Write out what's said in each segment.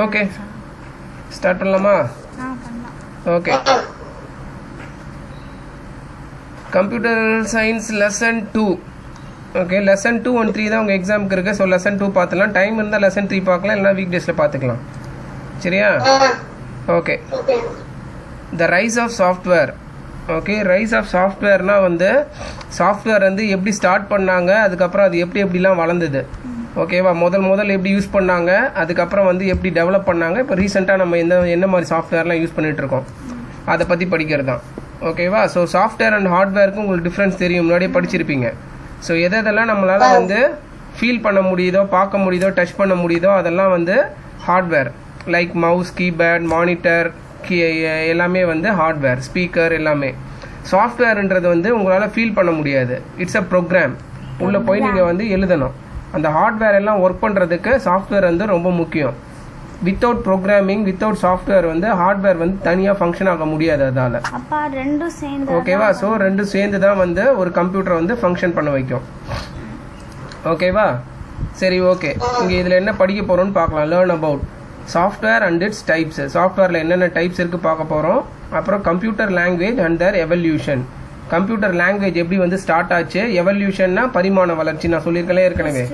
Okay start பண்ணலாமா? Okay. Computer science lesson 2. Okay, lesson 2 and 3 தான் உங்கள் எக்ஸாமுக்கு இருக்குது. ஸோ லெசன் 2 பார்த்துக்கலாம். டைம் இருந்தால் லெசன் 3 பார்க்கலாம், இல்லைனா வீக் டேஸில் பார்த்துக்கலாம். சரியா? Okay. The rise of software. Okay, rise of சாஃப்ட்வேர்னால் வந்து சாஃப்ட்வேர் வந்து எப்படி ஸ்டார்ட் பண்ணாங்க, அதுக்கப்புறம் அது எப்படிலாம் வளர்ந்தது. ஓகேவா? முதல் எப்படி யூஸ் பண்ணாங்க, அதுக்கப்புறம் வந்து எப்படி டெவலப் பண்ணாங்க, இப்போ ரீசெண்டாக நம்ம என்ன மாதிரி சாஃப்ட்வேர்லாம் யூஸ் பண்ணிகிட்ருக்கோம் அதை பற்றி படிக்கிறது தான். ஓகேவா? ஸோ சாஃப்ட்வேர் அண்ட் ஹார்ட்வேருக்கு உங்களுக்கு டிஃப்ரென்ஸ் தெரியும், முன்னாடியே படிச்சிருப்பீங்க. ஸோ எதெல்லாம் நம்மளால் வந்து ஃபீல் பண்ண முடியுதோ, பார்க்க முடியுதோ, டச் பண்ண முடியுதோ அதெல்லாம் வந்து hardware. Like mouse, keypad, monitor, எல்லாமே வந்து ஹார்ட்வேர். ஸ்பீக்கர் எல்லாமே. சாஃப்ட்வேர்ன்றது வந்து உங்களால் ஃபீல் பண்ண முடியாது. It's a program. உள்ளே போய் நீங்கள் வந்து எழுதணும். அந்த ஹார்ட்வேர் எல்லாம் ஒர்க் பண்ணுறதுக்கு சாஃப்ட்வேர் வந்து ரொம்ப முக்கியம். வித்தவுட் ப்ரோக்ராமிங், வித்தவுட் சாஃப்ட்வேர் வந்து ஹார்ட்வேர் வந்து தனியாக ஃபங்க்ஷன் ஆக முடியாது. அதால் ஓகேவா? ஸோ ரெண்டும் சேர்ந்து தான் வந்து ஒரு கம்ப்யூட்டரை வந்து ஃபங்க்ஷன் பண்ண வைக்கும். ஓகேவா? சரி, ஓகே. இங்கே இதில் என்ன படிக்க போகிறோம்னு பார்க்கலாம். Learn about software and its types. சாஃப்ட்வேரில் என்னென்ன டைப்ஸ் இருக்குது பார்க்க போகிறோம். அப்புறம் computer language and their evolution. Computer language எப்படி வந்து ஸ்டார்ட் ஆச்சு, எவல்யூஷன்னா பரிமாண வளர்ச்சி. நான் சொல்லியிருக்கேன் ஏற்கனவே.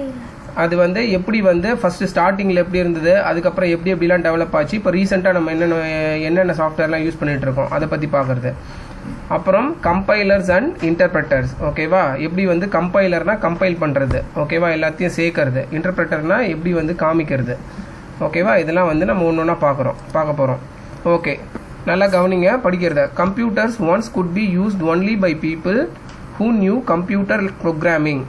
அது வந்து எப்படி வந்து ஃபஸ்ட்டு ஸ்டார்டிங்கில் எப்படி இருந்தது, அதுக்கப்புறம் எப்படிலாம் டெவலப் ஆச்சு, இப்போ ரீசெண்டாக நம்ம என்னென்ன சாஃப்ட்வேர்லாம் யூஸ் பண்ணிகிட்டு இருக்கோம் அதை பற்றி பார்க்குறது. அப்புறம் கம்பைலர்ஸ் அண்ட் இன்டர்பிரட்டர்ஸ். ஓகேவா? எப்படி வந்து கம்பைலர்னால் கம்பைல் பண்ணுறது, ஓகேவா, எல்லாத்தையும் சேர்க்கறது. இன்டர்பிரட்டர்னால் எப்படி வந்து காமிக்கிறது. ஓகேவா? இதெல்லாம் வந்து நம்ம ஒன்று பார்க்க போகிறோம். ஓகே, நல்லா கவனிங்க படிக்கிறத. Computers once could be used only by people who knew computer programming.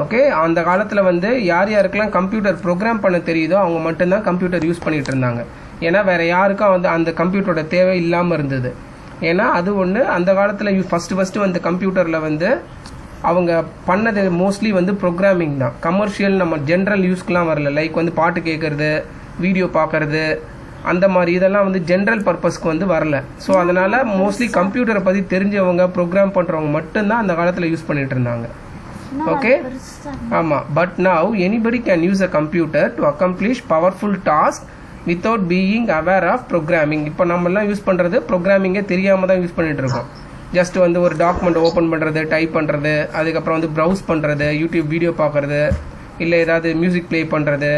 Okay, அந்த காலத்தில் வந்து யாருக்கெல்லாம் கம்ப்யூட்டர் ப்ரோக்ராம் பண்ண தெரியுதோ அவங்க மட்டும்தான் கம்ப்யூட்டர் யூஸ் பண்ணிகிட்டு இருந்தாங்க. ஏன்னா வேறு யாருக்கும் வந்து அந்த கம்ப்யூட்டரோட தேவை இல்லாமல் இருந்தது. ஏன்னா அது ஒன்று, அந்த காலத்தில் ஃபஸ்ட்டு வந்து கம்ப்யூட்டரில் வந்து அவங்க பண்ணது மோஸ்ட்லி வந்து ப்ரோக்ராமிங் தான். கமர்ஷியல் நம்ம ஜென்ரல் யூஸ்க்கெலாம் வரல. லைக் வந்து பாட்டு கேட்குறது, வீடியோ பார்க்குறது, அந்த மாதிரி இதெல்லாம் வந்து ஜென்ரல் பர்பஸ்க்கு வந்து வரல. ஸோ அதனால் மோஸ்ட்லி கம்ப்யூட்டரை பற்றி தெரிஞ்சவங்க, ப்ரோக்ராம் பண்ணுறவங்க மட்டும்தான் அந்த காலத்தில் யூஸ் பண்ணிகிட்டு இருந்தாங்க. ஓகே, ஆமாம். But now anybody can use a computer to accomplish powerful task without being aware of programming. இப்போ நம்மலாம் யூஸ் பண்ணுறது ப்ரோக்ராமிங்கே தெரியாமல் தான் யூஸ் பண்ணிகிட்டு இருக்கோம். ஜஸ்ட் வந்து ஒரு டாக்குமெண்ட் ஓப்பன் பண்ணுறது, டைப் பண்ணுறது, அதுக்கப்புறம் வந்து ப்ரௌஸ் பண்ணுறது, யூடியூப் வீடியோ பார்க்குறது, இல்லை ஏதாவது மியூசிக் ப்ளே பண்ணுறது,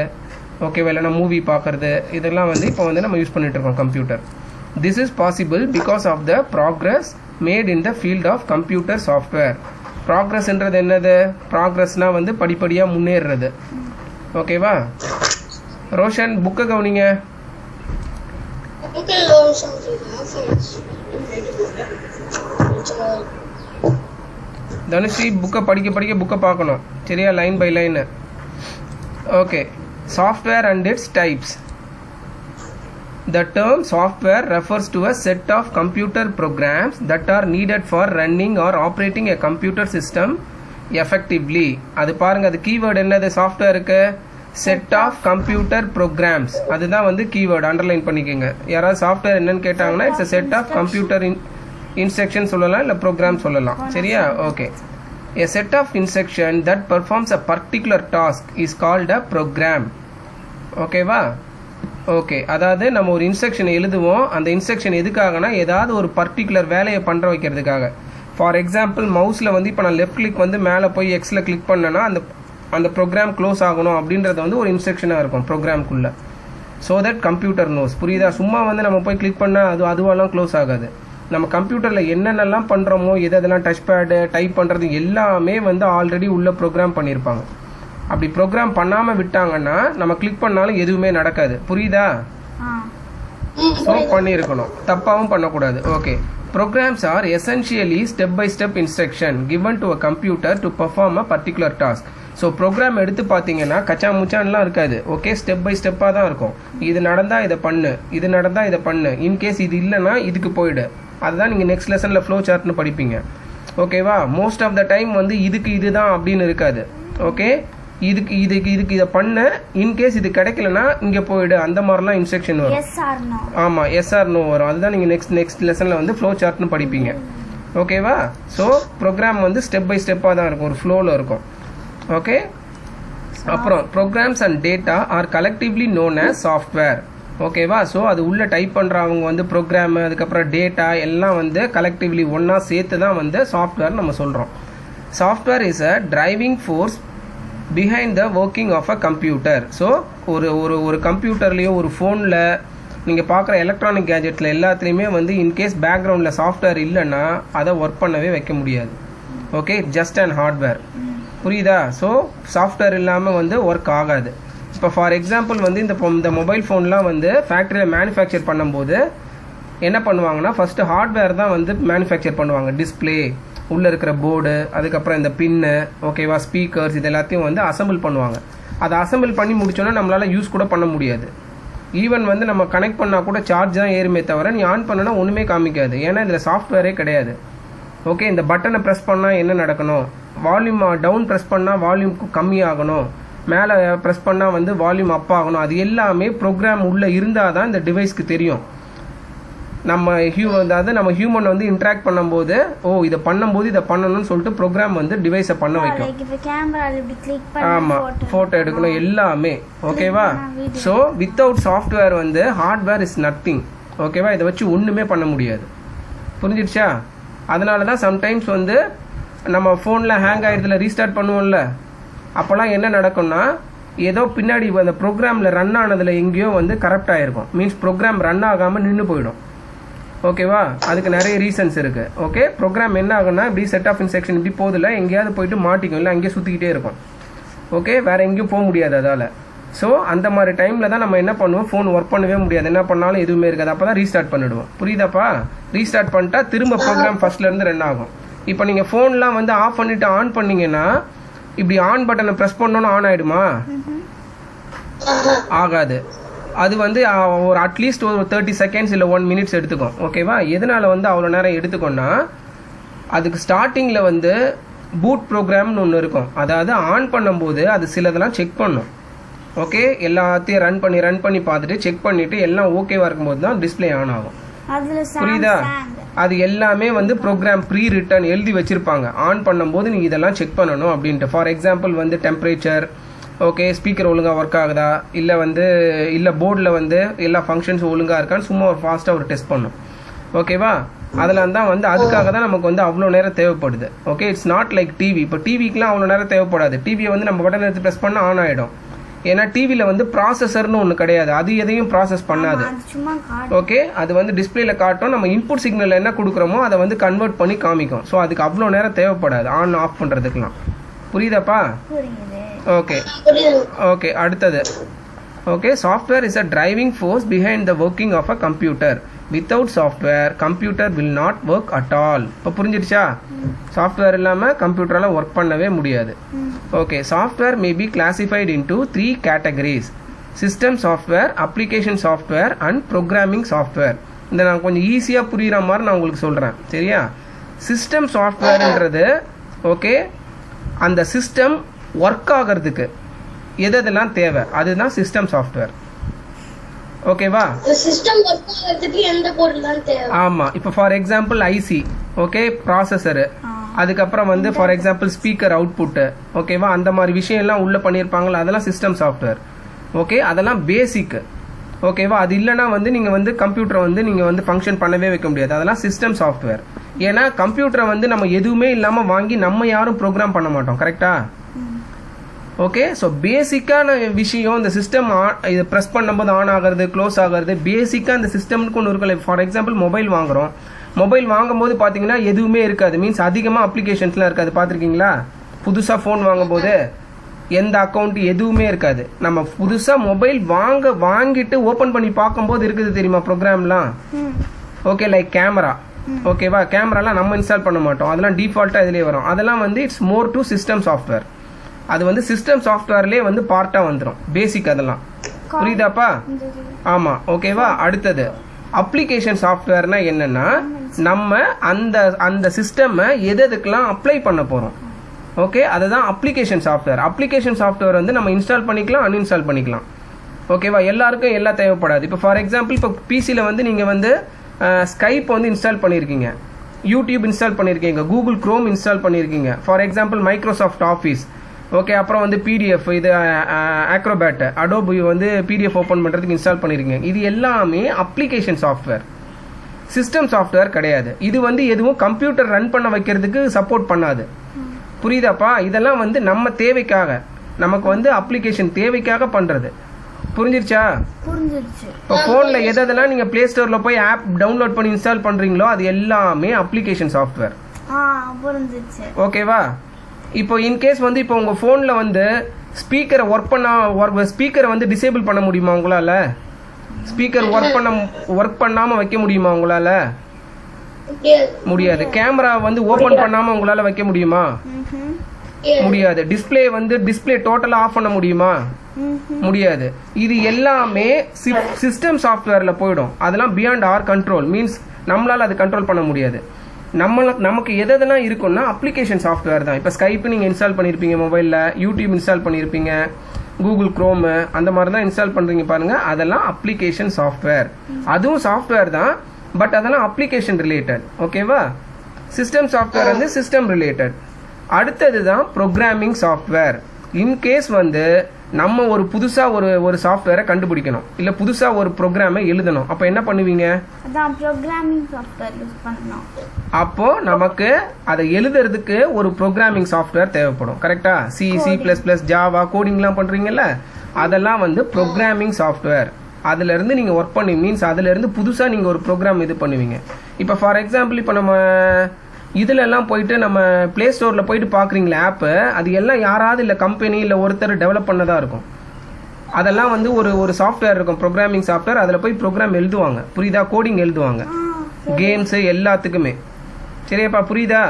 ஓகேவா, இல்லைனா மூவி பார்க்குறது, இதெல்லாம் வந்து இப்போ வந்து நம்ம யூஸ் பண்ணிகிட்டு இருக்கோம் computer. This is possible because of the progress made in the field of computer software. ப்ராக்ரஸ்ன்றது என்னது? ப்ராக்ரஸ்னால் வந்து படிப்படியாக முன்னேறுறது. ஓகேவா? ரோஷன் புக்கை கவனிங்க. தனுஷி புக்கை படிக்க புக்கை பார்க்கணும். சரியா? Line by line. Okay. Software and its types. The term software refers to a set of computer programs that are needed for running or operating a computer system effectively. அது பாருங்க, அது கீவேர்டு என்னது சாஃப்ட்வேருக்கு? Set of computer programs. அதுதான் வந்து keyword, underline பண்ணிக்கோங்க. யாராவது software என்னன்னு கேட்டாங்கன்னா it's a set of computer instruction சொல்லலாம், இல்லை ப்ரோக்ராம் சொல்லலாம். சரியா? Okay. A set of instruction that performs a particular task is called a program. ஓகேவா? ஓகே, அதாவது நம்ம ஒரு இன்ஸ்ட்ரக்ஷன் எழுதுவோம். அந்த இன்ஸ்ட்ரக்ஷன் எதுக்காகனா ஏதாவது ஒரு பர்டிகுலர் வேலையை பண்ணுற வைக்கிறதுக்காக. ஃபார் எக்ஸாம்பிள் மவுஸில் வந்து இப்போ நான் லெஃப்ட் கிளிக் வந்து மேலே போய் எக்ஸில் கிளிக் பண்ணேன்னா அந்த ப்ரோக்ராம் க்ளோஸ் ஆகணும் அப்படின்றது வந்து ஒரு இன்ஸ்ட்ரக்ஷனாக இருக்கும் ப்ரோக்ராம்குள்ளே. So that computer knows. புரியுதா? சும்மா வந்து நம்ம போய் கிளிக் பண்ணால் அதுவெல்லாம் க்ளோஸ் ஆகாது. நம்ம கம்ப்யூட்டரில் என்னென்னலாம் பண்ணுறோமோ, எதெல்லாம் டச் பேடு, டைப் பண்ணுறது எல்லாமே வந்து ஆல்ரெடி உள்ள ப்ரோக்ராம் பண்ணியிருப்பாங்க. அப்படி ப்ரோக்ராம் பண்ணாமல் விட்டாங்கன்னா நம்ம கிளிக் பண்ணாலும் எதுவுமே நடக்காது. புரியுதா? ஸோ பண்ணியிருக்கணும், தப்பாகவும் பண்ணக்கூடாது. Okay. Programs are essentially step by step instruction given to a computer to perform a particular task. So program எடுத்து பார்த்தீங்கன்னா கச்சா முச்சான்லாம் இருக்காது. ஓகே, ஸ்டெப் பை ஸ்டெப்பாக தான் இருக்கும். இது நடந்தால் இதை பண்ணு, இது நடந்தால் இதை பண்ணு, இன்கேஸ் இது இல்லைன்னா இதுக்கு போயிடு. அதுதான் நீங்கள் நெக்ஸ்ட் லெசனில் ஃப்ளோ சார்ட்னு படிப்பீங்க. ஓகேவா? மோஸ்ட் ஆஃப் த டைம் வந்து இதுதான் அப்படின்னு இருக்காது. ஓகே, இதுக்கு இதை பண்ண, இன்கேஸ் இது கிடைக்கலனா இங்கே போயிடு, அந்த மாதிரிலாம் இன்ஸ்ட்ரக்ஷன் வரும். ஆமாம், எஸ்ஆர் நோ வரும். அதுதான் நீங்கள் நெக்ஸ்ட் லெசனில் வந்து ஃப்ளோ சார்ட்னு படிப்பீங்க. ஓகேவா? ஸோ ப்ரோக்ராம் வந்து ஸ்டெப் பை ஸ்டெப்பாக தான் இருக்கும், ஒரு ஃப்ளோவில் இருக்கும். ஓகே, அப்புறம் programs and data are collectively known as software. ஓகேவா? ஸோ அது உள்ளே டைப் பண்ணுறவங்க வந்து ப்ரோக்ராமு, அதுக்கப்புறம் டேட்டா எல்லாம் வந்து கலெக்டிவ்லி ஒன்றா சேர்த்து தான் வந்து சாஃப்ட்வேர் நம்ம சொல்கிறோம். Software is a driving force behind the working of a computer. So ஒரு கம்ப்யூட்டர்லேயோ ஒரு ஃபோனில் நீங்கள் பார்க்குற எலக்ட்ரானிக் கேஜெட்டில் எல்லாத்துலேயுமே வந்து இன்கேஸ் பேக்ரவுண்டில் சாஃப்ட்வேர் இல்லைன்னா அதை ஒர்க் பண்ணவே வைக்க முடியாது. Okay, just and hardware. புரியுதா? ஸோ சாஃப்ட்வேர் இல்லாமல் வந்து ஒர்க் ஆகாது. இப்போ ஃபார் எக்ஸாம்பிள் வந்து இந்த மொபைல் ஃபோன்லாம் வந்து ஃபேக்ட்ரியில் மேனுஃபேக்சர் பண்ணும்போது என்ன பண்ணுவாங்கன்னா ஃபஸ்ட்டு ஹார்ட்வேர் தான் வந்து மேனுஃபேக்சர் பண்ணுவாங்க. டிஸ்பிளே, உள்ளே இருக்கிற போர்டு, அதுக்கப்புறம் இந்த பின்னு, ஓகேவா, ஸ்பீக்கர்ஸ், இது எல்லாத்தையும் வந்து அசம்பிள் பண்ணுவாங்க. அதை அசம்பிள் பண்ணி முடிச்சோன்னா நம்மளால் யூஸ் கூட பண்ண முடியாது. ஈவன் வந்து நம்ம கனெக்ட் பண்ணால் கூட சார்ஜ் தான் ஏறுமே தவிர நீ ஆன் பண்ணனா ஒன்றுமே காமிக்காது. ஏன்னா இதில் சாஃப்ட்வேரே கிடையாது. ஓகே, இந்த பட்டனை ப்ரெஸ் பண்ணால் என்ன நடக்கணும், வால்யூம் டவுன் ப்ரெஸ் பண்ணால் வால்யூம் கம்மியாகணும், மேலே ப்ரெஸ் பண்ணால் வந்து வால்யூம் அப் ஆகணும், அது எல்லாமே ப்ரோக்ராம் உள்ளே இருந்தால் தான் இந்த டிவைஸ்க்கு தெரியும். அதாவது நம்ம ஹியூமன் வந்து இன்ட்ராக்ட் பண்ணும்போது இதை பண்ணும்போது இதை பண்ணணும்னு சொல்லிட்டு ப்ரோக்ராம் வந்து டிவைஸை பண்ண வைக்கும். ஆமாம், ஃபோட்டோ எடுக்கணும் எல்லாமே. ஓகேவா? ஸோ வித்தவுட் சாஃப்ட்வேர் வந்து ஹார்ட்வேர் இஸ் நத்திங். ஓகேவா? இதை வச்சு ஒன்றுமே பண்ண முடியாது. புரிஞ்சிடுச்சா? அதனால தான் சம்டைம்ஸ் வந்து நம்ம ஃபோனில் ஹேங் ஆகிடுதுல, ரீஸ்டார்ட் பண்ணுவோம்ல, அப்போல்லாம் என்ன நடக்கும்னா ஏதோ பின்னாடி அந்த ப்ரோக்ராமில் ரன் ஆனதில் எங்கேயோ வந்து கரெக்ட் ஆகிருக்கும். மீன்ஸ் ப்ரோக்ராம் ரன் ஆகாமல் நின்று போயிடும். ஓகேவா? அதுக்கு நிறைய ரீசன்ஸ் இருக்குது. ஓகே, ப்ரோக்ராம் என்ன ஆகுன்னா இப்படி செட் ஆஃப் இன்ஸ்ட்ரக்ஷன் இப்படி போதில்ல, எங்கேயாவது போயிட்டு மாட்டிக்கும், இல்லை அங்கேயே சுற்றிக்கிட்டே இருக்கும். ஓகே, வேறு எங்கேயும் போக முடியாது அதால். ஸோ அந்த மாதிரி டைமில் தான் நம்ம என்ன பண்ணுவோம், ஃபோன் ஒர்க் பண்ணவே முடியாது, என்ன பண்ணாலும் எதுவுமே இருக்காது. அப்போ தான் ரீஸ்டார்ட் பண்ணிவிடுவோம். புரியுதாப்பா? ரீஸ்டார்ட் பண்ணிட்டா திரும்ப ப்ரோக்ராம் ஃபஸ்ட்லேருந்து ரன் ஆகும். இப்போ நீங்கள் ஃபோன்லாம் வந்து ஆஃப் பண்ணிவிட்டு ஆன் பண்ணிங்கன்னா இப்படி ஆன் பட்டனை ப்ரெஸ் பண்ணோன்னு ஆன் ஆகிடுமா? ஆகாது. அது வந்து ஒரு அட்லீஸ்ட் ஒரு 30 செகண்ட்ஸ் இல்லை 1 மினிட்ஸ் எடுத்துக்கும். ஓகேவா? எதனால் வந்து அவ்வளோ நேரம் எடுத்துக்கோன்னா அதுக்கு ஸ்டார்டிங்கில் வந்து பூட் ப்ரோக்ராம்னு ஒன்று இருக்கும். அதாவது ஆன் பண்ணும்போது அது சிலதெல்லாம் செக் பண்ணும். ஓகே, எல்லாத்தையும் ரன் பண்ணி பார்த்துட்டு செக் பண்ணிவிட்டு எல்லாம் ஓகேவாக இருக்கும்போது தான் டிஸ்பிளே ஆன் ஆகும். புரியுதா? அது எல்லாமே வந்து ப்ரோக்ராம் ப்ரீ ரிட்டன் எழுதி வச்சுருப்பாங்க. ஆன் பண்ணும்போது நீங்கள் இதெல்லாம் செக் பண்ணணும் அப்படின்ட்டு. ஃபார் எக்ஸாம்பிள் வந்து டெம்பரேச்சர், ஓகே, ஸ்பீக்கர் ஒழுங்காக ஒர்க் ஆகுதா, இல்லை போர்டில் வந்து எல்லா ஃபங்க்ஷன்ஸும் ஒழுங்காக இருக்கான்னு சும்மா ஒரு ஃபாஸ்ட்டாக ஒரு டெஸ்ட் பண்ணும். ஓகேவா? அதெல்லாம் தான் வந்து அதுக்காக தான் நமக்கு வந்து அவ்வளோ நேரம் தேவைப்படுது. Okay, it's not like TV. இப்போ டிவிக்கெலாம் அவ்வளோ நேரம் தேவைப்படாது. டிவியை வந்து நம்ம பட்டன் எடுத்து ப்ரெஸ் பண்ணால் ஆன் ஆகிடும். ஏன்னா டிவியில் வந்து ப்ராசஸர்னு ஒன்று கிடையாது, அது எதையும் ப்ராசஸ் பண்ணாது. ஓகே, அது வந்து டிஸ்பிளேல காட்டும், நம்ம இன்புட் சிக்னல் என்ன கொடுக்குறோமோ அதை வந்து கன்வெர்ட் பண்ணி காமிக்கும். ஸோ அதுக்கு அவ்வளோ நேரம் தேவைப்படாது ஆன் ஆஃப் பண்ணுறதுக்கெலாம். புரியுதாப்பா? ஓகே, அடுத்தது. Okay, software is a driving force behind the working of a computer. Without software computer will not work at all. இப்போ புரிஞ்சிடுச்சா? சாஃப்ட்வேர் இல்லாமல் கம்ப்யூட்டரால் ஒர்க் பண்ணவே முடியாது. Okay, software may be classified into 3 categories: system software, application software and programming software. இந்த நான் கொஞ்சம் ஈஸியாக புரிகிற மாதிரி நான் உங்களுக்கு சொல்கிறேன். சரியா? சிஸ்டம் சாஃப்ட்வேர்ன்றது ஓகே, அந்த சிஸ்டம் ஒர்க் ஆகிறதுக்கு எதெல்லாம் தேவை அதுதான் சிஸ்டம் சாஃப்ட்வேர். ஓகேவா? சிஸ்டம் ஒர்க் ஆகிறதுக்கு எந்த பொருள்லாம் தேவை? ஆமாம். இப்போ for example IC, okay, processor, அதுக்கப்புறம் வந்து ஃபார் எக்ஸாம்பிள் ஸ்பீக்கர் அவுட்புட்டு, ஓகேவா, அந்த மாதிரி விஷயம் எல்லாம் உள்ளே பண்ணியிருப்பாங்களா, அதெல்லாம் சிஸ்டம் சாஃப்ட்வேர். ஓகே, அதெல்லாம் பேசிக். ஓகேவா? அது இல்லைனா வந்து நீங்கள் வந்து கம்ப்யூட்டரை வந்து நீங்கள் வந்து ஃபங்க்ஷன் பண்ணவே வைக்க முடியாது. அதெல்லாம் சிஸ்டம் சாஃப்ட்வேர். ஏன்னா கம்ப்யூட்டரை வந்து நம்ம எதுவுமே இல்லாமல் வாங்கி நம்ம யாரும் ப்ரோக்ராம் பண்ண மாட்டோம். கரெக்டா? ஓகே, ஸோ பேசிக்கான விஷயம் இந்த சிஸ்டம் இதை ப்ரெஸ் பண்ணும்போது ஆன் ஆகிறது, க்ளோஸ் ஆகிறது, பேசிக்காக இந்த சிஸ்டம்னு ஒன்று இருக்குல்ல. ஃபார் எக்ஸாம்பிள் மொபைல் வாங்குகிறோம், மொபைல் வாங்கும்போது பார்த்தீங்கன்னா எதுவுமே இருக்காது. மீன்ஸ் அதிகமாக அப்ளிகேஷன்ஸ்லாம் இருக்காது. பார்த்துருக்கீங்களா? புதுசாக ஃபோன் வாங்கும்போது எந்த அக்கௌண்ட் எதுவுமே இருக்காது. நம்ம புதுசாக மொபைல் வாங்கிட்டு ஓப்பன் பண்ணி பார்க்கும்போது இருக்குது தெரியுமா ப்ரோக்ராம்லாம். Okay, like camera. ஓகேவா? கேமராலாம் நம்ம இன்ஸ்டால் பண்ண மாட்டோம், அதெல்லாம் டிஃபால்ட்டாக இதிலே வரும். அதெல்லாம் வந்து it's more to system software. அது வந்து சிஸ்டம் சாஃப்ட்வேர்லேயே வந்து பார்ட்டாக வந்துடும், பேசிக். அதெல்லாம் புரியுதாப்பா? ஆமாம். ஓகேவா? அடுத்தது அப்ளிகேஷன் சாஃப்ட்வேர்னா என்னன்னா நம்ம அந்த சிஸ்டமை எதுக்கெல்லாம் அப்ளை பண்ண போகிறோம். ஓகே, அதுதான் அப்ளிகேஷன் சாஃப்ட்வேர். அப்ளிகேஷன் சாஃப்ட்வேர் வந்து நம்ம இன்ஸ்டால் பண்ணிக்கலாம், அன்இன்ஸ்டால் பண்ணிக்கலாம். ஓகேவா? எல்லாருக்கும் எல்லாம் தேவைப்படாது. இப்போ ஃபார் எக்ஸாம்பிள் இப்போ பிசியில் வந்து நீங்கள் வந்து ஸ்கைப் வந்து இன்ஸ்டால் பண்ணியிருக்கீங்க, யூடியூப் இன்ஸ்டால் பண்ணியிருக்கீங்க, கூகுள் க்ரோம் இன்ஸ்டால் பண்ணியிருக்கீங்க, for example Microsoft office, okay, அப்புறம் வந்து பிடிஎஃப், இது ஆக்ரோபேட், அடோபி வந்து பிடிஎஃப் ஓப்பன் பண்ணுறதுக்கு இன்ஸ்டால் பண்ணியிருக்கீங்க. இது எல்லாமே அப்ளிகேஷன் சாஃப்ட்வேர், சிஸ்டம் சாஃப்ட்வேர் கிடையாது. இது வந்து எதுவும் கம்ப்யூட்டர் ரன் பண்ண வைக்கிறதுக்கு சப்போர்ட் பண்ணாது. புரியுதாப்பா? இதெல்லாம் வந்து நம்ம தேவைக்காக, நமக்கு வந்து அப்ளிகேஷன் தேவைக்காக பண்ணுறது. புரிஞ்சிருச்சா? புரிஞ்சிருச்சு. இப்போ ஃபோனில் எதெல்லாம் நீங்கள் ப்ளே ஸ்டோரில் போய் ஆப் டவுன்லோட் பண்ணி இன்ஸ்டால் பண்ணுறீங்களோ அது எல்லாமே அப்ளிகேஷன் சாஃப்ட்வேர். புரிஞ்சிருச்சு. ஓகேவா? இப்போ இன்கேஸ் வந்து இப்போ உங்கள் ஃபோனில் வந்து ஸ்பீக்கரை ஸ்பீக்கரை வந்து டிசேபிள் பண்ண முடியுமா உங்களால்? ஸ்பீக்கர் ஒர்க் பண்ணாமல் வைக்க முடியுமா உங்களால்? முடியாது. கேமரா வந்து ஓப்பன் பண்ணாமல் உங்களால் வைக்க முடியுமா? முடியாது. டிஸ்பிளே டோட்டலாக ஆஃப் பண்ண முடியுமா? முடியாது. இது எல்லாமே சிஸ்டம் சாஃப்ட்வேரில் போயிடும். அதெல்லாம் பியாண்ட் ஆர் கண்ட்ரோல், மீன்ஸ் நம்மளால் அது கண்ட்ரோல் பண்ண முடியாது. நமக்கு எதெல்லாம் இருக்குன்னா அப்ளிகேஷன் சாஃப்ட்வேர் தான். இப்போ ஸ்கைப்பு நீங்கள் இன்ஸ்டால் பண்ணியிருப்பீங்க மொபைலில், யூடியூப் இன்ஸ்டால் பண்ணியிருப்பீங்க, கூகுள் குரோமு, அந்த மாதிரி தான் இன்ஸ்டால் பண்ணுறீங்க பாருங்கள். அதெல்லாம் அப்ளிகேஷன் சாஃப்ட்வேர். அதுவும் சாஃப்ட்வேர் தான், பட் அதெல்லாம் அப்ளிகேஷன் ரிலேட்டட். ஓகேவா? சிஸ்டம் சாஃப்ட்வேர் வந்து சிஸ்டம் ரிலேட்டட். அடுத்தது தான் ப்ரோக்ராமிங் சாஃப்ட்வேர். இன்கேஸ் வந்து நம்ம ஒரு புதுசாக ஒரு சாஃப்ட்வேரை கண்டுபிடிக்கணும், இல்லை புதுசாக ஒரு ப்ரோக்ராமை எழுதணும். அப்போ என்ன பண்ணுவீங்க? அப்போ நமக்கு அதை எழுதுறதுக்கு ஒரு ப்ரோக்ராமிங் சாஃப்ட்வேர் தேவைப்படும். கரெக்டா? C++, ஜாவா கோடிங்லாம் பண்ணுறீங்கல்ல, அதெல்லாம் வந்து ப்ரோக்ராமிங் சாஃப்ட்வேர். அதுலேருந்து நீங்கள் ஒர்க் பண்ணி, மீன்ஸ் அதுலேருந்து புதுசாக நீங்கள் ஒரு ப்ரோக்ராம் இது பண்ணுவீங்க. இப்போ ஃபார் எக்ஸாம்பிள், இப்போ நம்ம இதிலெல்லாம் போயிட்டு நம்ம ப்ளே ஸ்டோரில் போயிட்டு பார்க்குறீங்களா ஆப்பு, அது எல்லாம் யாராவது இல்லை கம்பெனி இல்லை ஒருத்தர் டெவலப் பண்ணதாக இருக்கும். அதெல்லாம் வந்து ஒரு சாஃப்ட்வேர் இருக்கும், ப்ரோக்ராமிங் சாஃப்ட்வேர். அதில் போய் ப்ரோக்ராம் எழுதுவாங்க. புரியுதா? கோடிங் எழுதுவாங்க, கேம்ஸு எல்லாத்துக்குமே. சரியாப்பா? புரியுதா?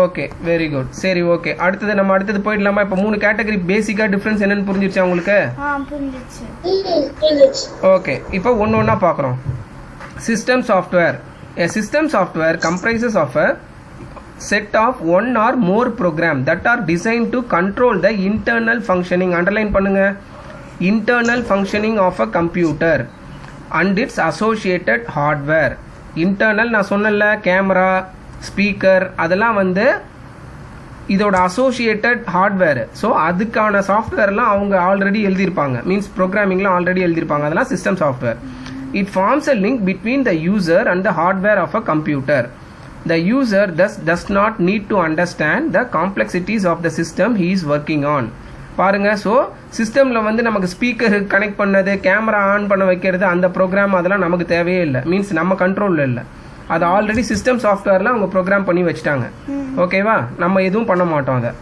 Okay, very good. சரி, ஓகே. அடுத்தது போயிடலாமா? இப்போ 3 கேட்டகரி பேசிக்காக டிஃப்ரென்ஸ் என்னன்னு புரிஞ்சிருச்சா உங்களுக்கு? ஓகே, இப்போ ஒன்று ஒன்றா பார்க்குறோம். System software. A system software comprises of a set of one or more programs that are designed to control the internal functioning, underline பண்ணுங்க, internal functioning of a computer and its associated hardware. internal நான் சொன்னல, camera, speaker, அதெல்லாம் வந்து இதோட associated hardware. So அதுக்கான சாஃப்ட்வேர்லாம் அவங்க already எழுதியிருப்பாங்க, means ப்ரோக்ராமிங்லாம் already எழுதியிருப்பாங்க. அதெல்லாம் system software. It forms a link between the user and the hardware of a computer. The user thus does not need to understand the complexities of the system he is working on. பாருங்க, so சிஸ்டமில் வந்து நமக்கு speaker connect பண்ணது, camera on பண்ண வைக்கிறது, அந்த program அதெல்லாம் நமக்கு தேவையே இல்லை, மீன்ஸ் நம்ம கண்ட்ரோலில் இல்லை. அது ஆல்ரெடி சிஸ்டம் சாஃப்ட்வேரில் அவங்க ப்ரோக்ராம் பண்ணி வச்சுட்டாங்க. ஓகேவா? நம்ம எதுவும் பண்ண மாட்டோம் அதை.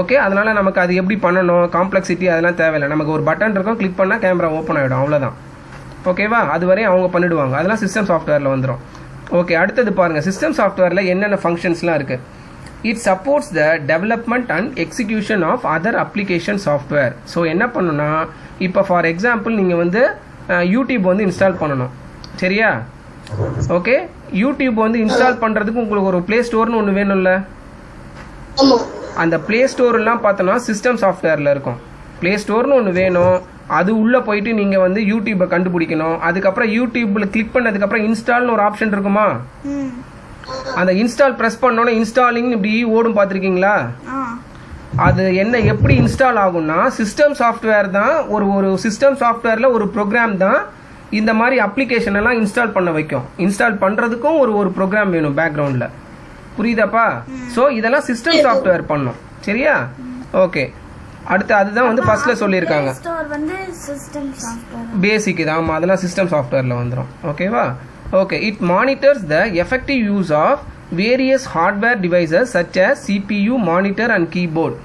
ஓகே, அதனால் நமக்கு அது எப்படி பண்ணணும், காம்ப்ளெக்சிட்டி அதெல்லாம் தேவையில்லை. நமக்கு ஒரு பட்டன் இருக்கும், கிளிக் பண்ணால் கேமரா ஓப்பன் ஆகிடும், அவ்வளோதான். ஓகேவா? அது வரையும் அவங்க பண்ணிடுவாங்க. அதெல்லாம் சிஸ்டம் சாஃப்ட்வேரில் வந்துடும். ஓகே, அடுத்தது பாருங்கள். சிஸ்டம் சாஃப்ட்வேரில் என்னென்ன ஃபங்க்ஷன்ஸ்லாம் இருக்குது. It supports the development and execution of other application software. So என்ன பண்ணுன்னா, இப்போ ஃபார் எக்ஸாம்பிள் நீங்கள் வந்து யூடியூப் வந்து இன்ஸ்டால் பண்ணணும். சரியா? ஓகே, யூடியூப் வந்து இன்ஸ்டால் பண்ணுறதுக்கு உங்களுக்கு ஒரு ப்ளே ஸ்டோர்னு ஒன்று வேணும்ல. அந்த ப்ளே ஸ்டோர்லாம் பார்த்தோன்னா சிஸ்டம் சாஃப்ட்வேரில் இருக்கும். ப்ளே ஸ்டோர்னு ஒன்று வேணும். அது உள்ளே போயிட்டு நீங்கள் வந்து யூடியூப்பை கண்டுபிடிக்கணும். அதுக்கப்புறம் யூடியூப்பில் கிளிக் பண்ணதுக்கப்புறம் இன்ஸ்டால்னு ஒரு ஆப்ஷன் இருக்குமா? அந்த இன்ஸ்டால் ப்ரெஸ் பண்ணோன்னே இன்ஸ்டாலிங் இப்படி ஓடும், பார்த்துருக்கீங்களா? அது எப்படி இன்ஸ்டால் ஆகும்னா, சிஸ்டம் சாஃப்ட்வேர் தான், ஒரு சிஸ்டம் சாஃப்ட்வேரில் ஒரு ப்ரோக்ராம் தான் இந்த மாதிரி அப்ளிகேஷன் எல்லாம் இன்ஸ்டால் பண்ண வைக்கும். இன்ஸ்டால் பண்ணுறதுக்கும் ஒரு ப்ரோக்ராம் வேணும் பேக்ரவுண்டில். புரியுதாப்பா? ஸோ இதெல்லாம் சிஸ்டம் சாஃப்ட்வேர் பண்ணும். சரியா? ஓகே, அடுத்து அதுதான் வந்து ஃபர்ஸ்ட்ல சொல்லியிருக்காங்க, பேசிக் தான். ஆமாம், அதெல்லாம் சிஸ்டம் சாஃப்ட்வேரில் வந்துடும். ஓகேவா? Okay, it monitors the effective use of various hardware devices such as CPU, monitor and keyboard.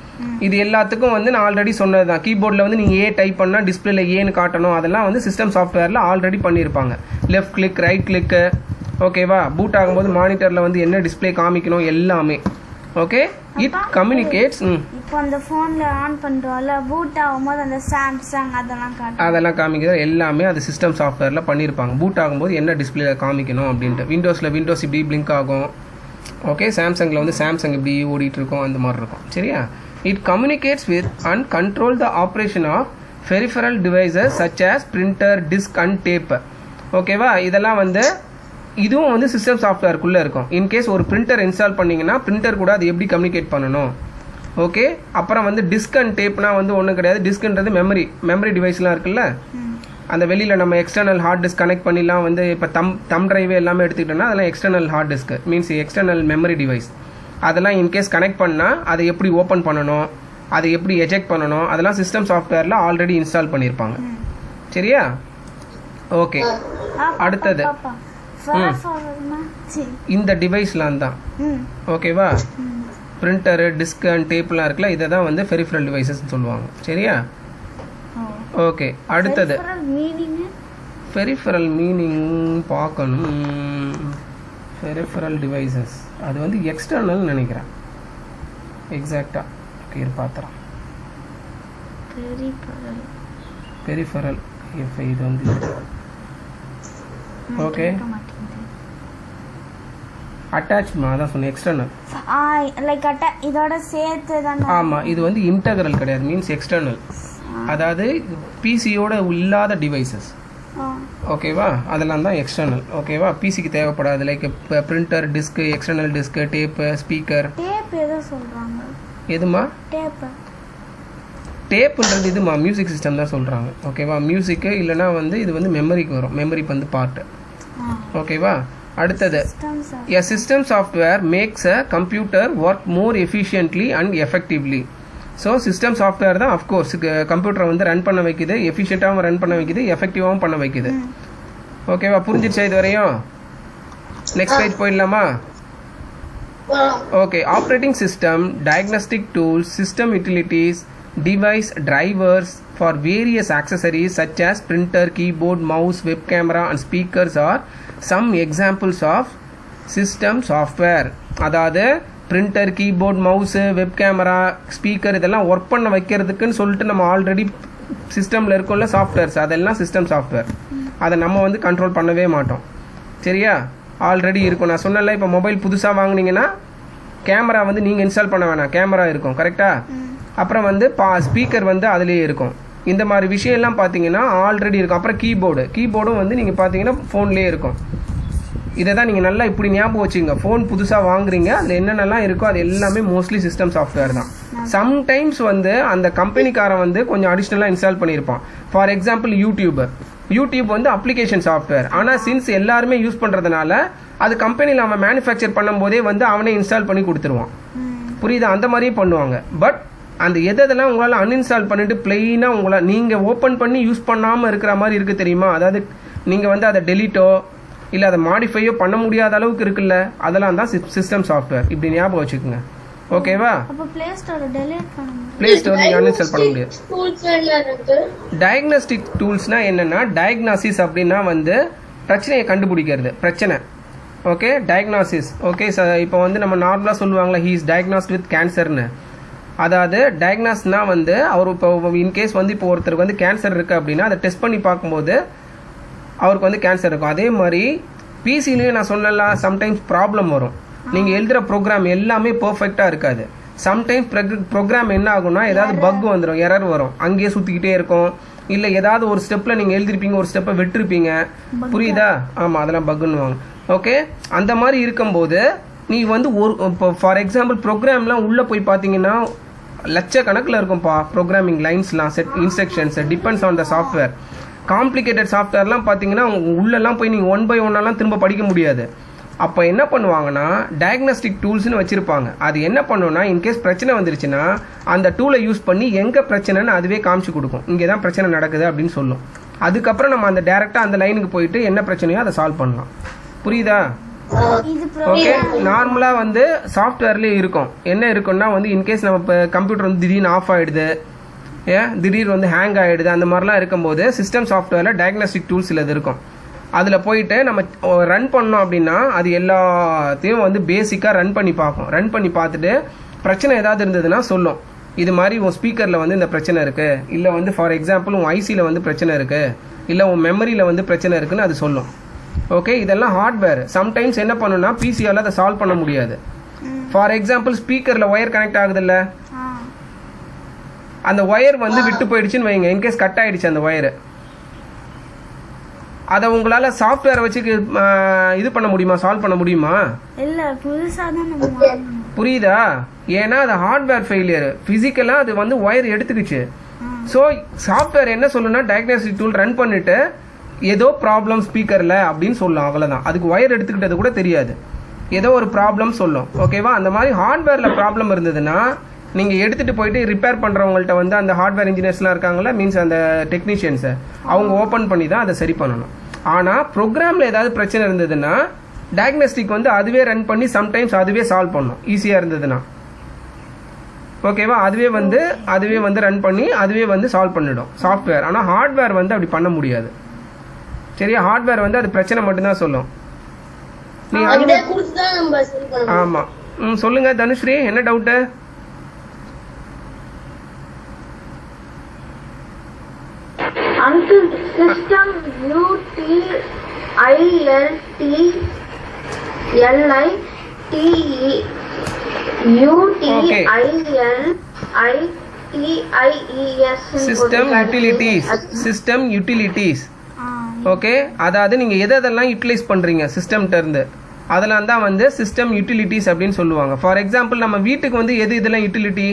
இது எல்லாத்துக்கும் வந்து நான் ஆல்ரெடி சொன்னது தான். கீபோர்டில் வந்து நீங்கள் ஏ டைப் பண்ணால் டிஸ்பிளேல ஏன்னு காட்டணும். அதெல்லாம் வந்து சிஸ்டம் சாஃப்ட்வேரில் ஆல்ரெடி பண்ணியிருப்பாங்க. லெஃப்ட் கிளிக், ரைட் கிளிக்கு. ஓகேவா? பூட் ஆகும்போது மானிட்டரில் வந்து என்ன டிஸ்பிளே காமிக்கணும் எல்லாமே. Okay, it communicates. இப்போ அந்த ஃபோன்ல ஆன் பண்றோம்ல, பூட் ஆகும்போது அந்த சாம்சங் அதெல்லாம் காமிக்கிறது எல்லாமே அது சிஸ்டம் சாஃப்ட்வேர்ல பண்ணியிருப்பாங்க. பூட் ஆகும்போது என்ன டிஸ்பிளேல காமிக்கணும் அப்படின்ட்டு. விண்டோஸ் இப்படி பிளிங்க் ஆகும். ஓகே, சாம்சங்கில் வந்து சாம்சங் இப்படி ஓடிட்டு இருக்கும், அந்த மாதிரி இருக்கும். சரியா? It communicates with and control the operation of peripheral devices such as printer, disk and tape. ஓகேவா? இதெல்லாம் வந்து இதுவும் வந்து சிஸ்டம் சாஃப்ட்வேருக்குள்ளே இருக்கும். இன்கேஸ் ஒரு பிரிண்டர் இன்ஸ்டால் பண்ணிங்கன்னா பிரிண்டர் கூட அது எப்படி கம்யூனிகேட் பண்ணணும், ஓகே. அப்புறம் வந்து டிஸ்க் அண்ட் டேப்னா வந்து ஒன்றும் கிடையாது. டிஸ்க்ன்றது மெமரி டிவைஸ்லாம் இருக்குல்ல, அந்த வெளியில் நம்ம எக்ஸ்டர்னல் ஹார்ட் டிஸ்க் கனெக்ட் பண்ணிலாம் வந்து இப்போ தம் டிரைவ் எல்லாமே எடுத்துக்கிட்டோம்னா அதெல்லாம் external hard disk means external memory device. அதெல்லாம் இன்கேஸ் கனெக்ட் பண்ணால் அதை எப்படி ஓப்பன் பண்ணணும், அதை எப்படி எஜெக்ட் பண்ணணும், அதெல்லாம் சிஸ்டம் சாஃப்ட்வேரில் ஆல்ரெடி இன்ஸ்டால் பண்ணியிருப்பாங்க. சரியா? ஓகே. அடுத்தது இந்த டிவைஸ்லாம் தான். ஓகேவா? பிரிண்டரு, டிஸ்க் அண்ட் டேப்லாம் இருக்குல்ல, இதை தான் வந்து பெரிஃபரல் டிவைசஸ்ன்னு சொல்லுவாங்க. சரியா? ஓகே. அடுத்தது பெரிஃபரல் மீனிங் பார்க்கணும். பெரிஃபரல் டிவைசஸ் அது வந்து எக்ஸ்டர்னல் நினைக்கிறேன் எக்ஸாக்டா. ஓகே, இது பார்த்துறோம். பெரிஃபரல் இது வந்து ஓகே அட்டாச்மா அதான் சொன்னேன் எக்ஸ்டர்னல். லைக் இதோட சேர்த்து தான். ஆமாம், இது வந்து இன்டெக்ரல் கிடையாது, மீன்ஸ் எக்ஸ்டர்னல். அதாவது பிசியோட இல்லாத டிவைசஸ். ஓகேவா? அதெல்லாம் தான் எக்ஸ்டர்னல். ஓகேவா? பிசிக்கு தேவைப்படாது. Like printer, disk, external disk, tape, speaker. Tape எதை சொல்றாங்க? எதுமா? டேப். டேப்புன்றது இதுமா மியூசிக் சிஸ்டம் தான் சொல்கிறாங்க. ஓகேவா? மியூசிக்கு இல்லைனா வந்து இது வந்து மெமரிக்கு வரும், மெமரிக்கு வந்து பார்ட்டு. ஓகேவா? அடுத்தது a system software makes a computer work more efficiently and effectively. So system software தான் அஃப்கோர்ஸ் கம்ப்யூட்டரை வந்து ரன் பண்ண வைக்குது, எஃபிஷியண்ட்டாகவும் ரன் பண்ண வைக்குது, எஃபெக்டிவாகவும் பண்ண வைக்குது. ஓகேவா? புரிஞ்சிருச்சா இது வரையும்? நெக்ஸ்ட் பேஜ் போயிடலாமா? Okay. Operating system, diagnostic tools, system utilities, device drivers for various accessories such as printer, keyboard, mouse, web camera and speakers are some examples of system software. அதாவது printer, keyboard, mouse, web camera, speaker இதெல்லாம் work பண்ண வைக்கிறதுக்குன்னு சொல்லிட்டு நம்ம already சிஸ்டமில் இருக்கோம்ல softwares, அதெல்லாம் system software. அதை நம்ம வந்து கண்ட்ரோல் பண்ணவே மாட்டோம். சரியா? ஆல்ரெடி இருக்கும். நான் சொன்னல, இப்போ மொபைல் புதுசாக வாங்கினீங்கன்னா கேமரா வந்து நீங்கள் இன்ஸ்டால் பண்ண வேணாம், கேமரா இருக்கும். கரெக்டாக? அப்புறம் வந்து ஸ்பீக்கர் வந்து அதுலேயே இருக்கும். இந்த மாதிரி விஷயம்லாம் பார்த்தீங்கன்னா ஆல்ரெடி இருக்கும். அப்புறம் கீபோர்டும் வந்து நீங்கள் பார்த்தீங்கன்னா ஃபோன்லேயே இருக்கும். இதை தான் நீங்கள் நல்லா இப்படி ஞாபகம் வச்சுங்க. ஃபோன் புதுசாக வாங்குறீங்க, அதில் என்னென்னலாம் இருக்கோ அது எல்லாமே மோஸ்ட்லி சிஸ்டம் சாஃப்ட்வேர் தான். சம்டைம்ஸ் வந்து அந்த கம்பெனிக்காரன் வந்து கொஞ்சம் அடிஷ்னலாக இன்ஸ்டால் பண்ணியிருப்பான். ஃபார் எக்ஸாம்பிள் யூடியூப் வந்து அப்ளிகேஷன் சாஃப்ட்வேர். ஆனால் சின்ஸ் எல்லாருமே யூஸ் பண்ணுறதுனால அது கம்பெனியில் அவன் மேனுஃபேக்சர் பண்ணும்போதே வந்து அவனே இன்ஸ்டால் பண்ணி கொடுத்துருவான். புரியுதா? அந்த மாதிரியும் பண்ணுவாங்க. பட் அந்த எதெல்லாம் உங்களால் அன்இன்ஸ்டால் பண்ணிவிட்டு பிளெயினாக நீங்கள் ஓப்பன் பண்ணி யூஸ் பண்ணாமல் இருக்கிற மாதிரி இருக்குது தெரியுமா? அதாவது நீங்கள் வந்து அதை டெலீட்டோ இல்லை அதை மாடிஃபையோ பண்ண முடியாத அளவுக்கு இருக்குல்ல, அதெல்லாம் தான் சிஸ்டம் சாஃப்ட்வேர். இப்படி ஞாபகம் வச்சுக்கோங்க. ஓகேவா? ப்ளே ஸ்டோர் நீங்கள் அன்இன்ஸ்டால் பண்ண முடியாது. டயக்னோஸ்டிக் டூல்ஸ்னா என்னென்னா, டயக்னாசிஸ் அப்படின்னா வந்து பிரச்சனையை கண்டுபிடிக்கிறது, பிரச்சனை. Okay, diagnosis. ஓகே, இப்போ வந்து நம்ம நார்மலாக சொல்லுவாங்களா, ஹீ இஸ் டயக்னாஸ்ட் வித் கேன்சர்னு. அதாவது டயக்னாஸ்னா வந்து அவர் இப்போ இன்கேஸ் வந்து இப்போ ஒருத்தருக்கு வந்து கேன்சர் இருக்குது அப்படின்னா அதை டெஸ்ட் பண்ணி பார்க்கும்போது அவருக்கு வந்து கேன்சர் இருக்கும். அதே மாதிரி பிசிலையும் நான் சொன்னலாம், சம்டைம்ஸ் ப்ராப்ளம் வரும். நீங்கள் எழுதுகிற ப்ரோக்ராம் எல்லாமே பர்ஃபெக்டாக இருக்காது. சம்டைம்ஸ் ப்ரோக்ராம் என்ன ஆகும்னா ஏதாவது பக் வந்துடும், எரர் வரும், அங்கேயே சுற்றிக்கிட்டே இருக்கும். இல்லை ஏதாவது ஒரு ஸ்டெப்பில் நீங்கள் எழுதிருப்பீங்க, ஒரு ஸ்டெப்பை விட்டுருப்பீங்க. புரியுதா? ஆமாம், அதெல்லாம் பக்குன்னுவாங்க. ஓகே, அந்த மாதிரி இருக்கும்போது நீ வந்து இப்போ ஃபார் எக்ஸாம்பிள் ப்ரோக்ராம்லாம் உள்ளே போய் பார்த்தீங்கன்னா லட்சக்கணக்கில் இருக்கும்ப்பா ப்ரோக்ராமிங் லைன்ஸ்லாம், set instructions, depends on the software. Complicated சாஃப்ட்வேர்லாம் பார்த்தீங்கன்னா உள்ளெல்லாம் போய் நீங்கள் 1 by 1 திரும்ப படிக்க முடியாது. அப்போ என்ன பண்ணுவாங்கன்னா டயக்னோஸ்டிக் டூல்ஸ்னு வச்சுருப்பாங்க. அது என்ன பண்ணுன்னா இன்கேஸ் பிரச்சனை வந்துருச்சுன்னா அந்த டூலை யூஸ் பண்ணி எங்கே பிரச்சனைன்னு அதுவே காமிச்சு கொடுக்கும், இங்கே தான் பிரச்சனை நடக்குது அப்படின்னு சொல்லும். அதுக்கப்புறம் நம்ம அந்த டேரெக்டாக அந்த லைனுக்கு போயிட்டு என்ன பிரச்சனையோ அதை சால்வ் பண்ணலாம். புரியுதா? ஓகே. நார்மலாக வந்து சாஃப்ட்வேர்லேயே இருக்கும். என்ன இருக்குன்னா வந்து இன்கேஸ் நம்ம இப்போ கம்ப்யூட்டர் வந்து திடீர்னு ஆஃப் ஆகிடுது, திடீர் வந்து ஹேங் ஆகிடுது, அந்த மாதிரிலாம் இருக்கும்போது சிஸ்டம் சாஃப்ட்வேரில் டயக்னோஸ்டிக் டூல்ஸ் இது இருக்கும். அதில் போயிட்டு நம்ம ரன் பண்ணோம் அப்படின்னா அது எல்லாத்தையும் வந்து பேசிக்காக ரன் பண்ணி பார்க்கும். ரன் பண்ணி பார்த்துட்டு பிரச்சனை ஏதாவது இருந்ததுன்னா சொல்லும், இது மாதிரி உன் ஸ்பீக்கரில் வந்து இந்த பிரச்சனை இருக்குது, இல்லை வந்து ஃபார் எக்ஸாம்பிள் உன் ஐசியில் வந்து பிரச்சனை இருக்குது, இல்லை உன் மெமரியில் வந்து பிரச்சனை இருக்குன்னு அது சொல்லும். ஓகே, இதெல்லாம் ஹார்ட்வேர். சம்டைம்ஸ் என்ன பண்ணுன்னா பிசியால் அதை சால்வ் பண்ண முடியாது. ஃபார் எக்ஸாம்பிள் ஸ்பீக்கரில் ஒயர் கனெக்ட் ஆகுதுல்ல, அந்த ஒயர் வந்து விட்டு போயிடுச்சுன்னு வைங்க, இன்கேஸ் கட் ஆகிடுச்சு அந்த ஒயரு, அதை உங்களால் சாஃப்ட்வேரை வச்சு இது பண்ண முடியுமா, சால்வ் பண்ண முடியுமா? இல்லை, புதுசாக தான் நம்ம புரியுதா? ஏன்னா அது ஹார்ட்வேர் ஃபெயிலியர், ஃபிசிக்கலாக அது வந்து ஒயர் எடுத்துக்கிச்சு. ஸோ சாஃப்ட்வேர் என்ன சொல்லணும்னா டயக்னாஸ்டிக் டூல் ரன் பண்ணிட்டு ஏதோ ப்ராப்ளம் ஸ்பீக்கரில் அப்படின்னு சொல்லலாம், அவ்வளோதான். அதுக்கு ஒயர் எடுத்துக்கிட்டது கூட தெரியாது, ஏதோ ஒரு ப்ராப்ளம் சொல்லும். ஓகேவா? அந்த மாதிரி ஹார்ட்வேரில் ப்ராப்ளம் இருந்ததுன்னா நீங்கள் எடுத்துகிட்டு போயிட்டு ரிப்பேர் பண்ணுறவங்கள்ட்ட வந்து அந்த ஹார்ட்வேர் இன்ஜினியர்ஸ்லாம் இருக்காங்களா, மீன்ஸ் அந்த டெக்னீஷியன்ஸை, அவங்க ஓப்பன் பண்ணி தான் அதை சரி பண்ணணும். ஆனால் ப்ரோக்ராமில் ஏதாவது பிரச்சனை இருந்ததுன்னா டயக்னோஸ்டிக் வந்து அதுவே ரன் பண்ணி சம்டைம்ஸ் அதுவே சால்வ் பண்ணும், ஈஸியாக இருந்ததுன்னா. ஓகேவா? அதுவே வந்து ரன் பண்ணி அதுவே வந்து சால்வ் பண்ணிடும் சாஃப்ட்வேர். ஆனால் ஹார்ட்வேர் வந்து அப்படி பண்ண முடியாது. சரியா? ஹார்ட்வேர் வந்து அது பிரச்சனை மட்டும்தான் சொல்லும். நீ ஆமாம். சொல்லுங்க தனுஸ்ரீ, என்ன doubt? Until system system utilities. Okay, அதாவது நீங்கள் எதெல்லாம் யூட்டிலைஸ் பண்ணுறீங்க சிஸ்டம்கிட்ட இருந்து, அதெல்லாம் தான் வந்து சிஸ்டம் யூட்டிலிட்டிஸ் அப்படின்னு சொல்லுவாங்க. ஃபார் எக்ஸாம்பிள் நம்ம வீட்டுக்கு வந்து எது இதெல்லாம் யூட்டிலிட்டி?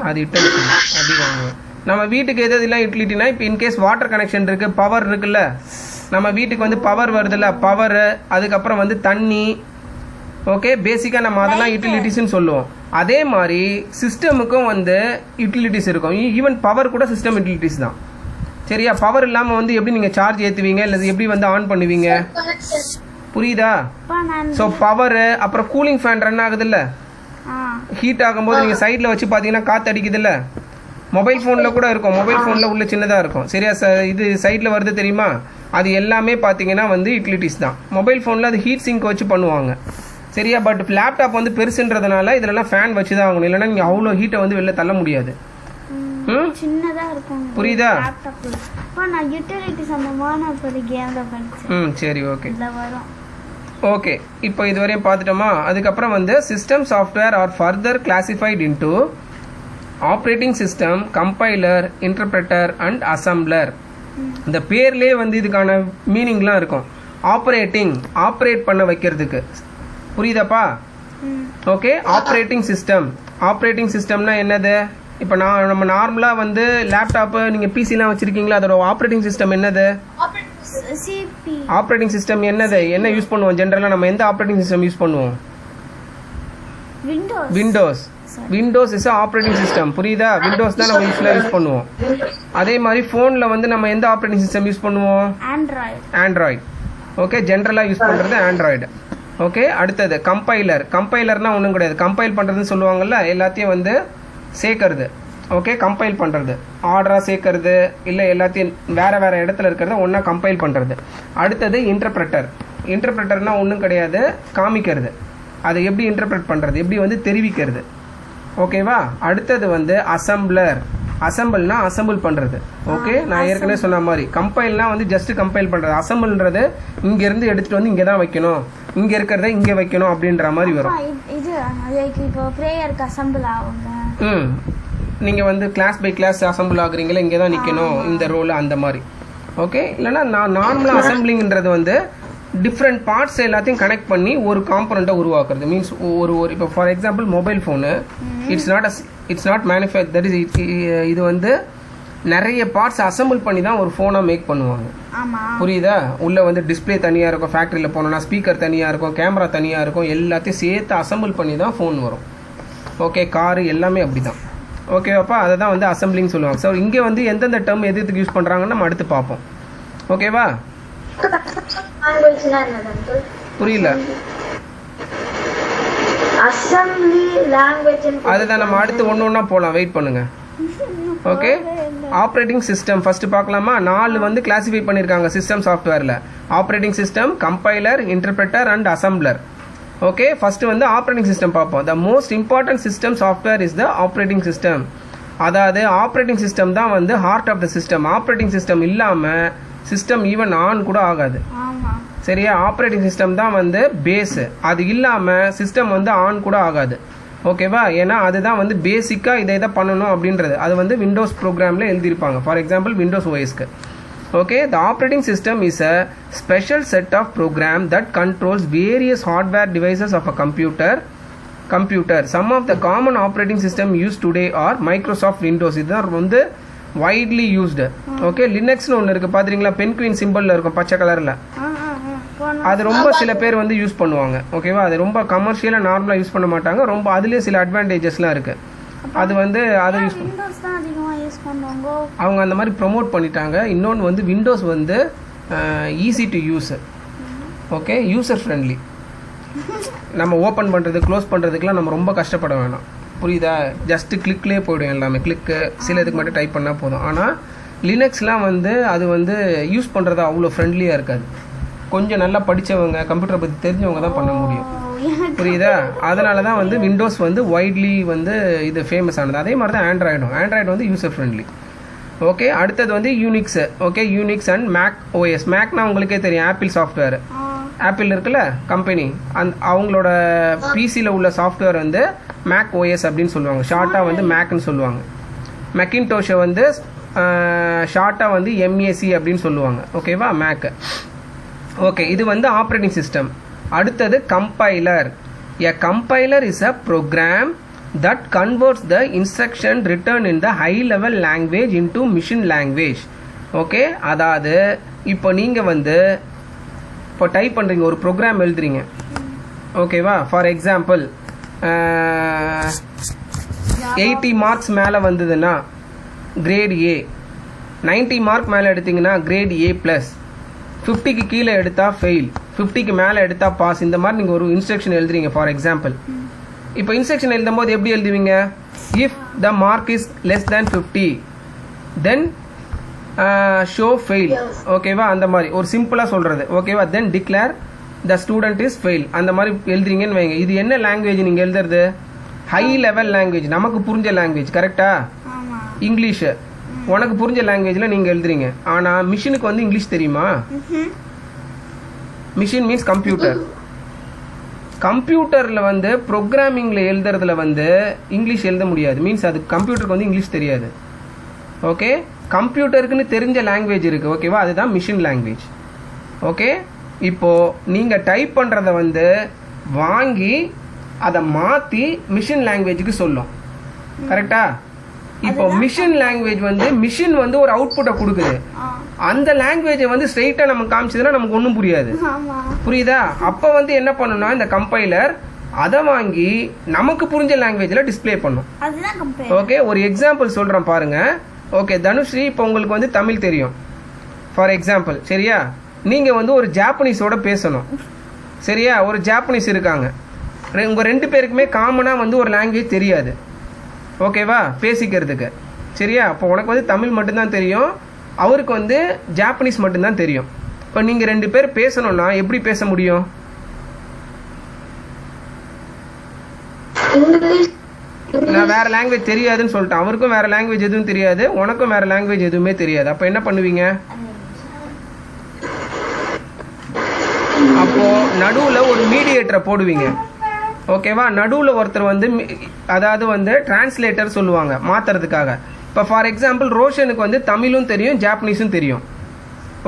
அது யூட்டிலிட்டி அப்படி வாங்குவோம். நம்ம வீட்டுக்கு எது இதெல்லாம் யூட்டிலிட்டினா, இப்போ இன்கேஸ் வாட்டர் கனெக்ஷன் இருக்குது, பவர் இருக்குல்ல, நம்ம வீட்டுக்கு வந்து பவர் வருதுல்ல, பவரு, அதுக்கப்புறம் வந்து தண்ணி. ஓகே, பேசிக்காக நம்ம அதெல்லாம் யூட்டிலிட்டிஸ்ன்னு சொல்லுவோம். அதே மாதிரி சிஸ்டமுக்கும் வந்து யூட்டிலிட்டிஸ் இருக்கும். ஈவன் பவர் கூட சிஸ்டம் யூட்டிலிட்டிஸ் தான். சரியா? பவர் இல்லாமல் வந்து எப்படி நீங்கள் சார்ஜ் ஏற்றுவீங்க, இல்லை எப்படி வந்து ஆன் பண்ணுவீங்க? புரியுதா? ஸோ பவரு, அப்புறம் கூலிங் ஃபேன் ரன் ஆகுதுல்ல, ஹீட் ஆகும்போது நீங்கள் சைடில் வச்சு பார்த்தீங்கன்னா காற்று அடிக்குதுல்ல. மொபைல் ஃபோனில் கூட இருக்கும், மொபைல் ஃபோனில் உள்ள சின்னதாக இருக்கும். சரியா? இது சைடில் வருது தெரியுமா? அது எல்லாமே பார்த்தீங்கன்னா வந்து யூட்டிலிட்டிஸ் தான். மொபைல் ஃபோனில் அது ஹீட் சிங்க் வச்சு பண்ணுவாங்க. சரியா? பட் லேப்டாப் வந்து பெருசுன்றதுனால இதெல்லாம் ஃபேன் வச்சு தான் ஆகணும், இல்லைன்னா நீங்கள் அவ்வளோ ஹீட்டை வந்து வெளில தள்ள முடியாது. புரியுதா? சரி, ஓகே ஓகே. இப்போ இதுவரையும் பார்த்துட்டோமா? அதுக்கப்புறம் வந்து system software R further classified into operating system, compiler, interpreter and assembler. இந்த பேர்லேயே வந்து இதுக்கான மீனிங்லாம் இருக்கும். ஆப்ரேட் பண்ண வைக்கிறதுக்கு. புரியுதாப்பா? ஓகே, ஆப்ரேட்டிங் சிஸ்டம்னா என்னது? இப்போ நம்ம நார்மலாக வந்து லேப்டாப்பு, நீங்கள் பிசிலாம் வச்சுருக்கீங்களா, அதோட ஆப்ரேட்டிங் சிஸ்டம் என்னது? ஆப்ரேட்டிங் சிஸ்டம் என்னது? என்ன யூஸ் பண்ணுவோம் ஜென்ரலாக? நம்ம எந்த ஆப்ரேட்டிங் சிஸ்டம் யூஸ் பண்ணுவோம்? Windows is operating system. புரியுதா? விண்டோஸ் தான் நம்ம யூஸ் பண்ணுவோம். அதே மாதிரி ஃபோனில் வந்து நம்ம எந்த ஆப்ரேட்டிங் சிஸ்டம் யூஸ் பண்ணுவோம்? ஆண்ட்ராய்டு. ஓகே, ஜென்ரலாக யூஸ் பண்ணுறது ஆண்ட்ராய்டு. ஓகே, அடுத்தது கம்பைலர்னா ஒன்றும் கிடையாது. கம்பைல் பண்ணுறதுன்னு சொல்லுவாங்கல்ல, எல்லாத்தையும் வந்து சேர்க்கறது. ஓகே, கம்பைல் பண்ணுறது, ஆர்டராக சேர்க்கறது, இல்லை எல்லாத்தையும் வேறு இடத்துல இருக்கிறத ஒன்றா கம்பைல் பண்ணுறது. அடுத்தது இன்டர்பிரட்டர்னா ஒன்றும் கிடையாது, காமிக்கிறது. அதை எப்படி இன்டர்பிரட் பண்ணுறது, எப்படி வந்து தெரிவிக்கிறது. ஓகேவா? அடுத்தது வந்து அசம்பிள்னா அசம்பிள் பண்ணுறது. ஓகே, நான் ஏற்கனவே சொன்ன மாதிரி கம்பைல்னா வந்து ஜஸ்ட் கம்பைல் பண்ணுறது. அசம்பிள்ன்றது இங்கேருந்து எடுத்துகிட்டு வந்து இங்கே தான் வைக்கணும், இங்கே இருக்கிறத இங்கே வைக்கணும் அப்படின்ற மாதிரி வரும். நீங்கள் வந்து கிளாஸ் பை கிளாஸ் அசம்பிள் ஆகுறீங்களா, இங்கே தான் நிற்கணும் இந்த ரோல், அந்த மாதிரி. ஓகே, இல்லைனா நார்மலாக அசம்பிளிங்கிறது வந்து டிஃப்ரெண்ட் பார்ட்ஸ் எல்லாத்தையும் கனெக்ட் பண்ணி ஒரு காம்பனண்ட்டை உருவாக்குறது. மீன்ஸ் ஒரு இப்போ for example mobile phone, it's not manufacture, that is இது வந்து நிறைய பார்ட்ஸ் அசம்பிள் பண்ணி தான் ஒரு ஃபோனாக மேக் பண்ணுவாங்க. புரியுதா? உள்ளே வந்து டிஸ்பிளே தனியாக இருக்கும், ஃபேக்ட்ரியில் போனோன்னா ஸ்பீக்கர் தனியாக இருக்கும், கேமரா தனியாக இருக்கும், எல்லாத்தையும் சேர்த்து அசம்பிள் பண்ணி தான் ஃபோன் வரும். ஓகே, காரு எல்லாமே அப்படி தான். ஓகேவாப்பா? அதை தான் வந்து அசம்பிளிங் சொல்லுவாங்க. ஸோ இங்கே வந்து எந்தெந்த டேர்ம் எதுக்கு யூஸ் பண்ணுறாங்கன்னு நம்ம அடுத்து பார்ப்போம். ஓகேவா? புரியல? அதுதான் நம்ம அடுத்து ஒன்று போகலாம், வெயிட் பண்ணுங்க. ஓகே, ஆப்ரேட்டிங் சிஸ்டம் ஃபர்ஸ்ட் பார்க்கலாமா? 4 வந்து கிளாசிஃபை பண்ணியிருக்காங்க சிஸ்டம் சாஃப்ட்வேரில். Operating system, compiler, interpreter and assembler. Okay, first வந்து ஆப்ரேட்டிங் சிஸ்டம் பார்ப்போம். The most important system software is the operating system. அதாவது ஆப்ரேட்டிங் சிஸ்டம் தான் வந்து heart of the system. Operating system இல்லாமல் சிஸ்டம் ஈவன் ஆன் கூட ஆகாது. சரியா? ஆப்ரேட்டிங் சிஸ்டம் தான் வந்து பேஸு. அது இல்லாமல் சிஸ்டம் வந்து ஆன் கூட ஆகாது. ஓகேவா? ஏன்னா அதுதான் வந்து பேசிக்காக இதை பண்ணணும் அப்படின்றது. அது வந்து விண்டோஸ் ப்ரோக்ராமில் எழுதியிருப்பாங்க. ஃபார் எக்ஸாம்பிள் விண்டோஸ் ஓஎஸ்க்கு. Okay, the operating system is a special set of program that controls various hardware devices of a computer. Some of the common operating system used today are Microsoft Windows. இதுதான் வந்து widely used. Okay, லினக்ஸ்னு ஒன்று இருக்குது பார்த்துறீங்களா, penguin சிம்பிளில் இருக்கும் பச்சை கலரில். அது ரொம்ப சில பேர் வந்து யூஸ் பண்ணுவாங்க. ஓகேவா, அது ரொம்ப கமர்ஷியலாக நார்மலாக யூஸ் பண்ண மாட்டாங்க. ரொம்ப அதுலேயே சில அட்வான்டேஜஸ்லாம் இருக்குது. அது வந்து அதை யூஸ் விண்டோஸ் தான் அதிகமாக யூஸ் பண்ணுவாங்க. அவங்க அந்த மாதிரி ப்ரொமோட் பண்ணிட்டாங்க. இன்னொன்று வந்து விண்டோஸ் வந்து easy to use. Okay, user friendly. நம்ம ஓப்பன் பண்ணுறது க்ளோஸ் பண்ணுறதுக்குலாம் நம்ம ரொம்ப கஷ்டப்பட வேணாம். புரியுதா, ஜஸ்ட்டு கிளிக்லேயே போய்டும் எல்லாமே. கிளிக்கு சில இதுக்கு மட்டும் டைப் பண்ணால் போதும். ஆனால் லினக்ஸ்லாம் வந்து அது வந்து யூஸ் பண்ணுறது அவ்வளோ ஃப்ரெண்ட்லியாக இருக்காது. கொஞ்சம் நல்லா படித்தவங்க, கம்ப்யூட்டரை பற்றி தெரிஞ்சவங்க தான் பண்ண முடியும். புரியுதா, அதனால தான் வந்து விண்டோஸ் வந்து வைட்லி வந்து இது ஃபேமஸ் ஆனது. அதே மாதிரி தான் ஆண்ட்ராய்டு வந்து யூசர் ஃப்ரெண்ட்லி. ஓகே, அடுத்தது வந்து Unix. Okay, Unix and Mac OS. மேக்னா உங்களுக்கே தெரியும், ஆப்பிள் சாஃப்ட்வேர். ஆப்பிள் இருக்குல்ல கம்பெனி, அவங்களோட பிசியில் உள்ள சாஃப்ட்வேர் வந்து மேக் ஓஎஸ் அப்படின்னு சொல்லுவாங்க. ஷார்ட்டாக வந்து மேக்னு சொல்லுவாங்க. மெக்கின்டோஷை வந்து ஷார்ட்டாக வந்து எம்ஏசி அப்படின்னு சொல்லுவாங்க. ஓகேவா, மேக். ஓகே, இது வந்து ஆப்ரேட்டிங் சிஸ்டம். அடுத்தது compiler. A compiler is a program that converts the instruction written in the high level language into machine language. Okay, அதாவது இப்போ நீங்கள் வந்து இப்போ டைப் பண்ணுறீங்க, ஒரு ப்ரோக்ராம் எழுதுறீங்க. ஓகேவா, ஃபார் எக்ஸாம்பிள் 80 மார்க்ஸ் மேலே வந்ததுன்னா கிரேட் ஏ, 90 மார்க் மேலே எடுத்தீங்கன்னா கிரேட் A+, 50க்கு கீழே எடுத்தால் ஃபெயில், 50க்கு மேலே எடுத்தால் பாஸ். இந்த மாதிரி நீங்கள் ஒரு இன்ஸ்ட்ரக்ஷன் எழுதுறீங்க ஃபார் எக்ஸாம்பிள். இப்போ இன்ஸ்ட்ரக்ஷன் எழுதும் போது எப்படி எழுதுவீங்க? If the mark is less than 50 then show fail. ஓகேவா, அந்த மாதிரி ஒரு சிம்பிளாக சொல்கிறது. ஓகேவா, then declare the student is fail. அந்த மாதிரி எழுதுறீங்கன்னு வைங்க. இது என்ன லாங்குவேஜ் நீங்கள் எழுதுறது? ஹை லெவல் லாங்குவேஜ், நமக்கு புரிஞ்ச லாங்குவேஜ். கரெக்டா, இங்கிலீஷு உனக்கு புரிஞ்ச லாங்குவேஜில் நீங்கள் எழுதுறீங்க. ஆனால் மிஷினுக்கு வந்து இங்கிலீஷ் தெரியுமா? Machine means computer. கம்ப்யூட்டரில் வந்து ப்ரோக்ராமிங்கில் எழுதுறதுல வந்து இங்கிலீஷ் எழுத முடியாது. மீன்ஸ் அது கம்ப்யூட்டருக்கு வந்து இங்கிலீஷ் தெரியாது. ஓகே, கம்ப்யூட்டருக்குன்னு தெரிஞ்ச லாங்குவேஜ் இருக்குது. ஓகேவா, அதுதான் மிஷின் லாங்குவேஜ். ஓகே, இப்போது நீங்கள் டைப் பண்ணுறத வந்து வாங்கி அதை மாற்றி மிஷின் லாங்குவேஜுக்கு சொல்லும். கரெக்டா? இப்போ மிஷின் லாங்குவேஜ் வந்து மிஷின் வந்து ஒரு அவுட்புட்டை கொடுக்குது. அந்த லாங்குவேஜை வந்து ஸ்ட்ரெயிட்டாக நமக்கு காமிச்சதுன்னா நமக்கு ஒன்றும் புரியாது. புரியுதா? அப்போ வந்து என்ன பண்ணணும்னா இந்த கம்பைலர் அதை வாங்கி நமக்கு புரிஞ்ச லாங்குவேஜில் டிஸ்பிளே பண்ணும். ஓகே, ஒரு எக்ஸாம்பிள் சொல்கிறேன் பாருங்க. ஓகே, தனுஸ்ரீ, இப்போ உங்களுக்கு வந்து தமிழ் தெரியும் ஃபார் எக்ஸாம்பிள். சரியா, நீங்கள் வந்து ஒரு ஜாப்பனீஸோட பேசணும். சரியா, ஒரு ஜாப்பனீஸ் இருக்காங்க. உங்கள் 2 பேருக்குமே காமனாக வந்து ஒரு லாங்குவேஜ் தெரியாது. ஓகேவா, பேசிக்கிறதுக்கு. சரியா, அப்போ உனக்கு வந்து தமிழ் மட்டும்தான் தெரியும், அவருக்கு வந்து ஜாப்பனீஸ் மட்டும்தான் தெரியும். இப்போ நீங்கள் 2 பேர் பேசணும்னா எப்படி பேச முடியும்? நான் வேறு லாங்குவேஜ் தெரியாதுன்னு சொல்லிட்டேன். அவருக்கும் வேறு லாங்குவேஜ் எதுவும் தெரியாது, உனக்கும் வேறு லாங்குவேஜ் எதுவுமே தெரியாது. அப்போ என்ன பண்ணுவீங்க? அப்போது நடுவில் ஒரு மீடியேட்டரை போடுவீங்க. ஓகேவா, நடுவில் ஒருத்தர் வந்து அதாவது வந்து டிரான்ஸ்லேட்டர் சொல்லுவாங்க மாற்றுறதுக்காக. இப்போ ஃபார் எக்ஸாம்பிள் ரோஷனுக்கு வந்து தமிழும் தெரியும், ஜாப்பனீஸும் தெரியும்.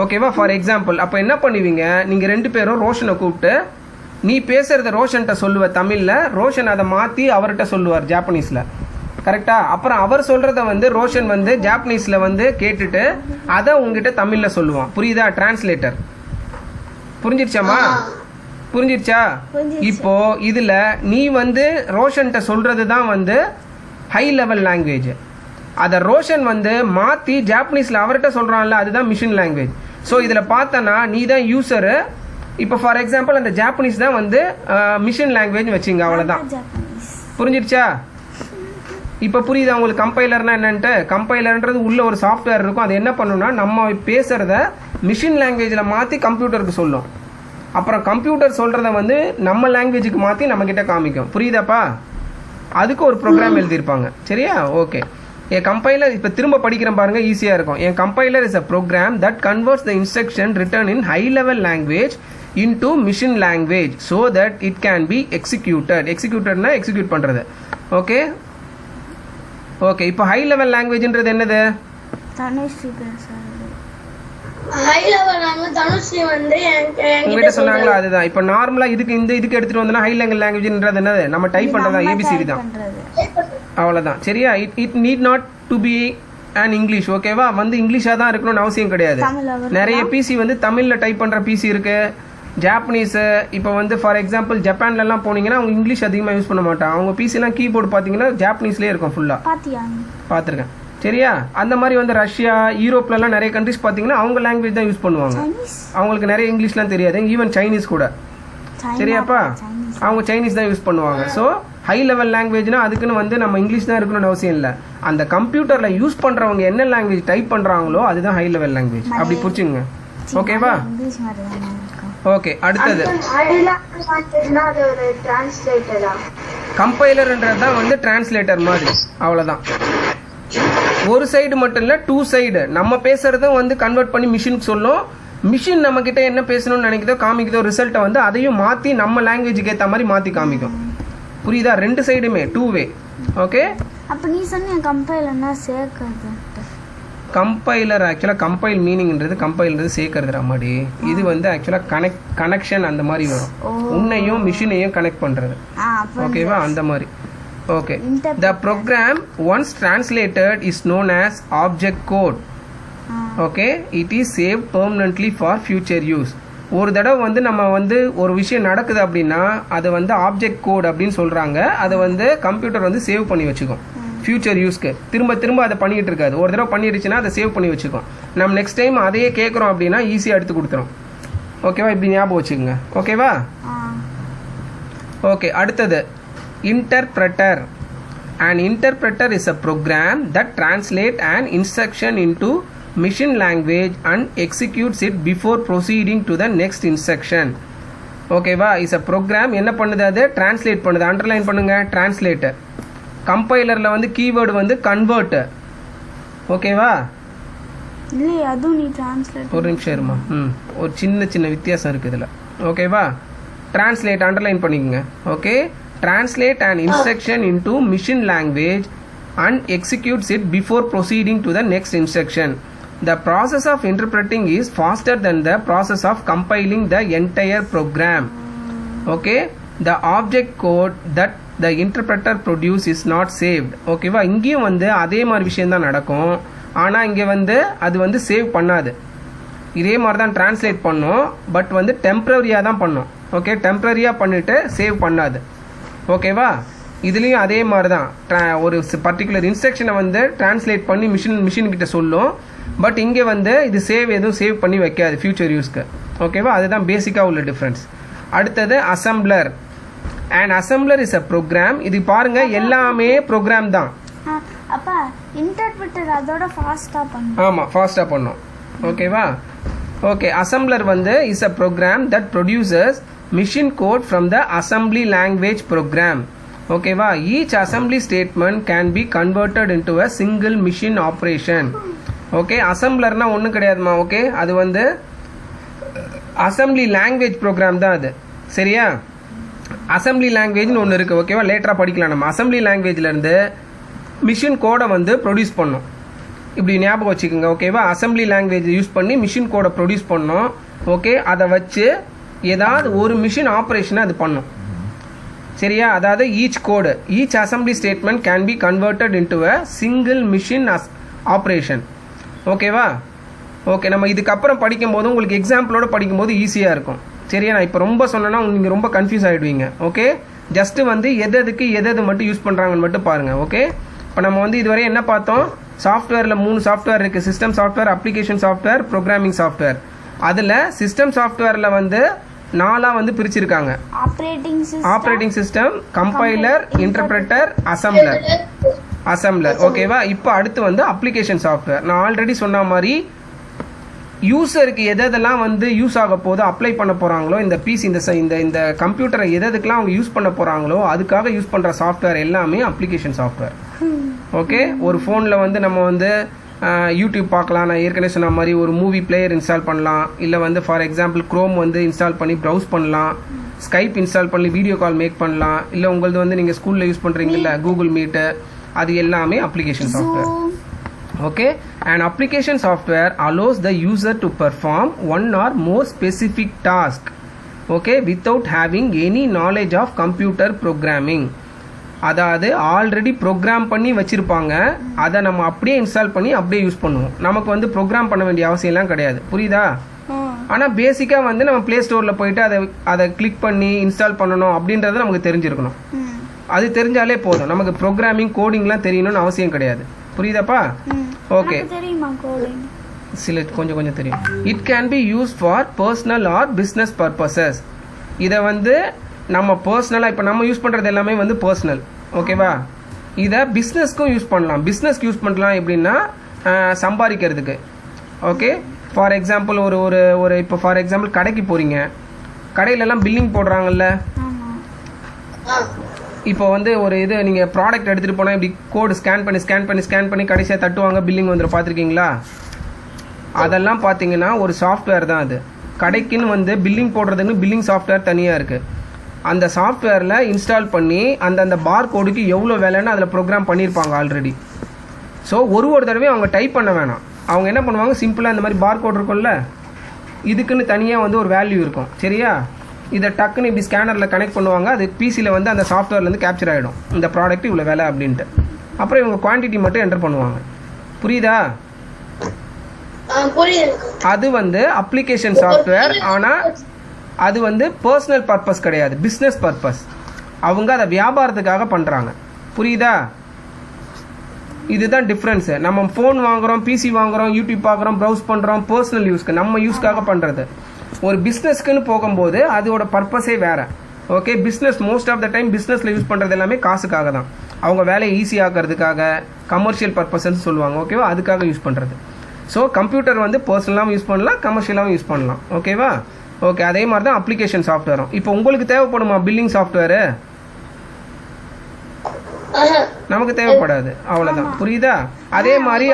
ஓகேவா, ஃபார் எக்ஸாம்பிள். அப்போ என்ன பண்ணுவீங்க, நீங்கள் 2 பேரும் ரோஷனை கூப்பிட்டு நீ பேசுகிறத ரோஷன்கிட்ட சொல்லுவ தமிழில், ரோஷன் அதை மாற்றி அவர்கிட்ட சொல்லுவார் ஜாப்பனீஸில். கரெக்டாக? அப்புறம் அவர் சொல்கிறத வந்து ரோஷன் வந்து ஜாப்பனீஸில் வந்து கேட்டுட்டு அதை உங்ககிட்ட தமிழில் சொல்லுவான். புரியுதா? டிரான்ஸ்லேட்டர். புரிஞ்சிருச்சாமா? புரிஞ்சிருச்சா? இப்போ இதில் நீ வந்து ரோஷன்கிட்ட சொல்கிறது தான் வந்து ஹை லெவல் லாங்குவேஜ். அதை ரோஷன் வந்து மாற்றி ஜாப்பனீஸில் அவர்கிட்ட சொல்கிறான்ல, அதுதான் மிஷின் லாங்குவேஜ். ஸோ இதில் பார்த்தனா நீ தான் யூஸரு. இப்போ ஃபார் எக்ஸாம்பிள் அந்த ஜாப்பனீஸ் தான் வந்து மிஷின் லாங்குவேஜ் வச்சுங்க, அவ்வளோதான். புரிஞ்சிருச்சா? இப்போ புரியுதா உங்களுக்கு கம்பைலர்னா என்னன்ட்டு? கம்பைலர்ன்றது உள்ள ஒரு சாஃப்ட்வேர் இருக்கும். அது என்ன பண்ணுன்னா நம்ம பேசுகிறத மிஷின் லாங்குவேஜில் மாற்றி கம்ப்யூட்டருக்கு சொல்லும். அப்புறம் கம்ப்யூட்டர் சொல்கிறத வந்து நம்ம லாங்குவேஜுக்கு மாற்றி நம்மக்கிட்ட காமிக்கும். புரியுதாப்பா? அதுக்கு ஒரு ப்ரோக்ராம் எழுதியிருப்பாங்க. சரியா? ஓகே, என் கம்பைலர் இப்போ திரும்ப படிக்கிறேன் பாருங்கள், ஈஸியாக இருக்கும். என் compiler is a program that converts the instruction written in high level language into machine language so that it can be executed. எக்ஸிக்யூட்டட்னா எக்ஸிக்யூட் பண்ணுறது. ஓகே ஓகே, இப்போ ஹை லெவல் லாங்குவேஜ்ன்றது என்னது? ஹை லெவல் நாங்க தனுஷி வந்து உங்ககிட்ட சொன்னாங்களா? அதுதான் இப்போ நார்மலாக இதுக்கு எடுத்துகிட்டு வந்தோன்னா ஹை லெவல் லாங்குவேஜ்ன்றது என்னது? நம்ம டைப் பண்ணுறதா ஏபிசிடி தான், அவ்வளோதான். சரியா? It need not to be and English. ஓகேவா? வந்து இங்கிலீஷாக தான் இருக்கணும்னு அவசியம் கிடையாது. நிறைய பிசி வந்து தமிழில் டைப் பண்ணுற பிசி இருக்கு, ஜாப்பனீஸு. இப்போ வந்து ஃபார் எக்ஸாம்பிள் ஜப்பான்லலாம் போனீங்கன்னா அவங்க இங்கிலீஷ் அதிகமாக யூஸ் பண்ண மாட்டாங்க. அவங்க பிசிலாம் கீபோர்டு பார்த்தீங்கன்னா ஜாப்பனீஸ்லேயே இருக்கும் ஃபுல்லாக. பார்த்துருக்கேன். சரியா? அந்த மாதிரி வந்து ரஷ்யா, யூரோப்லலாம் நிறைய கண்ட்ரிஸ் பார்த்தீங்கன்னா அவங்க லாங்குவேஜ் தான் யூஸ் பண்ணுவாங்க. அவங்களுக்கு நிறைய இங்கிலீஷ்லாம் தெரியாது, ஈவன் சைனீஸ் கூட. சரியாப்பா? அவங்க சைனீஸ் தான் யூஸ் பண்ணுவாங்க. ஸோ ஹை லெவல் லாங்குவேஜ்னா அதுக்குன்னு வந்து நம்ம இங்கிலீஷ் தான் இருக்கணும்னு அவசியம் இல்லை. அந்த கம்ப்யூட்டரில் யூஸ் பண்ணுறவங்க என்ன லாங்குவேஜ் டைப் பண்ணுறாங்களோ அதுதான் ஹை லெவல் லாங்குவேஜ். அப்படி புரிச்சுங்க. ஓகேவா? ஓகே. அடுத்தது கம்பைலர்ன்றது தான் வந்து டிரான்ஸ்லேட்டர் மாதிரி, அவ்வளோதான். ஒரு சைடு மட்டும் இல்லை, 2 சைடு. நம்ம பேசுறதும் வந்து கன்வெர்ட் பண்ணி மிஷினுக்கு சொல்லும். மிஷின் நம்ம கிட்ட என்ன பேசணும்னு நினைக்குதோ காமிக்குதோ ரிசல்ட்டை வந்து அதையும் மாற்றி நம்ம லாங்குவேஜுக்கு ஏற்ற மாதிரி மாற்றி காமிக்கும். புரியுதா? 2 சைடுமே 2 வே. ஓகே. அப்போ நீ சொன்ன கம்பைலர்னா சேர்க்கிறது. கம்பைலர் ஆக்சுவலாக கம்பைல் மீனிங்ன்றது கம்பைல்ன்றது சேர்க்கறதுடா மாடி. இது வந்து ஆக்சுவலாக கனெக்ஷன் அந்த மாதிரி வரும், உன்னையும் மிஷினையும் கனெக்ட் பண்ணுறது. ஓகேவா? அந்த மாதிரி. Okay. The program once translated is known as object code. Okay. It is saved permanently for future use. ஒரு தடவை வந்து நம்ம வந்து ஒரு விஷயம் நடக்குது அப்படின்னா அதை வந்து ஆப்ஜெக்ட் கோட் அப்படின்னு சொல்கிறாங்க. அதை வந்து கம்ப்யூட்டர் வந்து சேவ் பண்ணி வச்சுக்கும் ஃபியூச்சர் யூஸ்க்கு. திரும்ப திரும்ப அதை பண்ணிகிட்டு இருக்காது. ஒரு தடவை பண்ணிடுச்சுன்னா அதை சேவ் பண்ணி வச்சுக்கும். நம்ம நெக்ஸ்ட் டைம் அதையே கேட்குறோம் அப்படின்னா ஈஸியாக எடுத்து கொடுத்துரும். ஓகேவா? இப்படி ஞாபகம் வச்சுக்கோங்க. ஓகேவா? ஓகே. அடுத்தது interpreter. An interpreter is a program that translates an instruction into machine language and executes it before proceeding to the next instruction. ஓகேவா? Is a program. என்ன பண்ணுது? அது டிரான்ஸ்லேட் பண்ணுது. அண்டர்லைன் பண்ணுங்க, டிரான்ஸ்லேட். கம்பைலரில் வந்து கீவேர்டு வந்து கன்வெர்ட். ஓகேவா? இல்லையே, அதுவும் நீ டிரான்ஸ்லேட். ஒரு நிமிஷம் இருமா. ஒரு சின்ன வித்தியாசம் இருக்குது இதில். ஓகேவா? டிரான்ஸ்லேட் அண்டர்லைன் பண்ணிக்கோங்க. Okay. Translate an instruction into machine language and executes it before proceeding to the next instruction. The process of interpreting is faster than the process of compiling the entire program. Okay? The object code that the interpreter produces is not saved. ஓகேவா? இங்கேயும் வந்து அதே மாதிரி விஷயம் தான் நடக்கும். ஆனால் இங்கே வந்து அது வந்து சேவ் பண்ணாது. இதே மாதிரி தான் டிரான்ஸ்லேட் பண்ணும், பட் வந்து டெம்ப்ரரியாக தான் பண்ணும். ஓகே. டெம்ப்ரரியாக பண்ணிவிட்டு சேவ் பண்ணாது. ஓகேவா? இதுலேயும் அதே மாதிரி தான். ஒரு பர்டிகுலர் இன்ஸ்ட்ரக்ஷனை வந்து டிரான்ஸ்லேட் பண்ணி மிஷின்கிட்ட சொல்லும், பட் இங்கே வந்து இது எதுவும் சேவ் பண்ணி வைக்காது ஃபியூச்சர் யூஸ்க்கு. ஓகேவா? அதுதான் பேசிக்காக உள்ள டிஃப்ரென்ஸ். அடுத்தது assembler. And assembler is a program. இது பாருங்க, எல்லாமே ப்ரோக்ராம் தான். அப்பா இன்டர்பிரட்டர் அதோட ஃபாஸ்ட்டாக பண்ணும். ஆமாம், ஃபாஸ்ட்டாக பண்ணும். ஓகேவா? ஓகே. அசம்பிளர் வந்து is a program that produces machine code from the assembly language program. ஓகேவா? each assembly statement can be converted into a single machine operation. Okay. அசம்பிளர்னா ஒன்றும் கிடையாதுமா. ஓகே. அது வந்து அசம்பிளி லாங்குவேஜ் ப்ரோக்ராம் தான் அது. சரியா? அசம்பிளி லாங்குவேஜ்னு ஒன்று இருக்குது. ஓகேவா? லேட்டராக படிக்கலாம். நம்ம அசம்பிளி லாங்குவேஜ்லேருந்து மிஷின் கோடை வந்து ப்ரொடியூஸ் பண்ணோம். இப்படி ஞாபகம் வச்சுக்கோங்க. ஓகேவா? அசம்பிளி லாங்குவேஜ் யூஸ் பண்ணி மிஷின் கோடை ப்ரொடியூஸ் பண்ணோம். ஓகே. அதை வச்சு ஏதாவது ஒரு மிஷின் ஆப்ரேஷனை அது பண்ணும். சரியா? அதாவது each assembly statement can be converted into a single machine operation. ஓகேவா? ஓகே. நம்ம இதுக்கப்புறம் படிக்கும்போது உங்களுக்கு எக்ஸாம்பிளோட படிக்கும்போது ஈஸியாக இருக்கும். சரியா? நான் இப்போ ரொம்ப சொன்னேன்னா நீங்கள் ரொம்ப கன்ஃபியூஸ் ஆகிடுவீங்க. ஓகே. ஜஸ்ட்டு வந்து எது மட்டும் யூஸ் பண்ணுறாங்கன்னு மட்டும் பாருங்கள். ஓகே. இப்போ நம்ம வந்து இதுவரை என்ன பார்த்தோம்? சாஃப்ட்வேரில் 3 சாஃப்ட்வேர் இருக்குது. System software, application software, programming software. அதில் சிஸ்டம் சாஃப்ட்வேரில் வந்து 4 வந்து பிரிச்சிருக்காங்க. Operating system, compiler, interpreter, assembler. ஓகேவா? இப்போ அடுத்து வந்து அப்ளிகேஷன் சாஃப்ட்வேர். நான் ஆல்ரெடி சொன்ன மாதிரி யூசருக்கு எதெல்லாம் வந்து யூஸ் ஆக போதோ, அப்ளை பண்ண போகிறாங்களோ, இந்த பிசி இந்த கம்ப்யூட்டரை எதுக்கெல்லாம் அவங்க யூஸ் பண்ண போகிறாங்களோ அதுக்காக யூஸ் பண்ணுற சாஃப்ட்வேர் எல்லாமே அப்ளிகேஷன் சாஃப்ட்வேர். ஓகே. ஒரு ஃபோனில் வந்து நம்ம வந்து யூடியூப் பார்க்கலாம். நான் ஏற்கனவே சொன்ன மாதிரி ஒரு மூவி பிளேயர் இன்ஸ்டால் பண்ணலாம். இல்லை வந்து ஃபார் எக்ஸாம்பிள் க்ரோம் வந்து இன்ஸ்டால் பண்ணி ப்ரௌஸ் பண்ணலாம். ஸ்கைப் இன்ஸ்டால் பண்ணி வீடியோ கால் மேக் பண்ணலாம். இல்லை உங்களது வந்து நீங்கள் ஸ்கூலில் யூஸ் பண்ணுறீங்கல்ல கூகுள் மீட்டு, அது எல்லாமே application software. Okay, an application software allows the user to perform one or more specific task, okay, without having any knowledge of computer programming. அதாவது ஆல்ரெடி ப்ரோக்ராம் பண்ணி வச்சுருப்பாங்க, அதை நம்ம அப்படியே இன்ஸ்டால் பண்ணி அப்படியே யூஸ் பண்ணுவோம். நமக்கு வந்து ப்ரோக்ராம் பண்ண வேண்டிய அவசியம்லாம் கிடையாது, புரியுதா? ஆனால் பேசிக்காக வந்து நம்ம ப்ளே ஸ்டோரில் போயிட்டு அதை கிளிக் பண்ணி இன்ஸ்டால் பண்ணணும் அப்படின்றது நமக்கு தெரிஞ்சிருக்கணும். அது தெரிஞ்சாலே போதும், நமக்கு ப்ரோக்ராமிங் கோடிங்லாம் தெரியணும்னு அவசியம் கிடையாது. புரியுதாப்பா? ஓகே, தெரியுமா கோடிங்? சில கொஞ்சம் தெரியும். It can be use for personal or business purposes. இதை வந்து நம்ம பர்சனலாக இப்போ நம்ம யூஸ் பண்ணுறது எல்லாமே வந்து பர்சனல், ஓகேவா? இதை பிஸ்னஸ்க்கும் யூஸ் பண்ணலாம். பிஸ்னஸ்க்கு யூஸ் பண்ணலாம் எப்படின்னா சம்பாதிக்கிறதுக்கு. ஓகே, ஃபார் எக்ஸாம்பிள் ஒரு ஒரு ஒரு இப்போ ஃபார் எக்ஸாம்பிள் கடைக்கு போகிறீங்க, கடையிலலாம் பில்லிங் போடுறாங்கல்ல. இப்போ வந்து ஒரு இது நீங்கள் ப்ராடக்ட் எடுத்துகிட்டு போனால் இப்படி கோடு ஸ்கேன் பண்ணி கடைசியாக தட்டுவாங்க, பில்லிங் வந்துடும். பார்த்துருக்கீங்களா? அதெல்லாம் பார்த்தீங்கன்னா ஒரு சாஃப்ட்வேர் தான். அது கடைக்குன்னு வந்து பில்லிங் போடுறதுன்னு பில்லிங் சாஃப்ட்வேர் தனியாக இருக்குது. அந்த சாஃப்ட்வேரில் இன்ஸ்டால் பண்ணி அந்த பார் கோடுக்கு எவ்வளோ வேலைன்னு அதில் ப்ரோக்ராம் பண்ணியிருப்பாங்க ஆல்ரெடி. ஸோ ஒரு தடவையும் அவங்க டைப் பண்ண வேணாம். அவங்க என்ன பண்ணுவாங்க, சிம்பிளாக இந்த மாதிரி பார் கோட் இருக்கும்ல, இதுக்குன்னு தனியாக வந்து ஒரு வேல்யூ இருக்கும், சரியா? இதை டக்குன்னு இப்படி ஸ்கேனரில் கனெக்ட் பண்ணுவாங்க, அது பிசியில் வந்து அந்த சாஃப்ட்வேர்லேருந்து கேப்சர் ஆகிடும் இந்த ப்ராடக்ட் இவ்வளோ வேலை அப்படின்ட்டு. அப்புறம் இவங்க குவான்டிட்டி மட்டும் என்டர் பண்ணுவாங்க. புரியுதா? அது வந்து அப்ளிகேஷன் சாஃப்ட்வேர். ஆனால் அது வந்து பர்சனல் பர்பஸ் கிடையாது, பிஸ்னஸ் பர்பஸ். அவங்க அதை வியாபாரத்துக்காக பண்ணுறாங்க. புரியுதா? இதுதான் டிஃப்ரென்ஸு. நம்ம ஃபோன் வாங்குகிறோம், பிசி வாங்குகிறோம், யூடியூப் பார்க்குறோம், ப்ரௌஸ் பண்ணுறோம், பர்சனல் யூஸ்க்கு, நம்ம யூஸ்க்காக பண்ணுறது. ஒரு பிஸ்னஸ்க்குன்னு போகும்போது அதோட பர்பஸே வேறு. Okay, business most of the time பிஸ்னஸில் யூஸ் பண்ணுறது எல்லாமே காசுக்காக தான். அவங்க வேலையை ஈஸியாகிறதுக்காக, கமர்ஷியல் பர்பஸ்ன்னு சொல்லுவாங்க, ஓகேவா? அதுக்காக யூஸ் பண்ணுறது. ஸோ கம்ப்யூட்டர் வந்து பர்சனலாகவும் யூஸ் பண்ணலாம், கமர்ஷியலாகவும் யூஸ் பண்ணலாம், ஓகேவா? ஓகே, அதே மாதிரி தான் அப்ளிகேஷன் சாஃப்ட்வேரும். இப்போ உங்களுக்கு தேவைப்படுமா பில்லிங் சாஃப்ட்வேரு? நமக்கு தேவைப்படாது, அவ்வளோதான். புரியுதா? அதே மாதிரி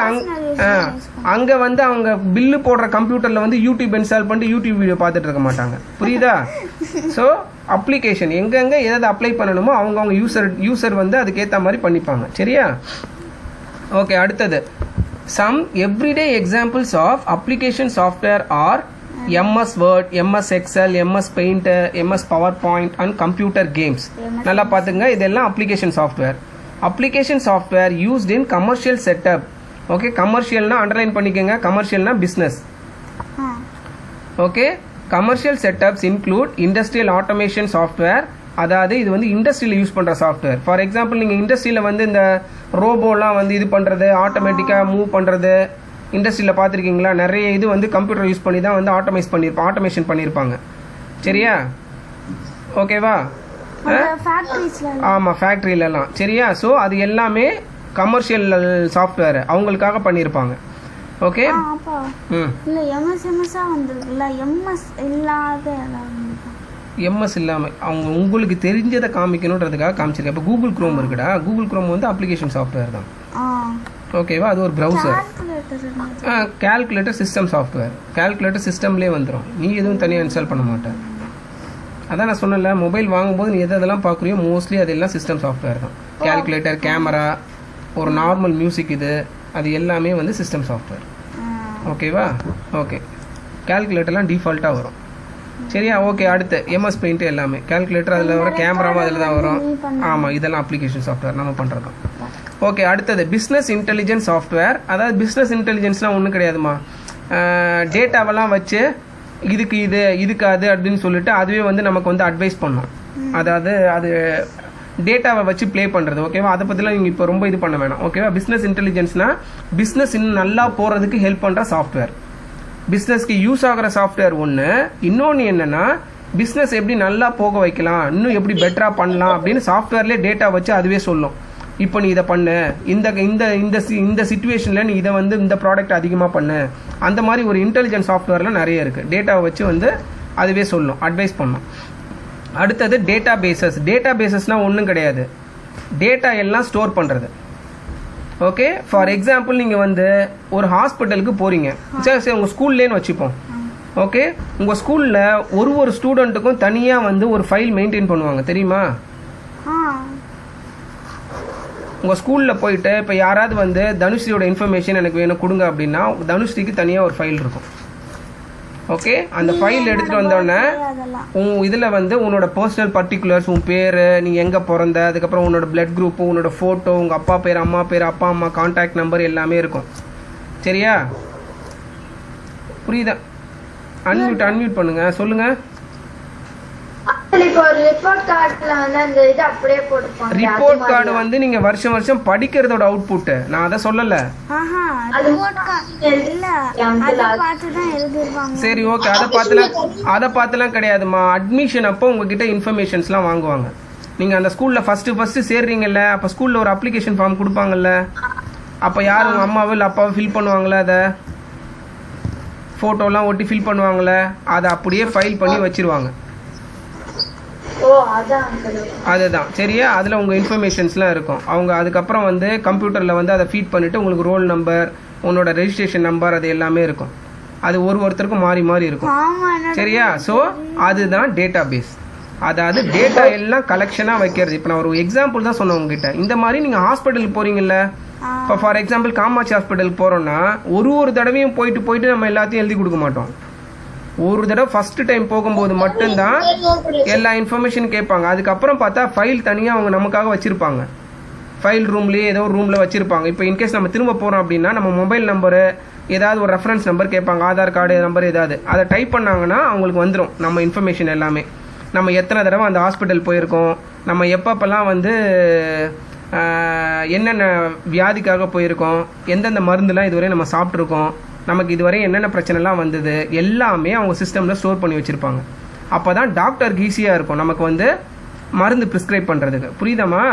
அங்கே வந்து அவங்க பில்லு போடுற கம்ப்யூட்டரில் வந்து யூடியூப் இன்ஸ்டால் பண்ணிட்டு யூடியூப் வீடியோ பார்த்துட்டு இருக்க மாட்டாங்க, புரியுதா? ஸோ அப்ளிகேஷன் எங்கெங்கே எதாவது அப்ளை பண்ணணுமோ அவங்க யூசர் வந்து அதுக்கேற்ற மாதிரி பண்ணிப்பாங்க, சரியா? ஓகே, அடுத்தது some everyday examples of application software are MS Word, MS Excel, MS Paint, MS PowerPoint and computer games. நல்லா பார்த்துங்க, இதெல்லாம் application software. Application software used in commercial setup. Okay, கமர்ஷியல்னா அண்டர்லைன் பண்ணிக்கோங்க, கமர்ஷியல்னா business. Okay, commercial setups include industrial automation software. அதாவது இது வந்து இண்டஸ்ட்ரியில் யூஸ் பண்ணுற சாஃப்ட்வேர். ஃபார் எக்ஸாம்பிள் நீங்கள் இண்டஸ்ட்ரியில் வந்து இந்த ரோபோலாம் வந்து இது பண்ணுறது, ஆட்டோமேட்டிக்காக மூவ் பண்ணுறது, இண்டஸ்ட்ரியில் பார்த்துருக்கீங்களா? நிறைய இது வந்து கம்ப்யூட்டர் யூஸ் பண்ணி தான் வந்து ஆட்டோமேஷன் பண்ணியிருப்பாங்க, சரியா? ஓகேவா? ஆமாம், ஃபேக்ட்ரியிலலாம், சரியா? ஸோ அது எல்லாமே கமர்ஷியல் சாஃப்ட்வேர் அவங்களுக்காக பண்ணியிருப்பாங்க. ஓகே, எம்எஸ் இல்லாமல் அவங்க உங்களுக்கு தெரிஞ்சதை காமிக்கணுன்றதுக்காக காமிச்சிருக்கேன். இப்போ கூகுள் குரோம் இருக்குடா, கூகுள் குரோம் வந்து அப்ளிகேஷன் சாஃப்ட்வேர் தான், ஓகேவா? அது ஒரு browser. Calculator system software. Calculator சிஸ்டம்லேயே வந்துடும், நீ எதுவும் தனியாக இன்ஸ்டால் பண்ண மாட்டேன். அதான் நான் சொன்னல, மொபைல் வாங்கும்போது நீ எதெல்லாம் பார்க்குறியோ மோஸ்ட்லி அதெல்லாம் சிஸ்டம் சாஃப்ட்வேர் தான். கால்குலேட்டர், கேமரா, ஒரு நார்மல் மியூசிக், அது எல்லாமே வந்து சிஸ்டம் சாஃப்ட்வேர், ஓகேவா? ஓகே, கால்குலேட்டர்லாம் டிஃபால்ட்டாக வரும், சரியா? ஓகே, அடுத்து எம்எஸ் பெயிண்ட் எல்லாமே கால்குலேட்டர் அதில் வரும், கேமராவும் அதில் தான் வரும். ஆமாம், இதெல்லாம் அப்ளிகேஷன் சாஃப்ட்வேர் நம்ம பண்ணுறது. ஓகே, அடுத்தது பிஸ்னஸ் இன்டெலிஜென்ஸ் சாஃப்ட்வேர். அதாவது பிஸ்னஸ் இன்டெலிஜென்ஸ்லாம் ஒன்றும் கிடையாதுமா, டேட்டாவெல்லாம் வச்சு இதுக்கு அது அப்படின்னு சொல்லிட்டு அதுவே வந்து நமக்கு வந்து அட்வைஸ் பண்ணும். அதாவது அது டேட்டாவை வச்சு ப்ளே பண்ணுறது, ஓகேவா? அதை பற்றிலாம் நீங்கள் இப்போ ரொம்ப இது பண்ண வேணாம், ஓகேவா? பிஸ்னஸ் இன்டெலிஜென்ஸ்னால் பிஸ்னஸ் இன்னும் நல்லா போகிறதுக்கு ஹெல்ப் பண்ணுற சாஃப்ட்வேர். பிஸ்னஸ்க்கு யூஸ் ஆகிற சாஃப்ட்வேர் ஒன்று. இன்னொன்று என்னென்னா, பிஸ்னஸ் எப்படி நல்லா போக வைக்கலாம், இன்னும் எப்படி பெட்டராக பண்ணலாம் அப்படின்னு சாஃப்ட்வேர்லேயே டேட்டா வச்சு அதுவே சொல்லும். இப்போ நீ இதை பண்ணு, இந்த இந்த இந்த இந்த சிச்சுவேஷனில் நீ இதை வந்து இந்த ப்ராடக்ட் அதிகமாக பண்ணு, அந்த மாதிரி ஒரு இன்டெலிஜென்ட் சாஃப்ட்வேர்லாம் நிறைய இருக்குது. டேட்டாவை வச்சு வந்து அதுவே சொல்லும், அட்வைஸ் பண்ணும். அடுத்தது டேட்டா பேசஸ். டேட்டா பேசஸ்னால் ஒன்றும் கிடையாது, டேட்டா எல்லாம் ஸ்டோர் பண்ணுறது. ஓகே, ஃபார் எக்ஸாம்பிள் நீங்கள் வந்து ஒரு ஹாஸ்பிட்டலுக்கு போகிறீங்க, சரி உங்கள் ஸ்கூல்லேன்னு வச்சுப்போம். ஓகே, உங்கள் ஸ்கூலில் ஒரு ஸ்டூடெண்ட்டுக்கும் தனியாக வந்து ஒரு ஃபைல் மெயின்டைன் பண்ணுவாங்க, தெரியுமா? உங்கள் ஸ்கூலில் போயிட்டு இப்போ யாராவது வந்து தனுஸ்ரீயோட இன்ஃபர்மேஷன் எனக்கு வேணும் கொடுங்க அப்படின்னா தனுஸ்ரீக்கு தனியாக ஒரு ஃபைல் இருக்கும். ஓகே, அந்த ஃபைல் எடுத்துகிட்டு வந்தோடனே உன் இதில் வந்து உன்னோட பர்சனல் பர்டிகுலர்ஸ், உன் பேர், நீ எங்கே பிறந்த, அதுக்கப்புறம் உன்னோட பிளட் குரூப்பு, உன்னோட ஃபோட்டோ, உங்கள் அப்பா பேர், அம்மா பேர், அப்பா அம்மா கான்டாக்ட் நம்பர் எல்லாமே இருக்கும். சரியா? புரியுதா? அன்மியூட் பண்ணுங்க, சொல்லுங்க. இப்போ ஒரு ரிப்போர்ட் கார்டுல வந்து அந்த இது அப்படியே போட்டுப்பாங்க. ரிப்போர்ட் கார்டு வந்து நீங்க வருஷம் வருஷம் படிக்கிறதோட அவுட்புட், நான் அதை சொல்லல. சரி, ஓகே, அதை பார்த்துலாம் கிடையாதுமா. அட்மிஷன் அப்போ உங்ககிட்ட இன்ஃபர்மேஷன்ஸ்லாம் வாங்குவாங்க. நீங்க அந்த ஸ்கூல்ல ஃபர்ஸ்ட் சேர்றீங்கல்ல, அப்ப ஸ்கூல்ல ஒரு அப்ளிகேஷன் ஃபார்ம் கொடுப்பாங்கல்ல, அப்ப யார் உங்க அம்மாவோ இல்லை அப்பாவோ ஃபில் பண்ணுவாங்களே, அதை ஃபோட்டோலாம் ஒட்டி ஃபில் பண்ணுவாங்களே, அதை அப்படியே ஃபைல் பண்ணி வச்சிருவாங்க. அதுதான். சரியா? அதில் உங்கள் இன்ஃபர்மேஷன்ஸ்லாம் இருக்கும். அவங்க அதுக்கப்புறம் வந்து கம்ப்யூட்டரில் வந்து அதை ஃபீட் பண்ணிவிட்டு உங்களுக்கு ரோல் நம்பர், உன்னோட ரெஜிஸ்ட்ரேஷன் நம்பர், அது எல்லாமே இருக்கும். அது ஒருத்தருக்கும் மாறி மாறி இருக்கும். சரியா? ஸோ அதுதான் டேட்டா பேஸ். அதாவது டேட்டா எல்லாம் கலெக்ஷனாக வைக்கிறது. இப்போ நான் ஒரு எக்ஸாம்பிள் தான் சொன்னேன் உங்ககிட்ட. இந்த மாதிரி நீங்கள் ஹாஸ்பிட்டலுக்கு போகிறீங்கல்ல, இப்போ ஃபார் எக்ஸாம்பிள் காமாட்சி ஹாஸ்பிட்டலுக்கு போகிறோன்னா ஒரு தடவையும் போயிட்டு நம்ம எல்லாத்தையும் எழுதி கொடுக்க மாட்டோம். ஒரு தடவை ஃபர்ஸ்ட் டைம் போகும்போது மட்டும்தான் எல்லா இன்ஃபர்மேஷன் கேட்பாங்க. அதுக்கப்புறம் பார்த்தா ஃபைல் தனியாக அவங்க நமக்காக வச்சுருப்பாங்க. ஃபைல் ரூம்லேயே ஏதோ ஒரு ரூமில் வச்சுருப்பாங்க. இப்போ இன்கேஸ் நம்ம திரும்ப போகிறோம் அப்படின்னா நம்ம மொபைல் நம்பரு, ஏதாவது ஒரு ரெஃபரன்ஸ் நம்பர் கேட்பாங்க, ஆதார் கார்டு நம்பர் ஏதாவது, அதை டைப் பண்ணாங்கன்னா அவங்களுக்கு வந்துடும் நம்ம இன்ஃபர்மேஷன் எல்லாமே. நம்ம எத்தனை தடவை அந்த ஹாஸ்பிட்டல் போயிருக்கோம், நம்ம எப்பப்பெல்லாம் வந்து என்னென்ன வியாதிக்காக போயிருக்கோம், எந்தெந்த மருந்துலாம் இதுவரை நம்ம சாப்பிட்ருக்கோம், நமக்கு இதுவரை என்னென்ன பிரச்சனைலாம் வந்தது, எல்லாமே அவங்க சிஸ்டமில் ஸ்டோர் பண்ணி வச்சுருப்பாங்க. அப்போ தான் டாக்டருக்கு ஈஸியாக இருக்கும் நமக்கு வந்து மருந்து ப்ரிஸ்கிரைப் பண்ணுறதுக்கு. புரியுதாம்மா?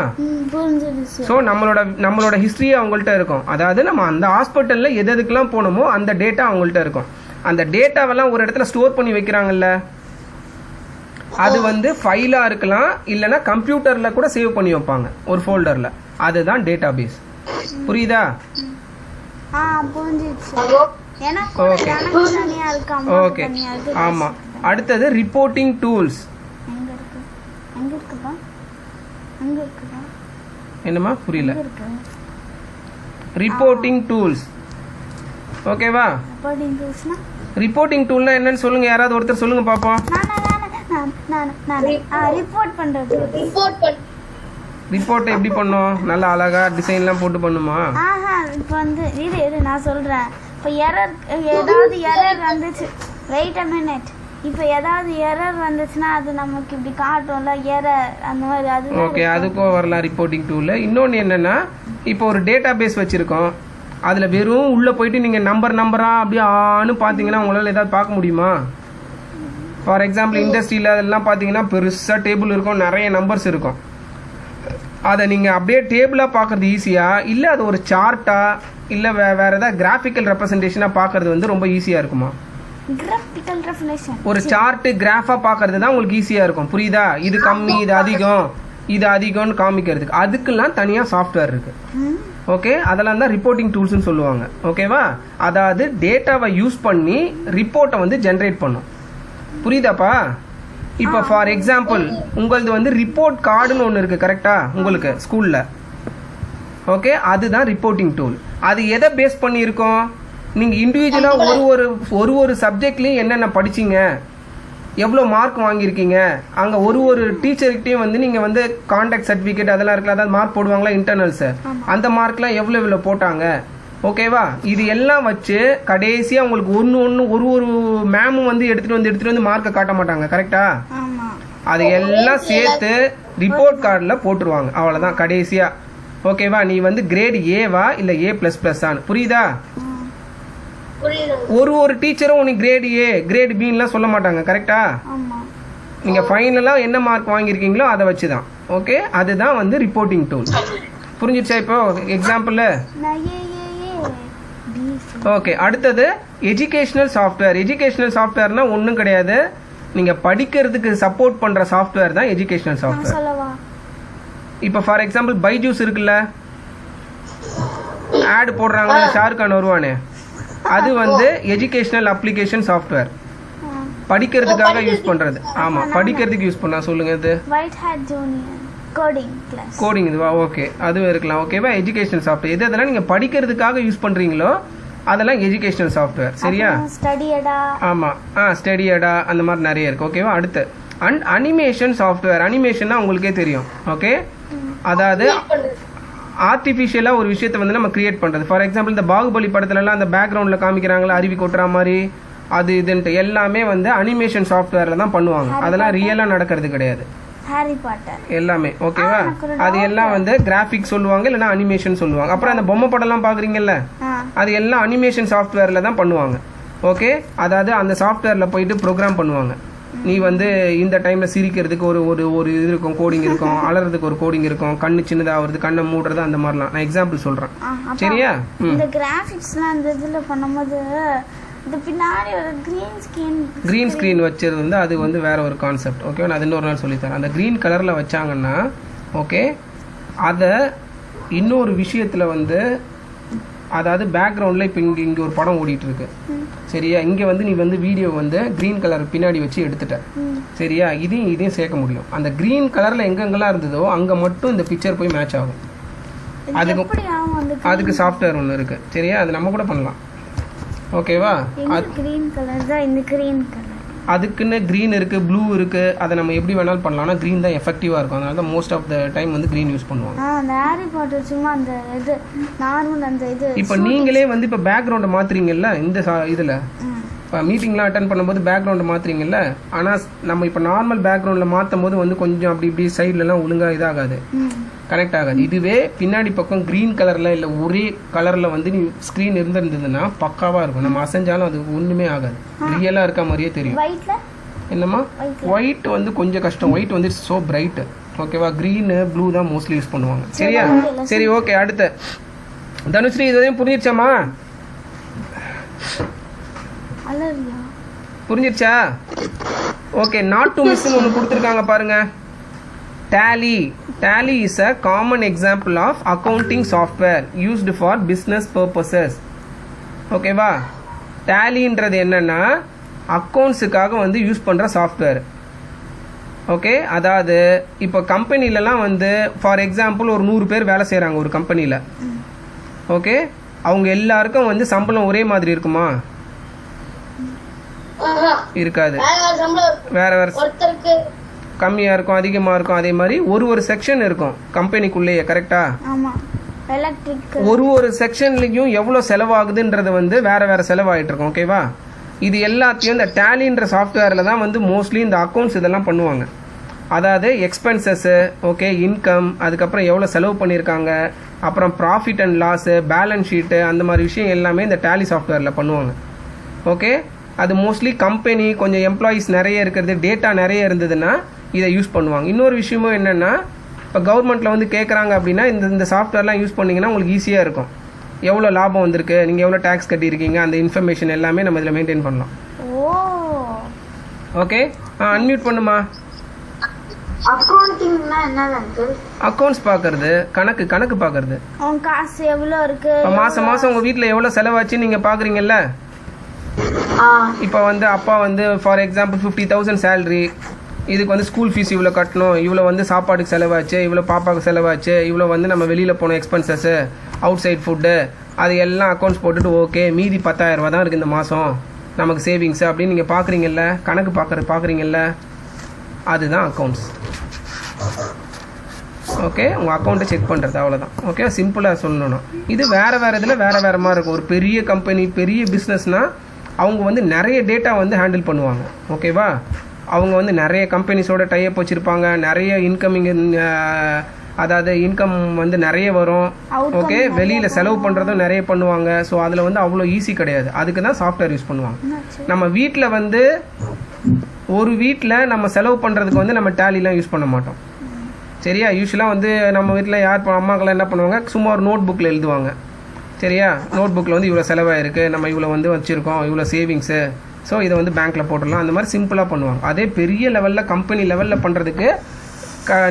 ஸோ நம்மளோட ஹிஸ்ட்ரியே அவங்கள்ட்ட இருக்கும். அதாவது நம்ம அந்த ஹாஸ்பிட்டலில் எதுக்கெல்லாம் போனோமோ அந்த டேட்டா அவங்கள்ட்ட இருக்கும். அந்த டேட்டாவெல்லாம் ஒரு இடத்துல ஸ்டோர் பண்ணி வைக்கிறாங்கல்ல, அது வந்து ஃபைலாக இருக்கலாம், இல்லைன்னா கம்ப்யூட்டரில் கூட சேவ் பண்ணி வைப்பாங்க ஒரு ஃபோல்டரில். அதுதான் டேட்டா பேஸ். புரியுதா? ஓகே, ஆமாம். அடுத்தது ரிப்போர்ட்டிங் டூல்ஸ். என்னம்மா புரியல? Reporting tools. ஓகேவா? ரிப்போர்ட்டிங் டூல்னா என்னன்னு சொல்லுங்க, யாராவது ஒருத்தர் சொல்லுங்க பாப்போம். ரிப்போர்ட் எப்படி பண்ணோம்? நல்லா அழகா டிசைன்லாம் போட்டு பண்ணுமா? இப்போ வந்து இது நான் சொல்றேன். இப்போ ஏதாவது எரர் வந்துச்சு, வெயிட் அ மினிட். இப்போ ஏதாவது எரர் வந்துச்சுன்னா அது நமக்கு இப்படி காட்டும்ல, எரர் அந்த மாதிரி. அது ஓகே, அதுக்கும் வரலாம் ரிப்போர்ட்டிங் டூல். இன்னொன்று என்னன்னா, இப்போ ஒரு டேட்டா பேஸ் வச்சிருக்கோம், அதில் வெறும் உள்ளே போயிட்டு நீங்கள் நம்பராக அப்படியே ஆன்னு பார்த்தீங்கன்னா உங்களால் ஏதாவது பார்க்க முடியுமா? ஃபார் எக்ஸாம்பிள் இண்டஸ்ட்ரியில் அதெல்லாம் பார்த்தீங்கன்னா பெருசாக டேபிள் இருக்கும், நிறைய நம்பர்ஸ் இருக்கும். அதை நீங்கள் அப்படியே டேபிளாக பார்க்குறது ஈஸியாக, இல்லை அது ஒரு சார்ட்டாக, இல்லை வேறு ஏதாவது கிராஃபிக்கல் ரெப்ரசன்டேஷனாக பார்க்குறது வந்து ரொம்ப ஈஸியாக இருக்குமா? ஒரு சார்ட்டு கிராஃபாக பார்க்கறது தான் உங்களுக்கு ஈஸியாக இருக்கும். புரியுதா? இது கம்மி, இது அதிகம்னு காமிக்கிறதுக்கு அதுக்கெல்லாம் தனியாக சாஃப்ட்வேர் இருக்குது. ஓகே, அதெல்லாம் தான் ரிப்போர்ட்டிங் டூல்ஸ்னு சொல்லுவாங்க. ஓகேவா? அதாவது டேட்டாவை யூஸ் பண்ணி ரிப்போர்ட்டை வந்து ஜென்ரேட் பண்ணும். புரியுதாப்பா? இப்போ ஃபார் எக்ஸாம்பிள் உங்களது வந்து ரிப்போர்ட் கார்டுன்னு ஒன்று இருக்குது கரெக்டா உங்களுக்கு ஸ்கூலில். ஓகே, அதுதான் ரிப்போர்ட்டிங் டூல். அது எதை பேஸ் பண்ணியிருக்கோம்? நீங்கள் இண்டிவிஜுவலாக ஒரு சப்ஜெக்ட்லேயும் என்னென்ன படிச்சிங்க, எவ்வளோ மார்க் வாங்கியிருக்கீங்க, அங்கே ஒரு டீச்சர்கிட்டையும் வந்து நீங்கள் வந்து கான்டாக்ட் சர்டிஃபிகேட் அதெல்லாம் இருக்குல்ல, அதாவது மார்க் போடுவாங்களா இன்டர்னல்ஸு, அந்த மார்க்லாம் எவ்வளோ போட்டாங்க. ஓகேவா? இது எல்லாம் வச்சு கடைசியாக உங்களுக்கு ஒரு மேமும் வந்து எடுத்துகிட்டு வந்து மார்க்கை காட்ட மாட்டாங்க. கரெக்டா? அது எல்லாம் சேர்த்து ரிப்போர்ட் கார்டில் போட்டுருவாங்க. அவ்வளோதான் கடைசியாக. ஓகேவா? நீ வந்து கிரேட் ஏவா இல்லை A++ஆன்னு. புரியுதா? ஒரு டீச்சரும் உனக்கு கிரேட் ஏ கிரேட் பின்லாம் சொல்ல மாட்டாங்க. கரெக்டா? நீங்கள் ஃபைனலாக என்ன மார்க் வாங்கியிருக்கீங்களோ அதை வச்சு தான். ஓகே, அதுதான் வந்து ரிப்போர்ட்டிங் டூல். புரிஞ்சிடுச்சா இப்போ எக்ஸாம்பிள்? ஓகே, அடுத்தது எஜுகேஷனல் சாஃப்ட்வேர். எஜுகேஷனல் சாஃப்ட்வேர்னா ஒன்றும் கிடையாது, நீங்கள் படிக்கிறதுக்கு சப்போர்ட் பண்ணுற சாஃப்ட்வேர் தான் எஜுகேஷனல் சாஃப்ட்வேர். இப்போ ஃபார் எக்ஸாம்பிள் பைஜூஸ் இருக்குல்ல, ஆட் போடுறாங்க, ஷாருக்கான் வருவானே, அது வந்து எஜுகேஷனல் அப்ளிகேஷன் சாஃப்ட்வேர். படிக்கிறதுக்காக யூஸ் பண்ணுறது. ஆமாம், படிக்கிறதுக்கு யூஸ் பண்ணா. சொல்லுங்க இது கோடிங் கிளாஸ். கோடிங் இதுவா? ஓகே, அதுவும் இருக்கலாம். ஓகேவா? எஜுகேஷனல் சாஃப்ட்வேர் எது அதெல்லாம் நீங்கள் படிக்கிறதுக்காக யூஸ் பண்ணுறீங்களோ அதெல்லாம் எஜுகேஷனல் சாஃப்ட்வேர். சரியா? ஸ்டடியடா. ஆமாம், ஸ்டடியடா அந்த மாதிரி நிறைய இருக்குது. ஓகேவா? அடுத்து அனிமேஷன் சாஃப்ட்வேர். அனிமேஷன்னா உங்களுக்கே தெரியும். ஓகே, அதாவது ஆர்டிஃபிஷியலாக ஒரு விஷயத்தை வந்து நம்ம கிரியேட் பண்ணுறது. ஃபார் எக்ஸாம்பிள் இந்த பாகுபலி படத்துலலாம் அந்த பேக்ரவுண்டில் காமிக்கிறாங்களா அருவி கொட்டுற மாதிரி, அது இதுன்ட்டு எல்லாமே வந்து அனிமேஷன் சாஃப்ட்வேரில் தான் பண்ணுவாங்க. அதெல்லாம் ரியலாக நடக்கிறது கிடையாது. ஹாரி பாட்டர் எல்லாமே. ஓகேவா? அது எல்லாம் வந்து கிராஃபிக்ஸ் சொல்லுவாங்க, இல்லைன்னா அனிமேஷன் சொல்லுவாங்க. அப்புறம் அந்த பொம்மை படம்லாம் பார்க்குறீங்கல்ல, அது எல்லாம் அனிமேஷன் சாஃப்ட்வேரில் தான் பண்ணுவாங்க. ஓகே, அதாவது அந்த சாஃப்ட்வேரில் போயிட்டு ப்ரோக்ராம் பண்ணுவாங்க. நீ வந்து இந்த டைமில் சிரிக்கிறதுக்கு ஒரு ஒரு ஒரு இது இருக்கும், கோடிங் இருக்கும், அலறதுக்கு ஒரு கோடிங் இருக்கும், கண்ணு சின்னதாகிறது, கண்ணை மூடுறது, அந்த மாதிரிலாம். நான் எக்ஸாம்பிள் சொல்கிறேன். சரியா? இந்த கிராஃபிக்ஸ்லாம் அந்த இதில் பண்ணும்போது இது பின்னாடி ஒரு க்ரீன் ஸ்க்ரீன் வச்சது வந்து அது வந்து வேற ஒரு கான்செப்ட். ஓகே, நான் அது இன்னொரு நாள் சொல்லித்தரேன். அந்த க்ரீன் கலரில் வச்சாங்கன்னா ஓகே, அதை இன்னொரு விஷயத்தில் வந்து அதாவது பேக்ரவுண்டில் இப்போ இங்கே ஒரு படம் ஓடிட்டு இருக்கு. சரியா? இங்கே வந்து நீ வந்து வீடியோ வந்து க்ரீன் கலர் பின்னாடி வச்சு எடுத்துட்ட. சரியா? இதையும் சேர்க்க முடியும். அந்த க்ரீன் கலரில் எங்கெங்கெல்லாம் இருந்ததோ அங்கே மட்டும் இந்த பிக்சர் போய் மேட்ச் ஆகும். அதுக்கு சாஃப்ட்வேர் ஒன்று இருக்குது. சரியா? அது நம்ம கூட பண்ணலாம். ஓகேவா? அதுக்குன்னு க்ரீன் இருக்குது, ப்ளூ இருக்குது. அதை நம்ம எப்படி வேணாலும் பண்ணலாம். ஆனால் க்ரீன் தான் எஃபெக்டிவாக இருக்கும். அதனால தான் மோஸ்ட் ஆஃப் த டைம் வந்து க்ரீன் யூஸ் பண்ணுவாங்க. இப்போ நீங்களே வந்து இப்போ பேக்ரவுண்டை மாற்றுறீங்கல்ல இந்த இதில், இப்போ மீட்டிங்லாம் அட்டன் பண்ணும்போது பேக்ரவுண்டை மாற்றுறீங்கல்ல, ஆனால் நம்ம இப்போ நார்மல் பேக்ரவுண்டில் மாற்றும் போது வந்து கொஞ்சம் அப்படி இப்படி சைட்லலாம் ஒழுங்காக இதாகாது, கனெக்ட் ஆகாது. இதுவே பின்னாடி பக்கம் க்ரீன் கலரில் இல்லை ஒரே கலரில் வந்து நீ ஸ்க்ரீன் இருந்திருந்ததுன்னா பக்காவாக இருக்கும். நம்ம அசைஞ்சாலும் அது ஒன்றுமே ஆகாது, ரியலாக இருக்க மாதிரியே தெரியும். என்னம்மா? ஒயிட் வந்து கொஞ்சம் கஷ்டம். ஒயிட் வந்து ஸோ பிரைட்டு. ஓகேவா? க்ரீனு ப்ளூ தான் மோஸ்ட்லி யூஸ் பண்ணுவாங்க. சரியா? சரி, ஓகே. அடுத்து தனுஸ்ரீ, இதையும் புரிஞ்சிருச்சாம்மா? புரிஞ்சிருச்சா? ஓகே, நாட் டு மிஸ்ன்னு ஒன்று கொடுத்துருக்காங்க பாருங்க. Tally is a common example of accounting software used for business purposes. ஓகேவா? டேலின்றது என்னன்னா அக்கௌண்ட்ஸுக்காக வந்து யூஸ் பண்ணுற சாஃப்ட்வேர். ஓகே, அதாவது இப்போ கம்பெனிலலாம் வந்து ஃபார் எக்ஸாம்பிள் ஒரு 100 பேர் வேலை செய்கிறாங்க ஒரு கம்பெனியில். ஓகே, அவங்க எல்லாருக்கும் வந்து சம்பளம் ஒரே மாதிரி இருக்குமா? இருக்காது. வேற கம்மியாக இருக்கும், அதிகமாக இருக்கும். அதே மாதிரி ஒரு செக்ஷன் இருக்கும் கம்பெனிக்குள்ளேயே. கரெக்டா? ஒரு செக்ஷன்லையும் எவ்வளோ செலவாகுதுன்றது வந்து வேற செலவாகிட்டு இருக்கும். ஓகேவா? இது எல்லாத்தையும் இந்த டேலின்ற சாஃப்ட்வேரில் தான் வந்து மோஸ்ட்லி இந்த அக்கௌண்ட்ஸ் இதெல்லாம் பண்ணுவாங்க. அதாவது எக்ஸ்பென்சஸ்ஸு, ஓகே, இன்கம், அதுக்கப்புறம் எவ்வளோ செலவு பண்ணியிருக்காங்க, அப்புறம் profit and loss, balance sheet, அந்த மாதிரி விஷயம் எல்லாமே இந்த டேலி சாஃப்ட்வேரில் பண்ணுவாங்க. ஓகே, அது மோஸ்ட்லி கம்பெனி கொஞ்சம் எம்ப்ளாயீஸ் நிறைய இருக்கிறது, டேட்டா நிறைய இருந்ததுன்னா இதை யூஸ் பண்ணுவாங்க. இன்னொரு விஷயமும் என்னென்னா, இப்போ கவர்மெண்ட்டில் வந்து கேட்குறாங்க அப்படின்னா இந்த சாஃப்ட்வேர்லாம் யூஸ் பண்ணிங்கன்னா உங்களுக்கு ஈஸியாக இருக்கும். எவ்வளோ லாபம் வந்திருக்கு, நீங்கள் எவ்வளோ டேக்ஸ் கட்டியிருக்கீங்க, அந்த இன்ஃபர்மேஷன் எல்லாமே நம்ம இதில் மெயின்டைன் பண்ணலாம். ஓகே, அன்மியூட் பண்ணுமா. அக்கௌண்ட்ஸ் பார்க்கறது, கணக்கு பார்க்கறது. காசு எவ்வளோ இருக்கு, மாதம் உங்கள் வீட்டில் எவ்வளோ செலவாச்சு நீங்கள் பார்க்குறீங்கல்ல. இப்போ வந்து அப்பா வந்து ஃபார் எக்ஸாம்பிள் 50,000 சேலரி, இதுக்கு வந்து ஸ்கூல் ஃபீஸ் இவ்வளோ கட்டணும், இவ்வளோ வந்து சாப்பாடுக்கு செலவாச்சு, இவ்வளோ பாப்பாவுக்கு செலவாச்சு, இவ்வளோ வந்து நம்ம வெளியில் போன எக்ஸ்பென்சஸ்ஸு, அவுட் சைட் ஃபுட்டு, அது எல்லாம் அக்கௌண்ட்ஸ் போட்டுட்டு ஓகே மீதி 10,000 ரூபா தான் இருக்குது இந்த மாதம் நமக்கு சேவிங்ஸு அப்படின்னு நீங்கள் பார்க்குறீங்கல்ல, கணக்கு பார்க்குறீங்கல்ல, அதுதான் அக்கௌண்ட்ஸ். ஓகே, உங்கள் அக்கௌண்ட்டை செக் பண்ணுறது, அவ்வளோதான். ஓகே, சிம்பிளாக சொல்லணும்னா இது வேறு இதில் வேறு மாதிரி இருக்கும். ஒரு பெரிய கம்பெனி, பெரிய பிஸ்னஸ்னால் அவங்க வந்து நிறைய டேட்டா வந்து ஹேண்டில் பண்ணுவாங்க. ஓகேவா? அவங்க வந்து நிறைய கம்பெனிஸோட டைப் வச்சுருப்பாங்க, நிறைய இன்கமிங், அதாவது இன்கம் வந்து நிறைய வரும். ஓகே, வெளியில் செலவு பண்ணுறதும் நிறைய பண்ணுவாங்க. ஸோ அதில் வந்து அவ்வளோ ஈஸி கிடையாது. அதுக்கு தான் சாஃப்ட்வேர் யூஸ் பண்ணுவாங்க. நம்ம வீட்டில் வந்து ஒரு வீட்டில் நம்ம செலவு பண்ணுறதுக்கு வந்து நம்ம டேலிலாம் யூஸ் பண்ண மாட்டோம். சரியா? யூஸ்வலாக வந்து நம்ம வீட்டில் அம்மாக்கெல்லாம் என்ன பண்ணுவாங்க, சும்மா ஒரு நோட் புக்கில் எழுதுவாங்க. சரியா? நோட் புக்கில் வந்து இவ்வளோ செலவாயிருக்கு, நம்ம இவ்வளோ வந்து வச்சுருக்கோம், இவ்வளோ சேவிங்ஸு, ஸோ இதை வந்து பேங்க்கில் போட்டுடலாம், அந்த மாதிரி சிம்பிளாக பண்ணுவாங்க. அதே பெரிய லெவலில் கம்பெனி லெவலில் பண்ணுறதுக்கு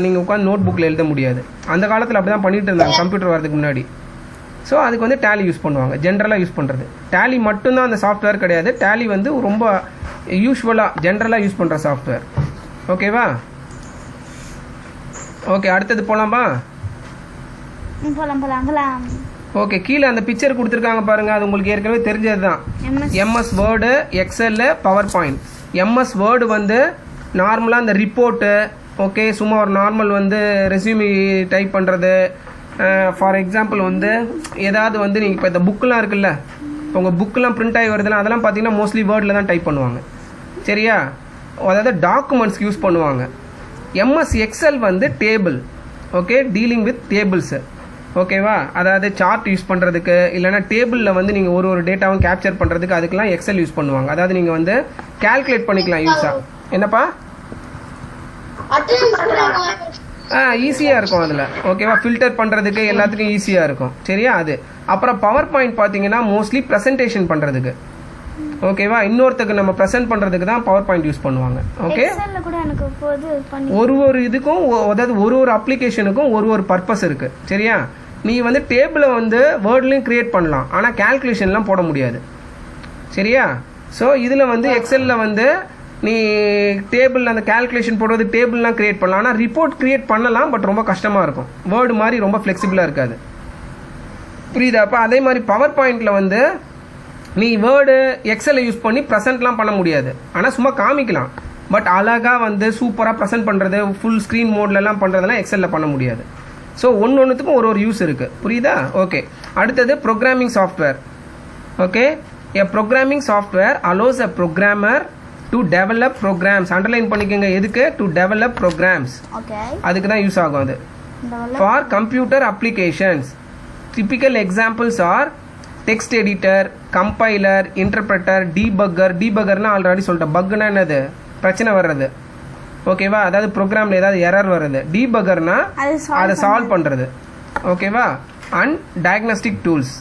நீங்கள் உட்காந்து நோட் புக்கில் எழுத முடியாது. அந்த காலத்தில் அப்படி தான் பண்ணிகிட்டு இருந்தாங்க கம்ப்யூட்டர் வரதுக்கு முன்னாடி. ஸோ அதுக்கு வந்து டேலி யூஸ் பண்ணுவாங்க, ஜென்ரலாக யூஸ் பண்ணுறது. டேலி மட்டும்தான் அந்த சாஃப்ட்வேர் கிடையாது. டேலி வந்து ரொம்ப யூஸ்வலாக ஜென்ரலாக யூஸ் பண்ணுற சாஃப்ட்வேர். ஓகேவா? ஓகே, அடுத்தது போகலாமா? போலாம். ஓகே, கீழே அந்த பிக்சர் கொடுத்துருக்காங்க பாருங்கள், அது உங்களுக்கு ஏற்கனவே தெரிஞ்சது தான். MS Word, Excel, PowerPoint. MS Word வந்து நார்மலாக அந்த ரிப்போர்ட்டு, ஓகே, சும்மா ஒரு நார்மல் வந்து ரெஸ்யூமி டைப் பண்ணுறது. ஃபார் எக்ஸாம்பிள் வந்து ஏதாவது வந்து நீங்கள் இப்போ இந்த புக்கெலாம் இருக்குல்ல, உங்கள் புக்கெலாம் பிரிண்ட் ஆகி வருதுல, அதெல்லாம் பார்த்தீங்கன்னா மோஸ்ட்லி வேர்டில் தான் டைப் பண்ணுவாங்க. சரியா? அதாவது டாக்குமெண்ட்ஸ்க்கு யூஸ் பண்ணுவாங்க. எம்எஸ் எக்ஸல் வந்து table, okay, dealing with tables, ஓகேவா? அதாவது சார்ட் யூஸ் பண்ணுறதுக்கு, இல்லைனா டேபிளில் வந்து நீங்கள் ஒரு டேட்டாவும் கேப்சர் பண்ணுறதுக்கு அதுக்கெலாம் எக்ஸல் யூஸ் பண்ணுவாங்க. அதாவது நீங்கள் வந்து கால்குலேட் பண்ணிக்கலாம் யூஸாக. என்னப்பா? ஈஸியாக இருக்கும் அதில், ஓகேவா? ஃபில்டர் பண்ணுறதுக்கு எல்லாத்துக்கும் ஈஸியாக இருக்கும். சரியா? அது அப்புறம் பவர் பாயிண்ட் பார்த்தீங்கன்னா மோஸ்ட்லி ப்ரெசன்டேஷன் பண்ணுறதுக்கு, ஓகேவா? இன்னொருத்தருக்கு நம்ம ப்ரெசென்ட் பண்ணுறதுக்கு தான் பவர் பாயிண்ட் யூஸ் பண்ணுவாங்க. ஓகே, ஒரு இதுக்கும், அதாவது ஒரு அப்ளிகேஷனுக்கும் ஒரு பர்பஸ் இருக்குது. சரியா? நீ வந்து டேபிளை வந்து வேர்ட்லையும் க்ரியேட் பண்ணலாம், ஆனால் கேல்குலேஷன்லாம் போட முடியாது. சரியா? ஸோ இதில் வந்து எக்ஸலில் வந்து நீ டேபிள் அந்த கேல்குலேஷன் போடுறது, டேபிள்லாம் க்ரியேட் பண்ணலாம், ஆனால் ரிப்போர்ட் க்ரியேட் பண்ணலாம், பட் ரொம்ப கஷ்டமாக இருக்கும். வேர்டு மாதிரி ரொம்ப ஃப்ளெக்சிபிளாக இருக்காது. புரியுதாப்பா? அதே மாதிரி பவர் பாயிண்டில் வந்து நீ வேர்டு, எக்ஸலை யூஸ் பண்ணி ப்ரெசென்ட்லாம் பண்ண முடியாது, ஆனால் சும்மா காமிக்கலாம். பட் அழகாக வந்து சூப்பராக ப்ரெசென்ட் பண்ணுறது, ஃபுல் ஸ்க்ரீன் மோட்லலாம் பண்ணுறதெல்லாம் எக்ஸலில் பண்ண முடியாது. ஸோ ஒன்றுத்துக்கும் ஒரு யூஸ் இருக்குது. புரியுதா? ஓகே, அடுத்தது programming software. Okay, a programming software allows a programmer to develop programs. Underline பண்ணிக்கோங்க, எதுக்கு? To develop programs. அதுக்கு தான் யூஸ் ஆகும் அது. For computer applications. Typical examples are text editor, compiler, interpreter, debugger. டீபக்கர்னா ஆல்ரெடி சொல்லிட்டேன், பக்னா என்னது? பிரச்சனை வர்றது, ஓகேவா? அதாவது ப்ரோக்ராமில் ஏதாவது எரர் வருது. டீபக்கர்னா அதை சால்வ் பண்ணுறது, ஓகேவா? அண்ட் டயக்னோஸ்டிக் டூல்ஸ்,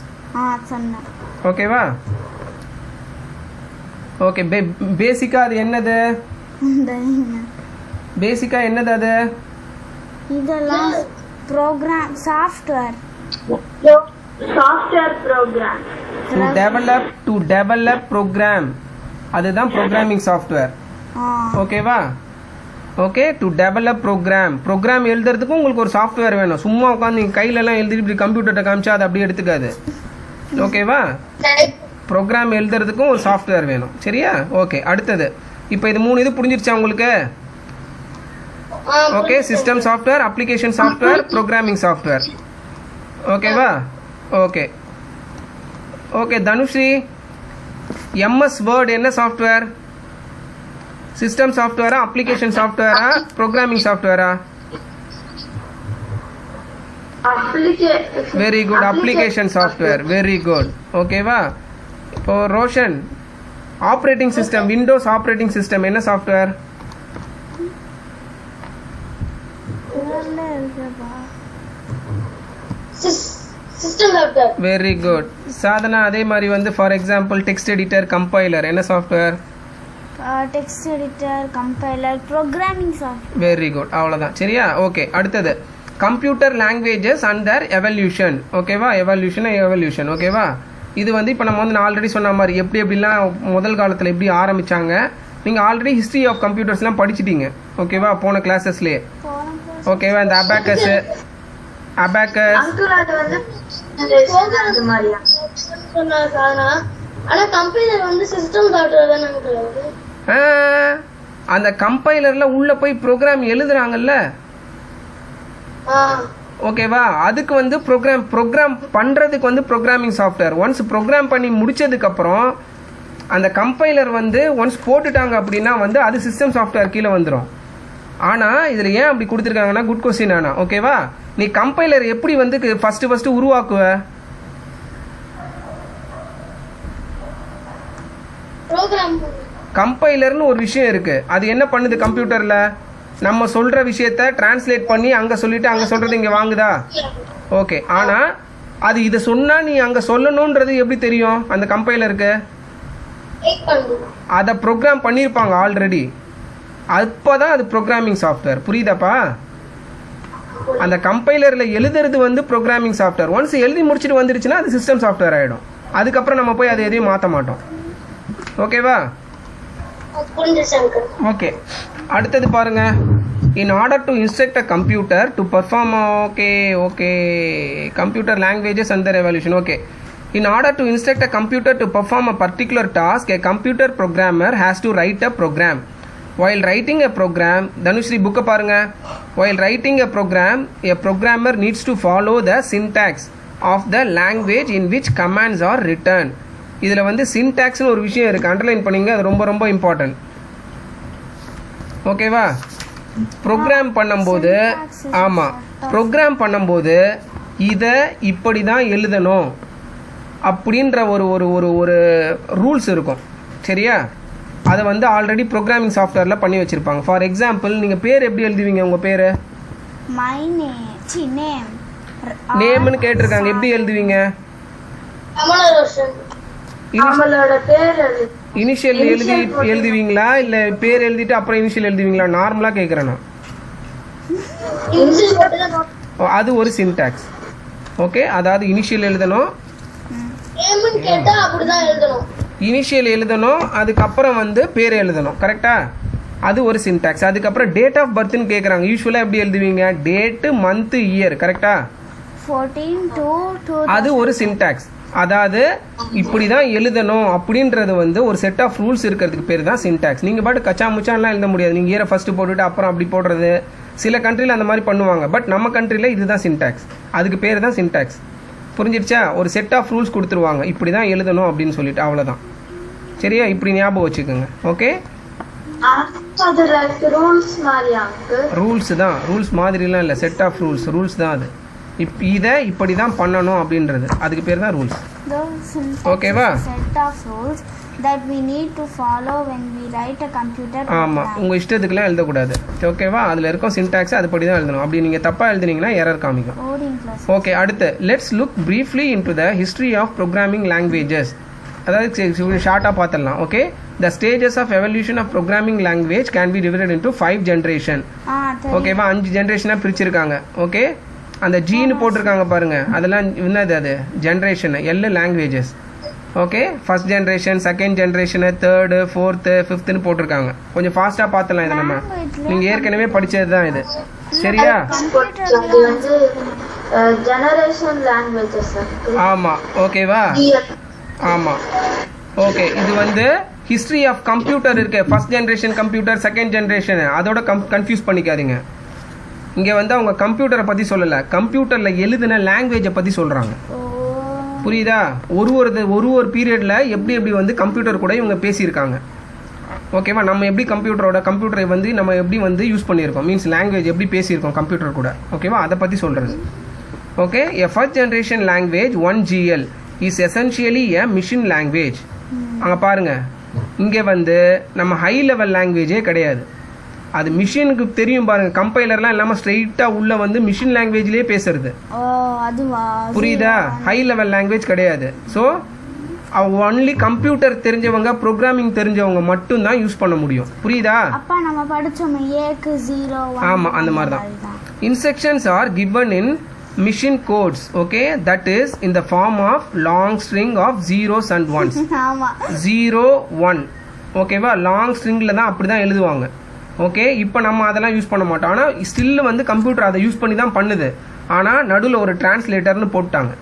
ஓகேவா? ஓகே, பேசிக்காக அது என்னது? பேசிக்காக என்னது அது? இதெல்லாம் program software, software program. To develop program, அதுதான் ப்ரோக்ராமிங் சாஃப்ட்வேர். ஓகேவா? ஓகே, டு டெவலப் ப்ரோக்ராம் எழுதுறதுக்கும் உங்களுக்கு ஒரு சாஃப்ட்வேர் வேணும். சும்மா உட்காந்து நீங்கள் கையிலலாம் எழுதிட்டு இப்படி கம்ப்யூட்டர்கிட்ட காமிச்சா அது அப்படியே எடுத்துக்காது. ஓகேவா? ப்ரோக்ராம் எழுதுறதுக்கும் ஒரு சாஃப்ட்வேர் வேணும். சரியா? ஓகே, அடுத்தது இப்போ இது 3 இது புரிஞ்சிருச்சா உங்களுக்கு? Okay, system software, application software, programming software. ஓகேவா? Okay okay Dhanushree, MS Word என்ன சாஃப்ட்வேர்? சிஸ்டம் சாஃப்ட்வேரா, அப்ளிகேஷன் சாஃப்ட்வேரா, ப்ரோக்ராமிங் சாஃப்ட்வேரா? Very good, application software. Very good. ஓகேவா? இப்போ Roshan, operating system, Windows operating system என்ன software? System software. Very good. Sadhana, அதே மாதிரி வந்து for example text editor, compiler என்ன software? Text editor, compiler, programming software. Very good, அவ்வளோதான். சரியா? ஓகே, அடுத்தது computer languages and their evolution. ஓகேவா? எவல்யூஷன். ஓகேவா? இது வந்து இப்போ நம்ம வந்து நான் ஆல்ரெடி சொன்ன மாதிரி எப்படிலாம் முதல் காலத்தில் எப்படி ஆரம்பித்தாங்க. நீங்கள் ஆல்ரெடி ஹிஸ்ட்ரி ஆஃப் கம்ப்யூட்டர்ஸ்லாம் படிச்சிட்டீங்க, ஓகேவா? போன கிளாஸஸ்லேயே. ஓகேவா? இந்த அபாக்கஸ் அந்த கம்பைலர்ல உள்ள போய் ப்ரோக்ராம் எழுதுறாங்கல்ல, ஓகேவா? அதுக்கு வந்து ப்ரோக்ராம் பண்றதுக்கு வந்து ப்ரோக்ராமிங் சாஃப்ட்வேர். ஒன்ஸ் ப்ரோக்ராம் பண்ணி முடிச்சதுக்கு அப்புறம் அந்த கம்பைலர் வந்து ஒன்ஸ் போட்டுட்டாங்க அப்படின்னா வந்து அது சிஸ்டம் சாஃப்ட்வேர் கீழே வந்துடும். ஆனால் இதில் ஏன் அப்படி கொடுத்துருக்காங்கன்னா, குட் கொஸ்டின். ஆனால் ஓகேவா, நீ கம்பைலர் எப்படி வந்து ஃபஸ்ட்டு உருவாக்குவ? கம்பைலர்னு ஒரு விஷயம் இருக்கு, அது என்ன பண்ணுது? கம்ப்யூட்டர்ல நம்ம சொல்ற விஷயத்த டிரான்ஸ்லேட் பண்ணி அங்க சொல்லிட்டு அங்க சொல்றது இங்க வாங்குதா? ஓகே, ஆனா அது இதை சொன்னா நீ அங்க சொல்லணும்ன்றது எப்படி தெரியும் அந்த கம்பைலருக்கு? அதை ப்ரோக்ராம் பண்ணியிருப்பாங்க ஆல்ரெடி, அப்போதான் அது ப்ரோக்ராமிங் சாஃப்ட்வேர். புரியுதாப்பா? அந்த கம்பைலரில் எழுதுறது வந்து ப்ரோக்ராமிங் சாஃப்ட்வேர். ஒன்ஸ் எழுதி முடிச்சுட்டு வந்துருச்சுன்னா அது சிஸ்டம் சாஃப்ட்வேர் ஆகிடும். அதுக்கப்புறம் நம்ம போய் அதை எதையும் மாற்ற மாட்டோம். ஓகேவா? ஓகே, அடுத்தது பாருங்க. in order to instruct a computer to perform computer languages and their evolution. In order to instruct a computer to perform a particular task, a computer programmer has to write a program. While writing a program, Dhanushri book பாருங்க. While writing a program, a programmer needs to follow the syntax of the language in which commands are written. இதில் வந்து சின்டாக்ஸ்னு ஒரு விஷயம் இருக்குது, underline பண்ணிங்க, அது ரொம்ப ரொம்ப இம்பார்ட்டன்ட். ஓகேவா? ப்ரோக்ராம் பண்ணும்போது ஆமாம், ப்ரோக்ராம் பண்ணும்போது இதை இப்படி தான் எழுதணும் அப்படின்ற ஒரு ஒரு ஒரு ஒரு ரூல்ஸ் இருக்கும். சரியா? அதை வந்து ஆல்ரெடி ப்ரோக்ராமிங் சாஃப்ட்வேரில் பண்ணி வச்சுருப்பாங்க. ஃபார் எக்ஸாம்பிள், நீங்கள் பேர் எப்படி எழுதுவீங்க? உங்கள் பேர் நேம்னு கேட்டிருக்காங்க, எப்படி எழுதுவீங்க? இனிஷியல் எழுதுவீங்களா இல்லை பேர் எழுதிட்டு அப்புறம் இனிஷியல் எழுதுவீங்களா? நார்மலாக கேட்குறேன் நான். அது ஒரு சின்டாக்ஸ். ஓகே, அதாவது இனிஷியல் எழுதணும், இனிஷியல் எழுதணும், அதுக்கப்புறம் வந்து பேர் எழுதணும். கரெக்டா? அது ஒரு சின்டாக்ஸ். அதுக்கப்புறம் டேட் ஆஃப் பர்த்னு கேட்குறாங்க. யூஸ்வலாக எப்படி எழுதுவீங்க? Date, month, year. கரெக்டா? அது ஒரு சின்டாக்ஸ். அதாவது இப்படி தான் எழுதணும் அப்படின்றது வந்து ஒரு செட் ஆஃப் ரூல்ஸ் இருக்கிறதுக்கு பேர் தான் சின்டாக்ஸ். நீங்கள் பாட்டு கச்சா முச்சான்லாம் எழுத முடியாது. நீங்கள் இயரை ஃபஸ்ட்டு போட்டுவிட்டு அப்புறம் அப்படி போடுறது சில கண்ட்ரியில் அந்த மாதிரி பண்ணுவாங்க. பட் நம்ம கண்ட்ரியில் இதுதான் சின்டாக்ஸ், அதுக்கு பேர் தான் சின்டாக்ஸ். புரிஞ்சிடுச்சா? ஒரு செட் ஆஃப் ரூல்ஸ் கொடுத்துருவாங்க, இப்படி தான் எழுதணும் அப்படின்னு சொல்லிட்டு, அவ்வளோதான். சரியா? இப்படி ஞாபகம் வச்சுக்கோங்க. ஓகே, ரூல்ஸ் தான், ரூல்ஸ் மாதிரிலாம் இல்லை, செட் ஆஃப் ரூல்ஸ் தான் அது. இதை இப்படி தான் பண்ணணும் அப்படின்றது, அதுக்கு பேர் தான் ரூல்ஸ். ஓகேவா? Set of rules that we need to follow when we write a computer program. ஆமாம், உங்கள் இஷ்டத்துக்குலாம் எழுதக்கூடாது. ஓகேவா? அதில் இருக்கும் சின்டாக்ஸ், அதுபடி தான் எழுதணும். அப்படி நீங்கள் தப்பாக எழுதுனீங்கன்னா எரர் காமிக்கும். ஓகே, அடுத்து let's look briefly into the history of programming languages. அதாவது ஷார்ட்டாக பார்த்துடலாம். Okay, the stages of evolution of programming language can be divided into 5 generation. ஓகேவா? 5 ஜென்ரேஷனாக பிரிச்சிருக்காங்க. ஓகே, அந்த ஜீனு போட்டிருக்காங்க பாருங்க, அதெல்லாம் என்னது? அது generation, L languages. Okay, first generation, second generation, third, fourth, ஃபிஃப்த்துன்னு போட்டிருக்காங்க. கொஞ்சம் ஃபாஸ்ட்டாக பார்த்துலாம். இது நம்ம நீங்கள் ஏற்கனவே படித்தது தான் இது. சரியா? ஆமாம். ஓகேவா? ஆமாம். ஓகே, இது வந்து ஹிஸ்ட்ரி ஆஃப் கம்ப்யூட்டர் இருக்கு. First generation computer, second generation, அதோட கன்ஃபியூஸ் பண்ணிக்காதீங்க. இங்கே வந்து அவங்க கம்ப்யூட்டரை பற்றி சொல்லலை, கம்ப்யூட்டரில் எழுதின லாங்குவேஜை பற்றி சொல்கிறாங்க. புரியுதா? ஒரு பீரியடில் எப்படி எப்படி வந்து கம்ப்யூட்டர் கூட இவங்க பேசியிருக்காங்க. ஓகேவா? நம்ம எப்படி கம்ப்யூட்டரை வந்து நம்ம எப்படி வந்து யூஸ் பண்ணியிருக்கோம், மீன்ஸ் லாங்குவேஜ் எப்படி பேசியிருக்கோம் கம்ப்யூட்டர் கூட. ஓகேவா? அதை பற்றி சொல்கிறது. Okay, a first generation language 1GL is essentially a machine language. அங்கே பாருங்கள், இங்கே வந்து நம்ம ஹை லெவல் லாங்குவேஜே கிடையாது, அது மிஷினுக்கு தெரியும் பாருங்க. கம்பைலர்லாம் இல்லாமல் ஸ்ட்ரெயிட்டாக உள்ள வந்து மிஷின் லாங்குவேஜ்லேயே பேசுறது. புரியுதா? ஹை லெவல் லாங்குவேஜ் கிடையாது. ஸோ ஒன்லி கம்ப்யூட்டர் தெரிஞ்சவங்க, ப்ரோக்ராமிங் தெரிஞ்சவங்க மட்டும்தான் யூஸ் பண்ண முடியும். புரியுதா? ஆமாம், அந்த மாதிரி தான். Instructions are given in machine codes. Okay, that is in the form of long string of zeros and ones. 0 1. ஓகேவா? லாங் ஸ்ட்ரிங்கில் தான் அப்படி தான் எழுதுவாங்க. ஓகே, இப்போ நம்ம அதெல்லாம் யூஸ் பண்ண மாட்டோம். ஆனால் ஸ்டில் வந்து கம்ப்யூட்டர் அதை யூஸ் பண்ணி தான் பண்ணுது. ஆனால் நடுவில் ஒரு டிரான்ஸ்லேட்டர்னு போட்டாங்க.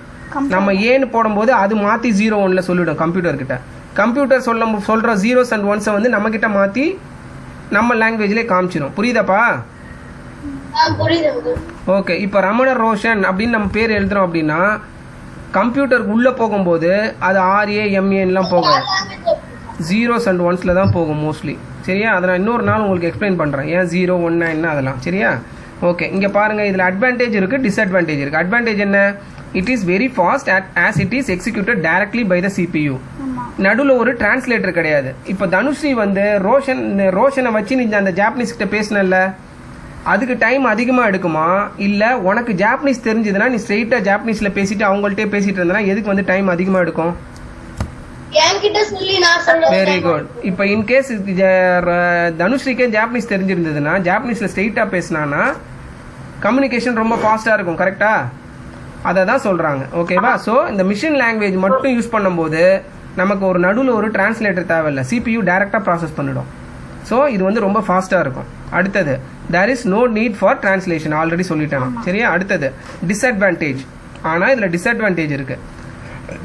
நம்ம ஏன்னு போடும்போது அது மாற்றி 0 1 சொல்லிவிடும் கம்ப்யூட்டர்கிட்ட. கம்ப்யூட்டர் சொல்கிற ஜீரோஸ் அண்ட் ஒன்ஸை வந்து நம்மக்கிட்ட மாற்றி நம்ம லாங்குவேஜ்லேயே காமிச்சிடும். புரியுதாப்பா? ஓகே, இப்போ ரமணர் ரோஷன் அப்படின்னு நம்ம பேர் எழுதுறோம் அப்படின்னா கம்ப்யூட்டருக்கு உள்ளே போகும்போது அது RAMAன்லாம் போகும், ஜீரோஸ் அண்ட் ஒன்ஸில் தான் போகும் மோஸ்ட்லி. சரியா? அதை நான் இன்னொரு நாள் உங்களுக்கு எக்ஸ்பிளைன் பண்ணுறேன், ஏன் 0 1 என்ன அதெல்லாம். சரியா? ஓகே, இங்கே பாருங்கள், இதில் அட்வான்டேஜ் இருக்குது, டிஸ்அட்வான்டேஜ் இருக்குது. அட்வான்டேஜ் என்ன? It is very fast as it is executed directly by the CPU. நடுவில் ஒரு டிரான்ஸ்லேட்டர் கிடையாது. இப்போ தனுஸ்ரீ வந்து ரோஷனை வச்சு நீ அந்த ஜாப்பனீஸ் கிட்ட பேசினல்ல, அதுக்கு டைம் அதிகமாக எடுக்குமா? இல்லை உனக்கு ஜாப்பனீஸ் தெரிஞ்சதுன்னா நீ ஸ்ட்ரெயிட்டாக ஜாப்பனீஸில் பேசிட்டு அவங்கள்ட்டே பேசிட்டு இருந்தனா எதுக்கு வந்து டைம் அதிகமாக எடுக்கும்? Very good. இப்போ இன்கேஸ் தனுஸ்ரீக்கே ஜாப்பனீஸ் தெரிஞ்சிருந்ததுன்னா ஜாப்பனீஸில் ஸ்ட்ரெயிட்டாக பேசினான்னா கம்யூனிகேஷன் ரொம்ப ஃபாஸ்ட்டாக இருக்கும். கரெக்டா? அதை தான் சொல்கிறாங்க. ஓகேவா? ஸோ இந்த மிஷின் லாங்குவேஜ் மட்டும் யூஸ் பண்ணும்போது நமக்கு ஒரு நடுவில் ஒரு டிரான்ஸ்லேட்டர் தேவையில்லை, CPU டைரெக்டாக ப்ராசஸ் பண்ணிடும். ஸோ இது வந்து ரொம்ப ஃபாஸ்ட்டாக இருக்கும். அடுத்தது there is no need for translation, already சொல்லிட்டேன் நான். சரியா? அடுத்தது டிஸ்அட்வான்டேஜ். ஆனால் இதில் டிஸ்அட்வான்டேஜ் இருக்குது.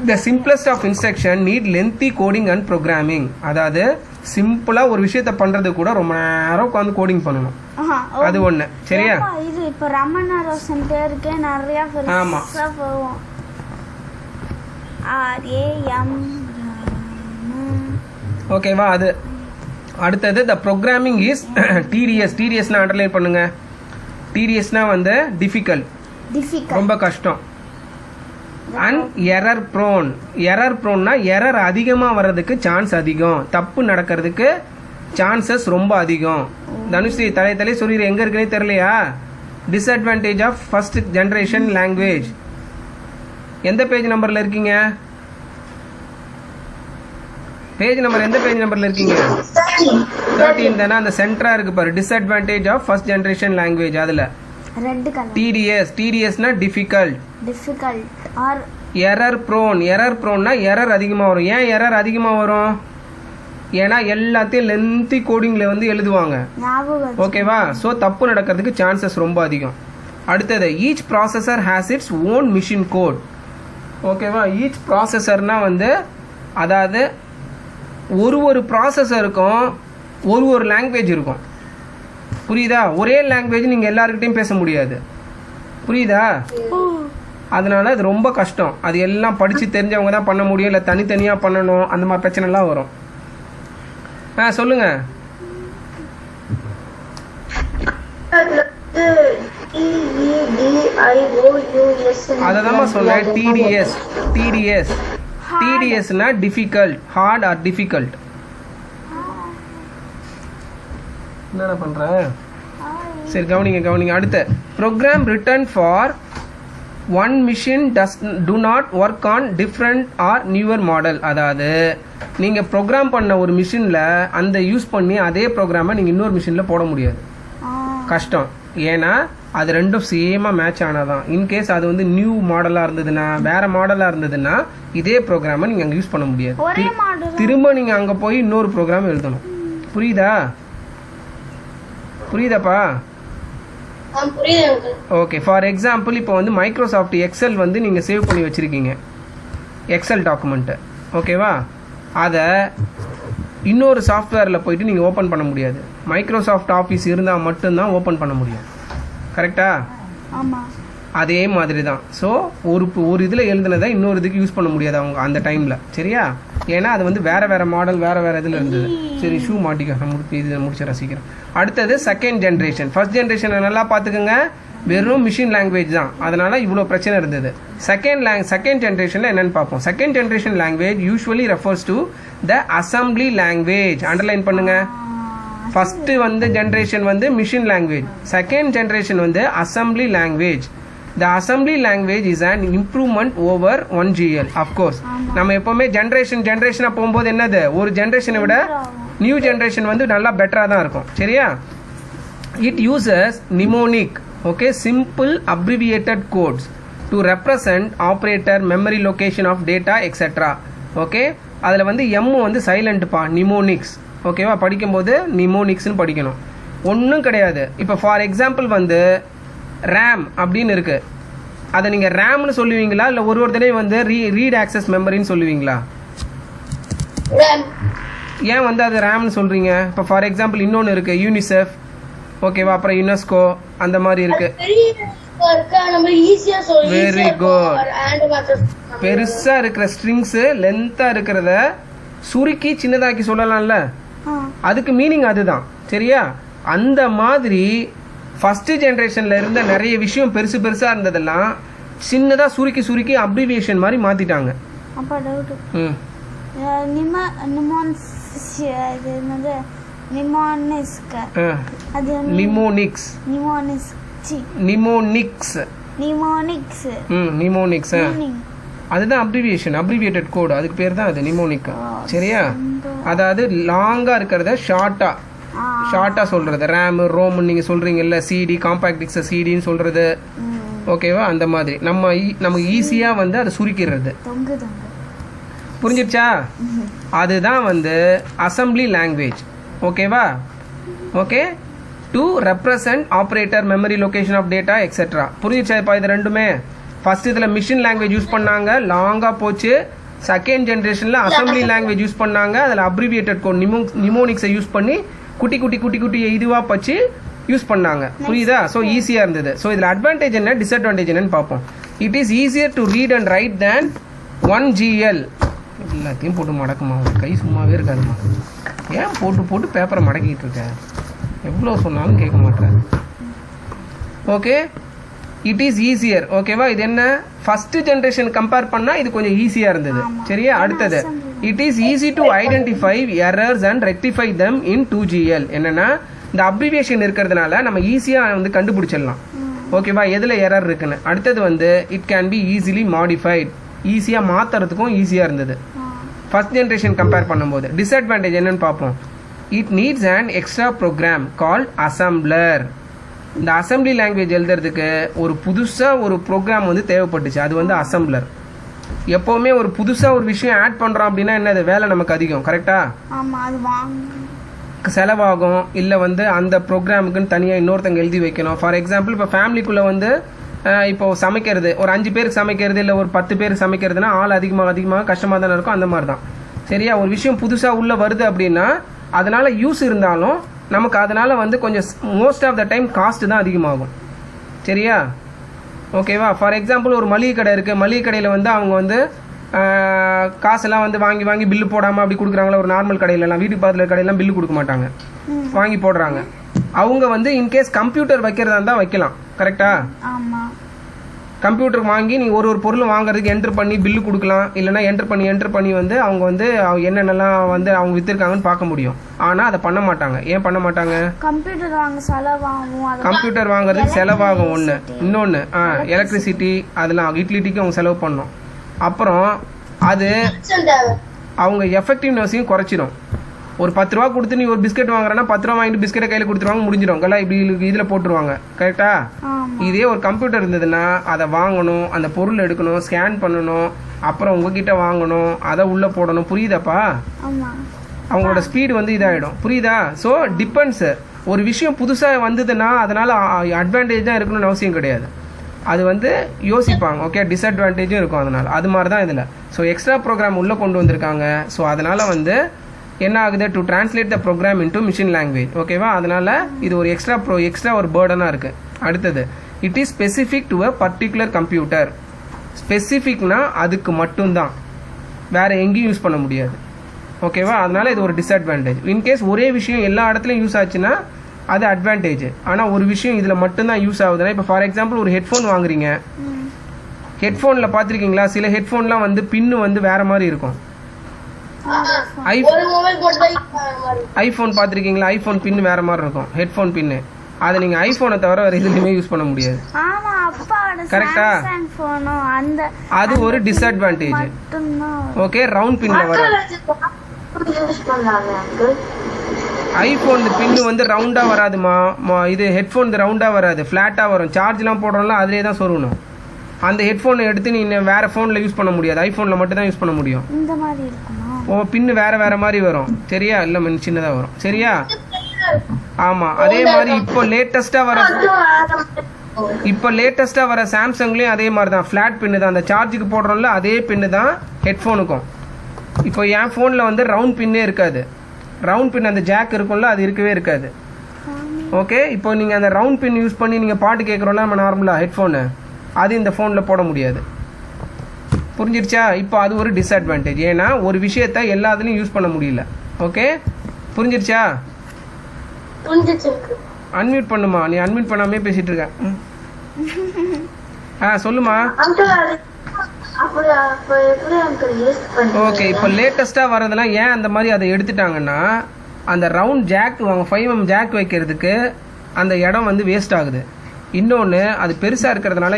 The simplest of instruction need lengthy coding and programming. அதாவது சிம்பிளாக ஒரு விஷயத்த பண்ணுறது கூட ரொம்ப நேரம் உட்காந்து கோடிங் பண்ணணும். அது ஒன்று. சரியா? இது இப்போ ரமணா ரோஷன் பேருக்கு நிறைய பெருசா போவோம். RAM ஓகேவா? அது அடுத்தது த ப்ரோக்ராமிங் இஸ் டிடிஎஸ். டிடிஎஸ்னா அண்டர்லைன் பண்ணுங்க. டிடிஎஸ்னா வந்து டிஃபிகல்ட், ரொம்ப கஷ்டம். And error prone. எரர் ப்ரோன்னா எரர் அதிகமாக வர்றதுக்கு சான்ஸ் அதிகம், தப்பு நடக்கிறதுக்கு சான்சஸ் ரொம்ப அதிகம். தனுஸ்ரீ தலை சொல்லிடு, எங்கே இருக்குன்னே தெரியலையா? Disadvantage of first generation language. எந்த பேஜ் நம்பரில் இருக்கீங்க? பேஜ் நம்பர் எந்த பேஜ் நம்பரில் இருக்கீங்க? 13 தானே? அந்த சென்டராக இருக்கு பாரு, disadvantage of first generation language. அதில் ரெட் கலர் டிடிஎஸ். டிடிஎஸ்னா difficult or error prone. Error ப்ரோன்னா எரர் அதிகமாக வரும். ஏன் எரர் அதிகமாக வரும்? ஏன்னா எல்லாத்தையும் லென்த்தி கோடிங்கில் வந்து எழுதுவாங்க. ஓகேவா? ஸோ தப்பு நடக்கிறதுக்கு சான்சஸ் ரொம்ப அதிகம். அடுத்தது each processor has its own machine code. ஓகேவா? ஈச் ப்ராசஸர்னா வந்து அதாவது ஒரு ப்ராசஸருக்கும் ஒரு லாங்குவேஜ் இருக்கும். புரியுதா? ஒரே லாங்குவேஜ் நீங்கள் எல்லாருக்கிட்டையும் பேச முடியாது. புரியுதா? அதனால அது ரொம்ப கஷ்டம். அது எல்லாம் படித்து தெரிஞ்சவங்க தான் பண்ண முடியும், இல்லை தனித்தனியாக பண்ணணும், அந்த மாதிரி பிரச்சனைலாம் வரும். சொல்லுங்க. அததான் சொன்னேன். டிடிஎஸ். டிடிஎஸ் டிடிஎஸ்னா டிஃபிகல்ட், ஹார்ட் ஆர் டிஃபிகல்ட். என்ன பண்ற? சரி, கவனிங்க. அடுத்த program written for one machine to not work on different or newer model. அதாவது நீங்கள் ப்ரோக்ராம் பண்ண ஒரு மிஷினில் அந்த யூஸ் பண்ணி அதே ப்ரோக்ராமை நீங்கள் இன்னொரு மிஷினில் போட முடியாது, கஷ்டம். ஏன்னா அது ரெண்டும் சேமாக மேட்ச் ஆனாதான். இன்கேஸ் அது வந்து நியூ மாடலாக இருந்ததுன்னா, வேறு மாடலாக இருந்ததுன்னா இதே ப்ரோக்ராமை நீங்கள் அங்கே யூஸ் பண்ண முடியாது. திரும்ப நீங்கள் அங்கே போய் இன்னொரு ப்ரோக்ராம் எழுதணும். புரியுதாப்பா? ஓகே. ஃபார் எக்ஸாம்பிள் இப்போ வந்து மைக்ரோசாஃப்ட் எக்ஸல் வந்து நீங்கள் சேவ் பண்ணி வச்சுருக்கீங்க, எக்ஸல் டாக்குமெண்ட்டு. ஓகேவா? அதை இன்னொரு சாஃப்ட்வேரில் போயிட்டு நீங்கள் ஓப்பன் பண்ண முடியாது. மைக்ரோசாஃப்ட் ஆஃபீஸ் இருந்தால் மட்டும்தான் ஓப்பன் பண்ண முடியும். கரெக்டா? அதே மாதிரி தான். ஸோ ஒரு இதில் எழுதுனதை இன்னொரு இதுக்கு யூஸ் பண்ண முடியாது அவங்க அந்த டைமில். சரியா? ஏன்னா அது வந்து வேறு மாடல் வேறு இதில் இருந்தது. சரி, ஷூ மாட்டிக்க, நான் இதை முடிச்சு ரசிக்கிறேன். அடுத்தது செகண்ட் ஜென்ரேஷன். ஃபர்ஸ்ட் ஜென்ரேஷனை நல்லா பார்த்துக்கோங்க, வெறும் மிஷின் லாங்குவேஜ் தான், அதனால் இவ்வளோ பிரச்சனை இருந்தது. செகண்ட் ஜென்ரேஷனில் என்னென்னு பார்ப்போம். Second generation language usually refers to the assembly language. Underline பண்ணுங்கள். ஃபஸ்ட்டு வந்து ஜென்ரேஷன் வந்து மிஷின் லாங்குவேஜ், செகண்ட் ஜென்ரேஷன் வந்து assembly language. The assembly language is an improvement over 1GL. Of course நம்ம எப்போவுமே ஜென்ரேஷனாக போகும்போது என்னது, ஒரு ஜென்ரேஷனை விட நியூ ஜென்ரேஷன் வந்து நல்லா பெட்டராக தான் இருக்கும். சரியா? It uses mnemonic, okay, simple abbreviated codes to represent operator, memory location of data etcetera. Okay, அதில் வந்து எம் வந்து சைலண்ட்ப்பா, நிமோனிக்ஸ். ஓகேவா? படிக்கும்போது நிமோனிக்ஸ்னு படிக்கணும், ஒன்றும் கிடையாது. இப்போ ஃபார் எக்ஸாம்பிள் வந்து ரேம் அப்படின்னு இருக்குது, அதை நீங்கள் ரேம்னு சொல்லுவீங்களா, இல்லை ஒருத்தரையும் வந்து ரீட் ஆக்சஸ் மெமரின்னு சொல்லுவீங்களா? ஏன் வந்து அது ரேம்னு சொல்கிறீங்க? இப்போ ஃபார் எக்ஸாம்பிள் இன்னொன்று இருக்குது, யூனிசெஃப். ஓகேவா? அப்புறம் யுனெஸ்கோ, அந்த மாதிரி இருக்குது. Very good. பெருசாக இருக்கிற ஸ்ட்ரிங்ஸு லென்த்தாக இருக்கிறத சுருக்கி சின்னதாக்கி சொல்லலாம்ல, அதுக்கு மீனிங் அதுதான். சரியா? அந்த மாதிரி ஃபஸ்ட்டு ஜென்ரேஷனில் இருந்த நிறைய விஷயம் பெருசாக இருந்ததெல்லாம் சின்னதாக சுருக்கி அப்ரிவியேஷன் மாதிரி மாற்றிட்டாங்க. அப்போ டவுட், நிமோனிக்ஸ் அதுதான் அப்ரிவியேட்டட் கோடு, அதுக்கு பேர் தான் அது நிமோனிக். சரியா? அதாவது லாங்காக இருக்கிறத ஷார்ட்டாக சொல்கிறது. ரேமு, ரோம்னு நீங்கள் சொல்கிறீங்கல்ல, சிடி, காம்பேக்ட் டிஸ்க் சிடின்னு சொல்கிறது. ஓகேவா? அந்த மாதிரி நமக்கு ஈஸியாக வந்து அதை சுருக்கிறது. புரிஞ்சிருச்சா? அதுதான் வந்து அசம்பிளி லாங்குவேஜ். ஓகேவா? Okay to represent operator memory location of data etcetera. புரிஞ்சிச்சா இப்போ இது ரெண்டுமே? ஃபர்ஸ்ட் இதில் மிஷின் லாங்குவேஜ் யூஸ் பண்ணாங்க, லாங்காக போச்சு. செகண்ட் ஜென்ரேஷனில் அசம்பிளி லாங்குவேஜ் யூஸ் பண்ணாங்க, அதில் அப்ரிவியேட்டட் கோட் நிமோனிக்ஸை யூஸ் பண்ணி குட்டி குட்டி குட்டி குட்டி இதுவாக பச்சு யூஸ் பண்ணாங்க. புரியுதா? ஸோ ஈஸியாக இருந்தது. ஸோ இதில் அட்வான்டேஜ் என்ன, டிஸ்அட்வான்டேஜ் என்னன்னு பார்ப்போம். It is easier to read and right than 1 GL. எல்லாத்தையும் போட்டு மடக்குமா, உங்க கை சும்மாவே இருக்காதுமா. ஏன் போட்டு போட்டு பேப்பரை மடக்கிட்டு இருக்க? எவ்வளோ சொன்னாலும் கேட்க மாட்டேன். Okay, it is easier. ஓகேவா? இது என்ன, ஃபர்ஸ்ட் ஜென்ரேஷன் கம்பேர் பண்ணால் இது கொஞ்சம் ஈஸியாக இருந்தது. சரியா? அடுத்தது it is easy to identify errors and rectify them in 2 GL. என்னன்னா இந்த அப்ரிவியேஷன் இருக்கிறதுனால நம்ம ஈஸியாக வந்து கண்டுபிடிச்சிடலாம். ஓகேவா? எதில் எரர் இருக்குன்னு. அடுத்தது வந்து it can be easily modified, ஈஸியாக மாற்றுறதுக்கும் ஈஸியாக இருந்தது ஃபர்ஸ்ட் ஜென்ரேஷன் கம்பேர் பண்ணும்போது. டிஸ்அட்வான்டேஜ் என்னன்னு பார்ப்போம். It needs and extra program called assembler. இந்த அசம்பிளி லாங்குவேஜ் எழுதுறதுக்கு ஒரு புதுசாக ஒரு ப்ரோக்ராம் வந்து தேவைப்பட்டுச்சு, அது வந்து அசம்பிளர். எப்போவுமே ஒரு புதுசாக ஒரு விஷயம் ஆட் பண்ணுறோம் அப்படின்னா என்னது, வேலை நமக்கு அதிகம். கரெக்டா? செலவாகும், இல்லை வந்து அந்த ப்ரோக்ராமுக்குன்னு தனியாக இன்னொருத்தங்க எழுதி வைக்கணும். ஃபார் எக்ஸாம்பிள் இப்போ ஃபேமிலிக்குள்ளே வந்து இப்போ சமைக்கிறது, ஒரு 5 பேருக்கு சமைக்கிறது இல்லை ஒரு 10 பேருக்கு சமைக்கிறதுனா ஆள் அதிகமாக கஷ்டமாக தானே இருக்கும். அந்த மாதிரி தான். சரியா? ஒரு விஷயம் புதுசாக உள்ளே வருது அப்படின்னா அதனால் யூஸ் இருந்தாலும் நமக்கு அதனால் வந்து கொஞ்சம் most of the time cost தான் அதிகமாகும். சரியா? ஓகேவா? ஃபார் எக்ஸாம்பிள் ஒரு மளிகை கடை இருக்குது, மளிகை கடையில் வந்து அவங்க வந்து காசெல்லாம் வந்து வாங்கி பில்லு போடாமல் அப்படி கொடுக்குறாங்களா. ஒரு நார்மல் கடையிலலாம், வீட்டுக்கு பக்கத்தில் கடையெல்லாம் பில்லு கொடுக்க மாட்டாங்க, வாங்கி போடுறாங்க. அவங்க வந்து இன்கேஸ் கம்ப்யூட்டர் வைக்கிறதா இருந்தால் வைக்கலாம். கரெக்டா? கம்ப்யூட்டர் வாங்கி நீங்கள் ஒரு பொருள் வாங்குறதுக்கு என்டர் பண்ணி பில்லு கொடுக்கலாம், இல்லைனா என்டர் பண்ணி வந்து அவங்க வந்து என்னென்னலாம் வந்து அவங்க விற்றுருக்காங்கன்னு பார்க்க முடியும். ஆனால் அதை பண்ண மாட்டாங்க. ஏன் பண்ண மாட்டாங்க? கம்ப்யூட்டர் வாங்குறதுக்கு செலவாகும் ஒன்று. இன்னொன்று எலக்ட்ரிசிட்டி, அதெல்லாம் யூட்டிலிட்டிக்கு அவங்க செலவு பண்ணணும். அப்புறம் அது அவங்க எஃபெக்டிவ்னஸையும் குறைச்சிடும். ஒரு 10 ரூபா கொடுத்து நீ ஒரு பிஸ்கெட் வாங்குறேன்னா 10 ரூபா வாங்கிட்டு பிஸ்கெட்டை கையில் கொடுத்துருவாங்க, முடிஞ்சிடும். கல்லா இப்படி இதில் போட்டுருவாங்க. கரெக்டா? இதே ஒரு கம்ப்யூட்டர் இருந்ததுன்னா அதை வாங்கணும், அந்த பொருள் எடுக்கணும், ஸ்கேன் பண்ணணும், அப்புறம் உங்ககிட்ட வாங்கணும், அதை உள்ளே போடணும். புரியுதாப்பா? அவங்களோட ஸ்பீடு வந்து இதாகிடும். புரியுதா? So depends. ஒரு விஷயம் புதுசாக வந்ததுன்னா அதனால் அட்வான்டேஜ் தான் இருக்கணும்னு அவசியம் கிடையாது. அது வந்து யோசிப்பாங்க. ஓகே, டிஸ்அட்வான்டேஜும் இருக்கும். அதனால் அது மாதிரி தான் இதில். ஸோ எக்ஸ்ட்ரா ப்ரோக்ராம் உள்ளே கொண்டு வந்திருக்காங்க. ஸோ அதனால் வந்து என்ன ஆகுது, to translate the program into machine language. ஓகேவா? அதனால் இது ஒரு எக்ஸ்ட்ரா ஒரு பேர்டனாக இருக்குது. அடுத்தது it is specific to a particular computer. ஸ்பெசிஃபிக்னா அதுக்கு மட்டும்தான், வேறு எங்கேயும் யூஸ் பண்ண முடியாது. ஓகேவா? அதனால் இது ஒரு டிஸ்அட்வான்டேஜ். இன்கேஸ் ஒரே விஷயம் எல்லா இடத்துலையும் யூஸ் ஆச்சுன்னா அது அட்வான்டேஜ். ஆனால் ஒரு விஷயம் இதில் மட்டும்தான் யூஸ் ஆகுதுன்னா, இப்போ ஃபார் எக்ஸாம்பிள் ஒரு ஹெட்ஃபோன் வாங்குறீங்க. ஹெட்ஃபோனில் பார்த்துருக்கீங்களா, சில ஹெட்ஃபோன்லாம் வந்து பின்னு வந்து வேறு மாதிரி இருக்கும். ஐஃபோன் பார்த்துருக்கீங்களா, ஐஃபோன் பின்னு வேறு மாதிரி இருக்கும், ஹெட்ஃபோன் பின்னு. அதை நீங்கள் ஐஃபோனை தவிர வேறு எதுலையுமே யூஸ் பண்ண முடியாது. கரெக்டா? அது ஒரு டிஸ்அட்வான்டேஜ். ஓகே, ரவுண்ட் பின்ல வரும். ஐஃபோன் பின்னு வந்து ரவுண்டாக வராதுமா, இது ஹெட்ஃபோன் ரவுண்டாக வராது, ஃப்ளாட்டாக வரும். சார்ஜ்லாம் போடுறோம்ல அதிலே தான் சொருகணும். அந்த ஹெட்ஃபோனை எடுத்து நீ வேறு ஃபோனில் யூஸ் பண்ண முடியாது, ஐஃபோனில் மட்டும் தான் யூஸ் பண்ண முடியும். பின்னு வேறு மாதிரி வரும். சரியா? இல்லை சின்னதாக வரும். சரியா? ஆமாம். அதே மாதிரி இப்போ லேட்டஸ்ட்டாக வர சாம்சங்லேயும் அதே மாதிரி தான், ஃப்ளாட் பின்னு தான். அந்த சார்ஜுக்கு போடுறோம்ல அதே பின்னு தான் ஹெட்ஃபோனுக்கும். இப்போ என் ஃபோனில் வந்து ரவுண்ட் பின்னே இருக்காது. ரவுண்ட் பின் அந்த ஜாக் இருக்கும்ல, அது இருக்கவே இருக்காது. ஓகே, இப்போ நீங்கள் அந்த ரவுண்ட் பின் யூஸ் பண்ணி நீங்கள் பாட்டு கேட்குறோம்ல நம்ம நார்மலாக ஹெட்ஃபோனு, அது இந்த ஃபோனில் போட முடியாது. புரிஞ்சிருச்சா? இப்போ அது ஒரு டிஸ்அட்வான்டேஜ். ஏன்னா ஒரு விஷயத்த எல்லாத்துலேயும் யூஸ் பண்ண முடியல. ஓகே, புரிஞ்சிருச்சா? அன்மியூட் பண்ணுமா, நீ அன்மியூட் பண்ணாமே பேசிட்டு இருக்க. சொல்லுமா. ஓகே, இப்போ லேட்டஸ்ட்டாக வரதெல்லாம் ஏன் அந்த மாதிரி அதை எடுத்துட்டாங்கன்னா, அந்த ரவுண்ட் ஜாக் 5mm ஜாக் வைக்கிறதுக்கு அந்த இடம் வந்து வேஸ்ட் ஆகுது. இன்னொன்று அது பெருசாக இருக்கிறதுனால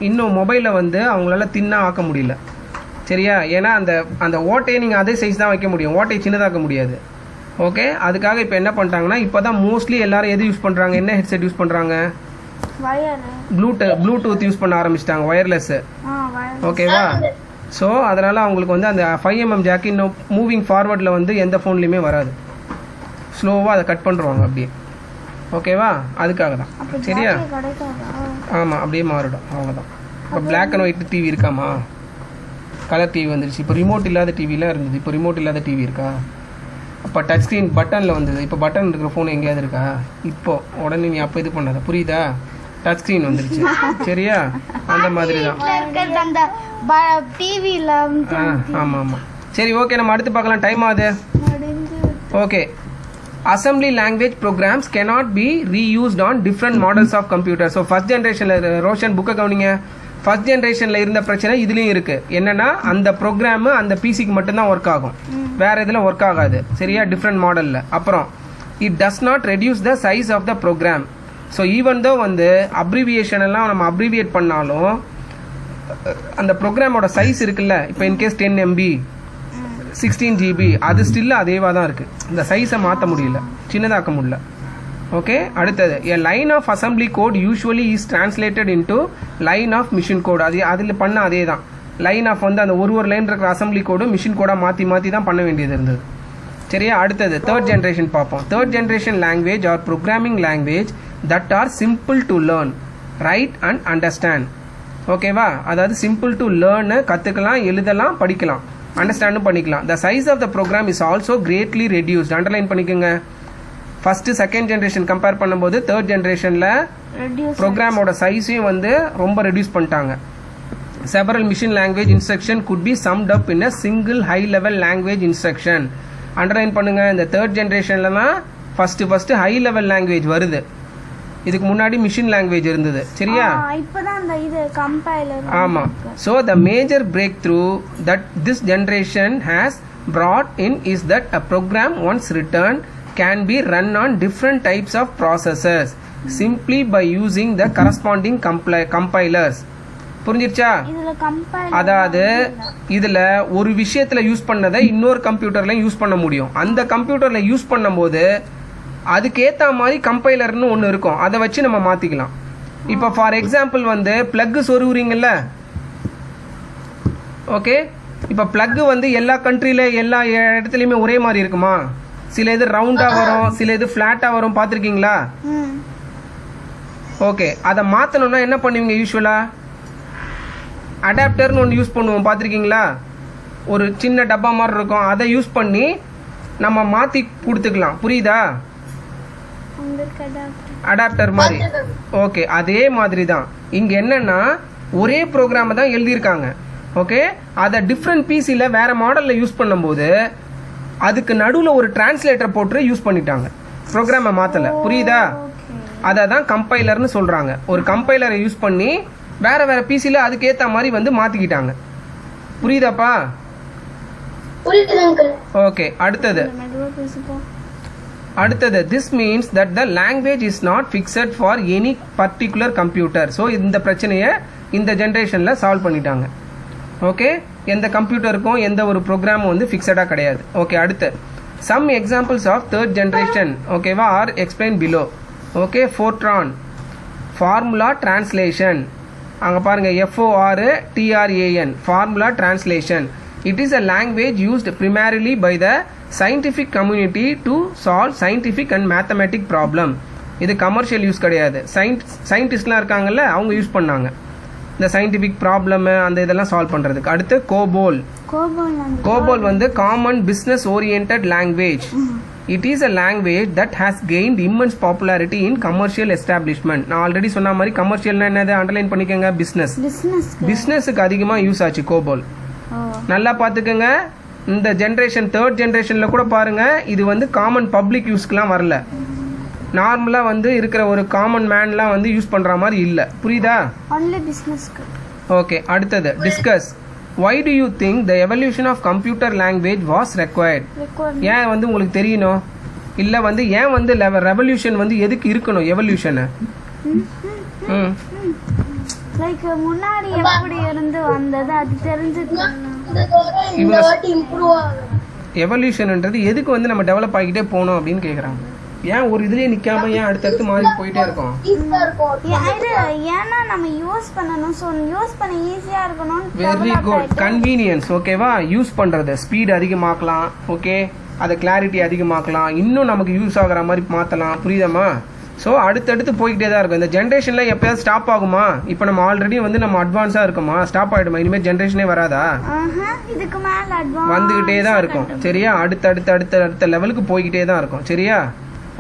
இன்னும் மொபைலை வந்து அவங்களால தின்னாக ஆக்க முடியல. சரியா? ஏன்னா அந்த ஓட்டையை நீங்கள் அதே சைஸ் தான் வைக்க முடியும், ஓட்டையை சின்னதாக்க முடியாது. ஓகே, அதுக்காக இப்போ என்ன பண்ணிட்டாங்கன்னா, இப்போ தான் மோஸ்ட்லி எல்லாரும் எது யூஸ் பண்ணுறாங்க, என்ன ஹெட்செட் யூஸ் பண்ணுறாங்க, ப்ளூடூத் யூஸ் பண்ண ஆரம்பிச்சிட்டாங்க, ஒயர்லெஸ். ஓகேவா? ஸோ அதனால் அவங்களுக்கு வந்து அந்த 5mm ஜாக்கு இன்னும் மூவிங் ஃபார்வர்டில் வந்து எந்த ஃபோன்லேயுமே வராது, ஸ்லோவாக அதை கட் பண்ணுறாங்க அப்படியே. ஓகேவா அதுக்காக தான் அப்போ சரியா ஜாக்கே கிடைக்காதா? ஆமாம் அப்படியே மாறிடும் அவ்வளோதான் இப்போ பிளாக் அண்ட் ஒயிட் டிவி இருக்காமா கலர் டிவி வந்துருச்சு இப்போ ரிமோட் இல்லாத டிவிலாம் இருந்தது இப்போ ரிமோட் இல்லாத டிவி இருக்கா அப்போ டச் ஸ்க்ரீன் பட்டனில் வந்தது இப்போ பட்டன் இருக்கிற ஃபோன் எங்கேயாவது இருக்கா இப்போ உடனே நீ அப்போ இது பண்ணாத புரியுதா டச் ஸ்க்ரீன் வந்துருச்சு சரியா அந்த மாதிரி தான் வீட்ல இருக்கிறது அந்த டிவியில் ஆமாம் ஆமாம் சரி ஓகே நம்ம அடுத்து பார்க்கலாம் டைம் ஆகுது okay assembly language programs cannot be reused on different models of computers so first generationல ரோஷன் புக்கை கவனிங்க ஃபர்ஸ்ட் ஜென்ரேஷனில் இருந்த பிரச்சனை இதுலேயும் இருக்குது என்னென்னா அந்த ப்ரோக்ராமு அந்த பிசிக்கு மட்டும்தான் ஒர்க் ஆகும் வேறு இதில் ஒர்க் ஆகாது சரியா டிஃப்ரெண்ட் மாடலில் அப்புறம் it does not reduce the size of the program so even though வந்து அப்ரிவியேஷன் எல்லாம் நம்ம அப்ரிவியேட் பண்ணாலும் அந்த ப்ரோக்ராமோட சைஸ் இருக்குல்ல இப்போ இன்கேஸ் 10 MB 16 GB அது ஸ்டில் அதேவாக தான் இருக்குது இந்த சைஸை மாற்ற முடியல சின்னதாக்க முடியல ஓகே அடுத்தது a line of assembly code usually is translated into line of machine code அது அதில் பண்ண அதே தான் லைன் ஆஃப் வந்து அந்த ஒரு லைன் இருக்கிற அசம்பிளி கோடும் மிஷின் கோடாக மாற்றி தான் பண்ண வேண்டியது இருந்தது சரியா அடுத்தது தேர்ட் ஜென்ரேஷன் பார்ப்போம் third generation language are programming language that are simple to learn write and understand ஓகேவா அதாவது சிம்பிள் டு லேர்னு கற்றுக்கலாம் எழுதலாம் படிக்கலாம் அண்டர்ஸ்டாண்டும் பண்ணிக்கலாம் the size of the program is also greatly reduced underline பண்ணிக்கோங்க ஃபஸ்ட்டு செகண்ட் ஜென்ரேஷன் கம்பேர் பண்ணும்போது தேர்ட் ஜென்ரேஷனில் ப்ரோக்ராமோட சைஸையும் வந்து ரொம்ப ரெடியூஸ் பண்ணிட்டாங்க several machine language instruction could be summed up in a single high level language instruction underline பண்ணுங்க இந்த தேர்ட் ஜென்ரேஷனில் தான் ஃபஸ்ட்டு ஹை லெவல் லாங்குவேஜ் வருது இதுக்கு முன்னாடி மிஷின் லாங்குவேஜ் இருந்தது சரியா இப்போதான் அந்த இது கம்பைலர் ஆமாம் so the major break through that this generation has brought in is that a program once written can be run on different types of processors simply by using the corresponding compilers புரிஞ்சிருச்சா இதுல compiler அதாவது இதுல ஒரு விஷயத்துல use பண்ணதை இன்னொரு கம்ப்யூட்டர்ல use பண்ண முடியும் அந்த கம்ப்யூட்டர்ல யூஸ் பண்ணும்போது அதுக்கேற்ற மாதிரி கம்பைலர்னு ஒன்று இருக்கும் அதை வச்சு நம்ம மாற்றிக்கலாம் இப்போ ஃபார் எக்ஸாம்பிள் வந்து ப்ளக்கு சொருவுறீங்கல்ல ஓகே இப்போ ப்ளக்கு வந்து எல்லா கண்ட்ரியில் எல்லா இடத்துலையுமே ஒரே மாதிரி இருக்குமா சில இது ரவுண்டாக வரும் சில இது ஃப்ளாட்டாக வரும் பார்த்துருக்கீங்களா ஓகே அதை மாற்றணும்னா என்ன பண்ணுவீங்க யூஸ்வலாக அடாப்டர்னு ஒன்று யூஸ் பண்ணுவோம் பார்த்துருக்கீங்களா ஒரு சின்ன டப்பா மாதிரி இருக்கும் அதை யூஸ் பண்ணி நம்ம மாற்றி கொடுத்துக்கலாம் புரியுதா அடாப்டர் மாதிரி ஓகே அதே மாதிரி தான் இங்கே என்னன்னா ஒரே ப்ரோக்ராமை தான் எழுதியிருக்காங்க ஓகே அதை டிஃப்ரெண்ட் பிசியில் வேற மாடலில் யூஸ் பண்ணும்போது அதுக்கு நடுவில் ஒரு டிரான்ஸ்லேட்டர் போட்டு யூஸ் பண்ணிட்டாங்க ப்ரோக்ராமை மாற்றலை புரியுதா அதை தான் கம்பைலர்னு சொல்கிறாங்க ஒரு கம்பைலரை யூஸ் பண்ணி வேற வேற பிசியில் அதுக்கேற்ற மாதிரி வந்து மாற்றிக்கிட்டாங்க புரியுதாப்பா ஓகே அடுத்தது this means that the language is not fixed for any particular computer so இந்த பிரச்சனையை இந்த ஜென்ரேஷனில் சால்வ் பண்ணிட்டாங்க ஓகே எந்த கம்ப்யூட்டருக்கும் எந்த ஒரு ப்ரோக்ராமும் வந்து ஃபிக்ஸடாக கிடையாது ஓகே அடுத்து some examples of third generation ஓகேவா are explain below okay Fortran formula translation அங்கே பாருங்கள் FORTRAN formula translation it is a language used primarily by the scientific community to solve scientific and mathematic problem இது commercial use கிடையாது சயின்டிஸ்ட்லாம் இருக்காங்கல்ல அவங்க use பண்ணாங்க இந்த scientific problem அந்த இதெல்லாம் சால்வ் பண்ணுறதுக்கு அடுத்து கோபோல் வந்து common business orient language it is a language that has gained immense popularity in commercial establishment நான் ஆல்ரெடி சொன்ன மாதிரி கமர்ஷியல்னா என்னது அண்டர்லைன் பண்ணிக்கோங்க பிஸ்னஸுக்கு அதிகமாக யூஸ் ஆச்சு கோபோல் நல்லா பார்த்துக்கோங்க இந்த ஜென்ரேஷன் தேர்ட் ஜென்ரேஷனில் கூட பாருங்கள் இது வந்து காமன் பப்ளிக் யூஸ்க்குலாம் வரல நார்மலாக வந்து இருக்கிற ஒரு காமன் மேன்லாம் வந்து யூஸ் பண்ணுற மாதிரி இல்லை புரியுதா ஓகே அடுத்தது discuss why do you think the evolution of computer language was required ஏன் வந்து உங்களுக்கு தெரியணும் இல்லை வந்து ஏன் வந்து ரெவல்யூஷன் வந்து எதுக்கு இருக்கணும் எவல்யூஷனை லைக் முன்னாடி எப்படி இருந்து வந்தது அது தெரிஞ்சுக்கணும் எவல்யூஷன்ன்றது எதுக்கு வந்து நம்ம டெவலப் ஆகிட்டே போகணும் அப்படின்னு கேட்குறாங்க ஏன் ஒரு இதுலயே நிக்காம ஏன் அடுத்தடுத்து மாறி போயிட்டே இருக்கோம் ஏன்னா நம்ம யூஸ் பண்ணனும் சோ யூஸ் பண்ண ஈஸியா இருக்கணும் வெரி குட் கன்வீனியன்ஸ் ஓகேவா யூஸ் பண்றது ஸ்பீட் அதிகமாக்கலாம் ஓகே அதை கிளாரிட்டி அதிகமாக்கலாம் இன்னும் நமக்கு யூஸ் ஆகுற மாதிரி மாற்றலாம் புரியுதாம்மா ஸோ அடுத்தடுத்து போய்கிட்டே தான் இருக்கும். இந்த ஜென்ரேஷனில் எப்போயாவது ஸ்டாப் ஆகுமா? இப்போ நம்ம ஆல்ரெடி வந்து நம்ம அட்வான்ஸாக இருக்கோமா? ஸ்டாப் ஆகிடுமா? இனிமேல் ஜென்ரேஷனே வராதா? இதுக்கு மேல அட்வான்ஸ் வந்துக்கிட்டே தான் இருக்கும். சரியா? அடுத்த லெவலுக்கு போய்கிட்டே தான் இருக்கும். சரியா?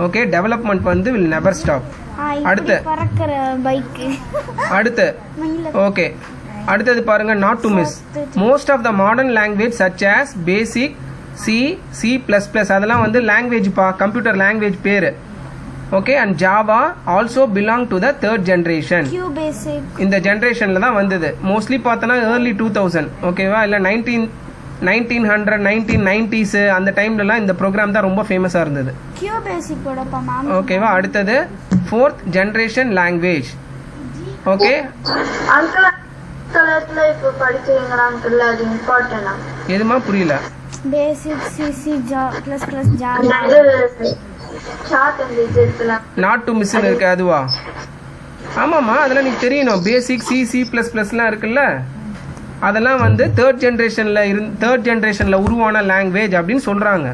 ஓகே, டெவலப்மெண்ட் வந்து வில் நெவர் ஸ்டாப். அடுத்து பறக்கிற பைக். அடுத்து ஓகே, அடுத்தது பாருங்க, not to miss. Most of the modern language such as BASIC, C++, அதெல்லாம் வந்து லாங்குவேஜ் பா, கம்ப்யூட்டர் லாங்குவேஜ் பேர். Okay, and Java also belong to the third generation. இந்த ஜென்ரேஷனில் தான் வந்தது. மோஸ்ட்லி பார்த்தோன்னா ஏர்லி 2000, ஓகேவா, இல்லை 1900 1990s அந்த டைம்லலாம் இந்த ப்ரோக்ராம் தான் ரொம்ப ஃபேமஸாக இருந்தது. ஓகேவா, அடுத்தது ஃபோர்த் ஜென்ரேஷன் லாங்குவேஜ். ஓகே, எதுமா புரியல? பேசிக் C Java not to miss இருக்கு, அதுவா? ஆமாம்மா, அதெல்லாம் நீக்கு தெரியணும். பேசிக் C++லாம் இருக்குல்ல, அதெல்லாம் வந்து தேர்ட் ஜென்ரேஷனில் உருவான லாங்குவேஜ் அப்படின்னு சொல்கிறாங்க.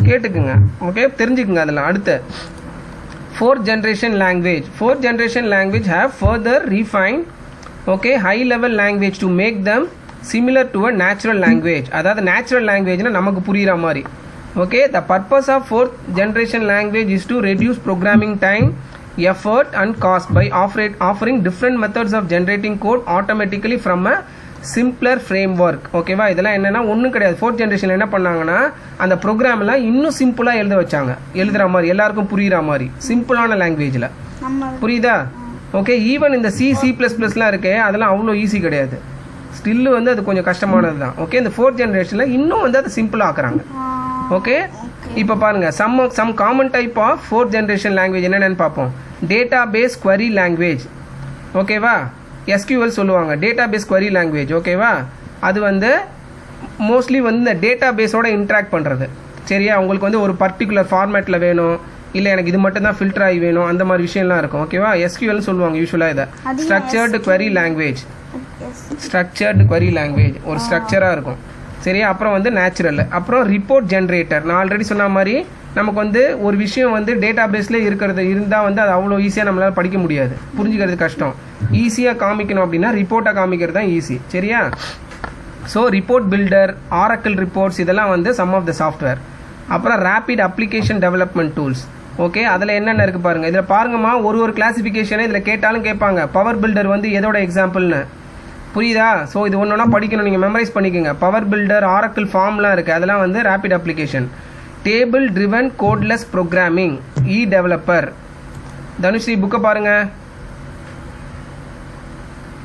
கேட்டுக்குங்க, ஓகே, தெரிஞ்சுக்குங்க அதெல்லாம். அடுத்து fourth generation language have further refine, okay, high level language to make them similar to a natural language. அதாவது நேச்சுரல் லாங்குவேஜ்னா நமக்கு புரிகிற மாதிரி. Okay, the purpose of fourth generation language is to reduce programming time, effort and cost by offering different methods of generating code automatically from a simpler framework. ஓகேவா, இதெல்லாம் என்னன்னா ஒன்றும் கிடையாது. ஃபோர்த் ஜென்ரேஷனில் என்ன பண்ணாங்கன்னா அந்த ப்ரோக்ராம்லாம் இன்னும் சிம்பிளாக எழுத வச்சாங்க. எழுதுகிற மாதிரி, எல்லாருக்கும் புரிகிற மாதிரி, சிம்பிளான லாங்குவேஜில். புரியுதா? ஓகே, ஈவன் இந்த C++லாம் இருக்கே, அதெல்லாம் அவ்வளோ ஈஸி கிடையாது. ஸ்டில்லு வந்து அது கொஞ்சம் கஷ்டமானது தான். ஓகே, இந்த ஃபோர்த் ஜென்ரேஷனில் இன்னும் வந்து அதை சிம்பிளாக ஆக்குறாங்க. ஓகே, இப்போ பாருங்க, some common type of fourth generation language என்னென்னு பார்ப்போம். Data base query language. ஓகேவா, SQL சொல்லுவாங்க, டேட்டா பேஸ் query லாங்குவேஜ். ஓகேவா, அது வந்து மோஸ்ட்லி வந்து இந்த டேட்டா பேஸோட இன்ட்ராக்ட் பண்ணுறது. சரியா, உங்களுக்கு வந்து ஒரு பர்டிகுலர் ஃபார்மேட்டில் வேணும், இல்லை எனக்கு இது மட்டும் தான் ஃபில்டர் ஆகி வேணும், அந்த மாதிரி விஷயம்லாம் இருக்கும். ஓகேவா, SQL சொல்லுவாங்க யூஸ்வலாக. இதை ஸ்ட்ரக்சர்டு query லாங்குவேஜ். ஒரு ஸ்ட்ரக்சராக இருக்கும். சரியா, அப்புறம் வந்து நேச்சுரல், அப்புறம் ரிப்போர்ட் ஜென்ரேட்டர். நான் ஆல்ரெடி சொன்ன மாதிரி நமக்கு வந்து ஒரு விஷயம் வந்து டேட்டா பேஸில் இருந்தால் வந்து அது அவ்வளோ ஈஸியாக நம்மளால் படிக்க முடியாது, புரிஞ்சுக்கிறது கஷ்டம். ஈஸியாக காமிக்கணும் அப்படின்னா ரிப்போர்ட்டாக காமிக்கிறது தான் ஈஸி. சரியா, so report builder, Oracle reports, இதெல்லாம் வந்து சம் ஆஃப் த சாஃப்ட்வேர். அப்புறம் rapid application development tools. Okay, அதில் என்னென்ன இருக்குது பாருங்கள். இதில் பாருங்கம்மா, ஒரு கிளாசிஃபிகேஷனை இதில் கேட்டாலும் கேட்பாங்க. பவர் பில்டர் வந்து எதோட எக்ஸாம்பிள்னு புரியுதா? ஸோ இது ஒன்றா படிக்கணும், நீங்கள் மெமரைஸ் பண்ணிக்கோங்க. பவர் பில்டர், ஆரக்கிள் ஃபார்ம்லாம் இருக்குது, அதெல்லாம் வந்து rapid application. Table driven codeless programming, developer. Dhanushree புக்கை பாருங்கள்,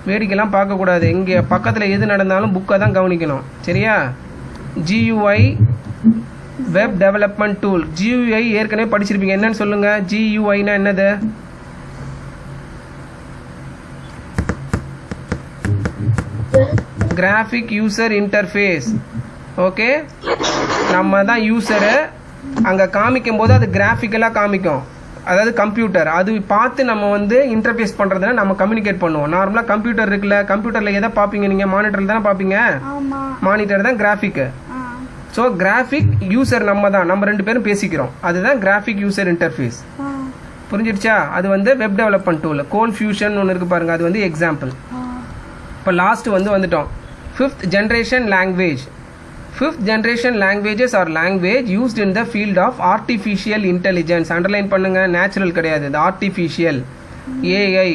வேடிக்கைலாம் பார்க்கக்கூடாது. இங்கே பக்கத்தில் எது நடந்தாலும் புக்கை தான் கவனிக்கணும். சரியா? GUI web development tool. GUI ஏற்கனவே படிச்சிருப்பீங்க, என்னன்னு சொல்லுங்கள். GUIனா என்னது? Graphic user interface. ஓகே, நம்ம தான் யூசரு, அங்கே காமிக்கும் போது அது கிராஃபிக்கலாக காமிக்கும். அதாவது கம்ப்யூட்டர் அது பார்த்து நம்ம வந்து இன்டர்ஃபேஸ் பண்ணுறதுனா நம்ம கம்யூனிகேட் பண்ணுவோம். நார்மலாக கம்ப்யூட்டர் இருக்குல்ல, கம்ப்யூட்டரில் எதை பார்ப்பீங்க நீங்கள்? மானிட்டரில் தானே பார்ப்பீங்க. மானிட்டர் தான் கிராஃபிக்கு. ஸோ கிராஃபிக் யூசர் நம்ம ரெண்டு பேரும் பேசிக்கிறோம், அதுதான் கிராஃபிக் யூசர் இன்டர்ஃபேஸ். புரிஞ்சிடுச்சா? அது வந்து web development tool. ColdFusion ஒன்று இருக்குது பாருங்கள், அது வந்து எக்ஸாம்பிள். இப்போ லாஸ்ட் வந்துட்டோம். Fifth generation language. Fifth generation languages are language used in the field of artificial intelligence. Underline பண்ணுங்க, நேச்சுரல் கிடையாது, இது ஆர்டிஃபிஷியல், AI.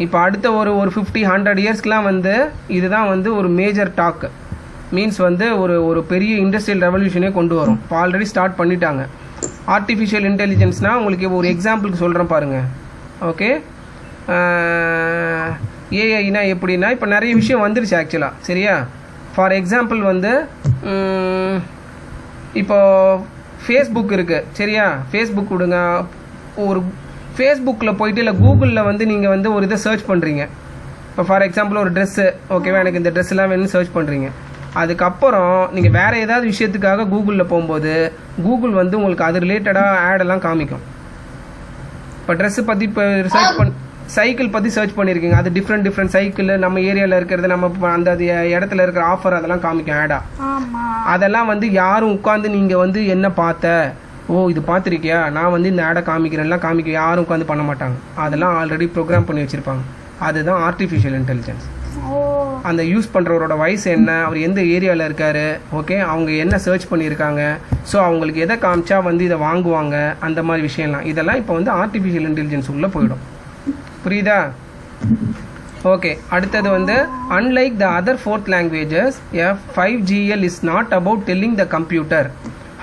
இப்போ அடுத்த ஒரு 50-100 இயர்ஸ்க்குலாம் வந்து இதுதான் வந்து ஒரு மேஜர் டாக். மீன்ஸ் வந்து ஒரு பெரிய இண்டஸ்ட்ரியல் ரெவல்யூஷனே கொண்டு வரும். இப்போ ஆல்ரெடி ஸ்டார்ட் பண்ணிட்டாங்க. ஆர்டிஃபிஷியல் இன்டெலிஜென்ஸ்னால் உங்களுக்கு ஒரு எக்ஸாம்பிளுக்கு சொல்கிறேன் பாருங்கள். ஓகே, ஏஐனா எப்படின்னா இப்போ நிறைய விஷயம் வந்துருச்சு ஆக்சுவலாக. சரியா? ஃபார் எக்ஸாம்பிள் வந்து இப்போ ஃபேஸ்புக் இருக்குது. சரியா? ஃபேஸ்புக் விடுங்க, ஒரு ஃபேஸ்புக்கில் போயிட்டு இல்லை கூகுளில் வந்து நீங்கள் வந்து ஒரு இதை சர்ச் பண்ணுறீங்க. இப்போ ஃபார் எக்ஸாம்பிள் ஒரு ட்ரெஸ்ஸு, ஓகேவா, எனக்கு இந்த ட்ரெஸ்ஸெல்லாம் வேணும்னு சர்ச் பண்ணுறீங்க. அதுக்கப்புறம் நீங்கள் வேறு ஏதாவது விஷயத்துக்காக கூகுளில் போகும்போது கூகுள் வந்து உங்களுக்கு அது ரிலேட்டடாக ஆடெல்லாம் காமிக்கும். இப்போ ட்ரெஸ்ஸு பற்றி இப்போ சர்ச் சைக்கிள் பற்றி சர்ச் பண்ணியிருக்கீங்க, அது டிஃப்ரெண்ட் சைக்கிள் நம்ம ஏரியாவில் இருக்கிறது, நம்ம அந்த இடத்துல இருக்கிற ஆஃபர், அதெல்லாம் காமிக்கும் ஆடா. அதெல்லாம் வந்து யாரும் உட்காந்து நீங்கள் வந்து என்ன பார்த்த, ஓ இது பார்த்துருக்கியா, நான் வந்து இந்த ஆடை காமிக்கிறேன்லாம் காமிக்க யாரும் உட்காந்து பண்ண மாட்டாங்க. அதெல்லாம் ஆல்ரெடி ப்ரோக்ராம் பண்ணி வச்சுருப்பாங்க. அதுதான் ஆர்டிஃபிஷியல் இன்டெலிஜென்ஸ். ஓ அந்த யூஸ் பண்ணுறவரோட வயசு என்ன, அவர் எந்த ஏரியாவில் இருக்கார், ஓகே, அவங்க என்ன சர்ச் பண்ணியிருக்காங்க, ஸோ அவங்களுக்கு எதை காமிச்சா வந்து இதை வாங்குவாங்க, அந்த மாதிரி விஷயம்லாம் இதெல்லாம் இப்போ வந்து ஆர்டிஃபிஷியல் இன்டெலிஜென்ஸ் உள்ளே போயிடும். புரியுதா? ஓகே, அடுத்தது வந்து unlike the other fourth languages, F5GL is not about telling the computer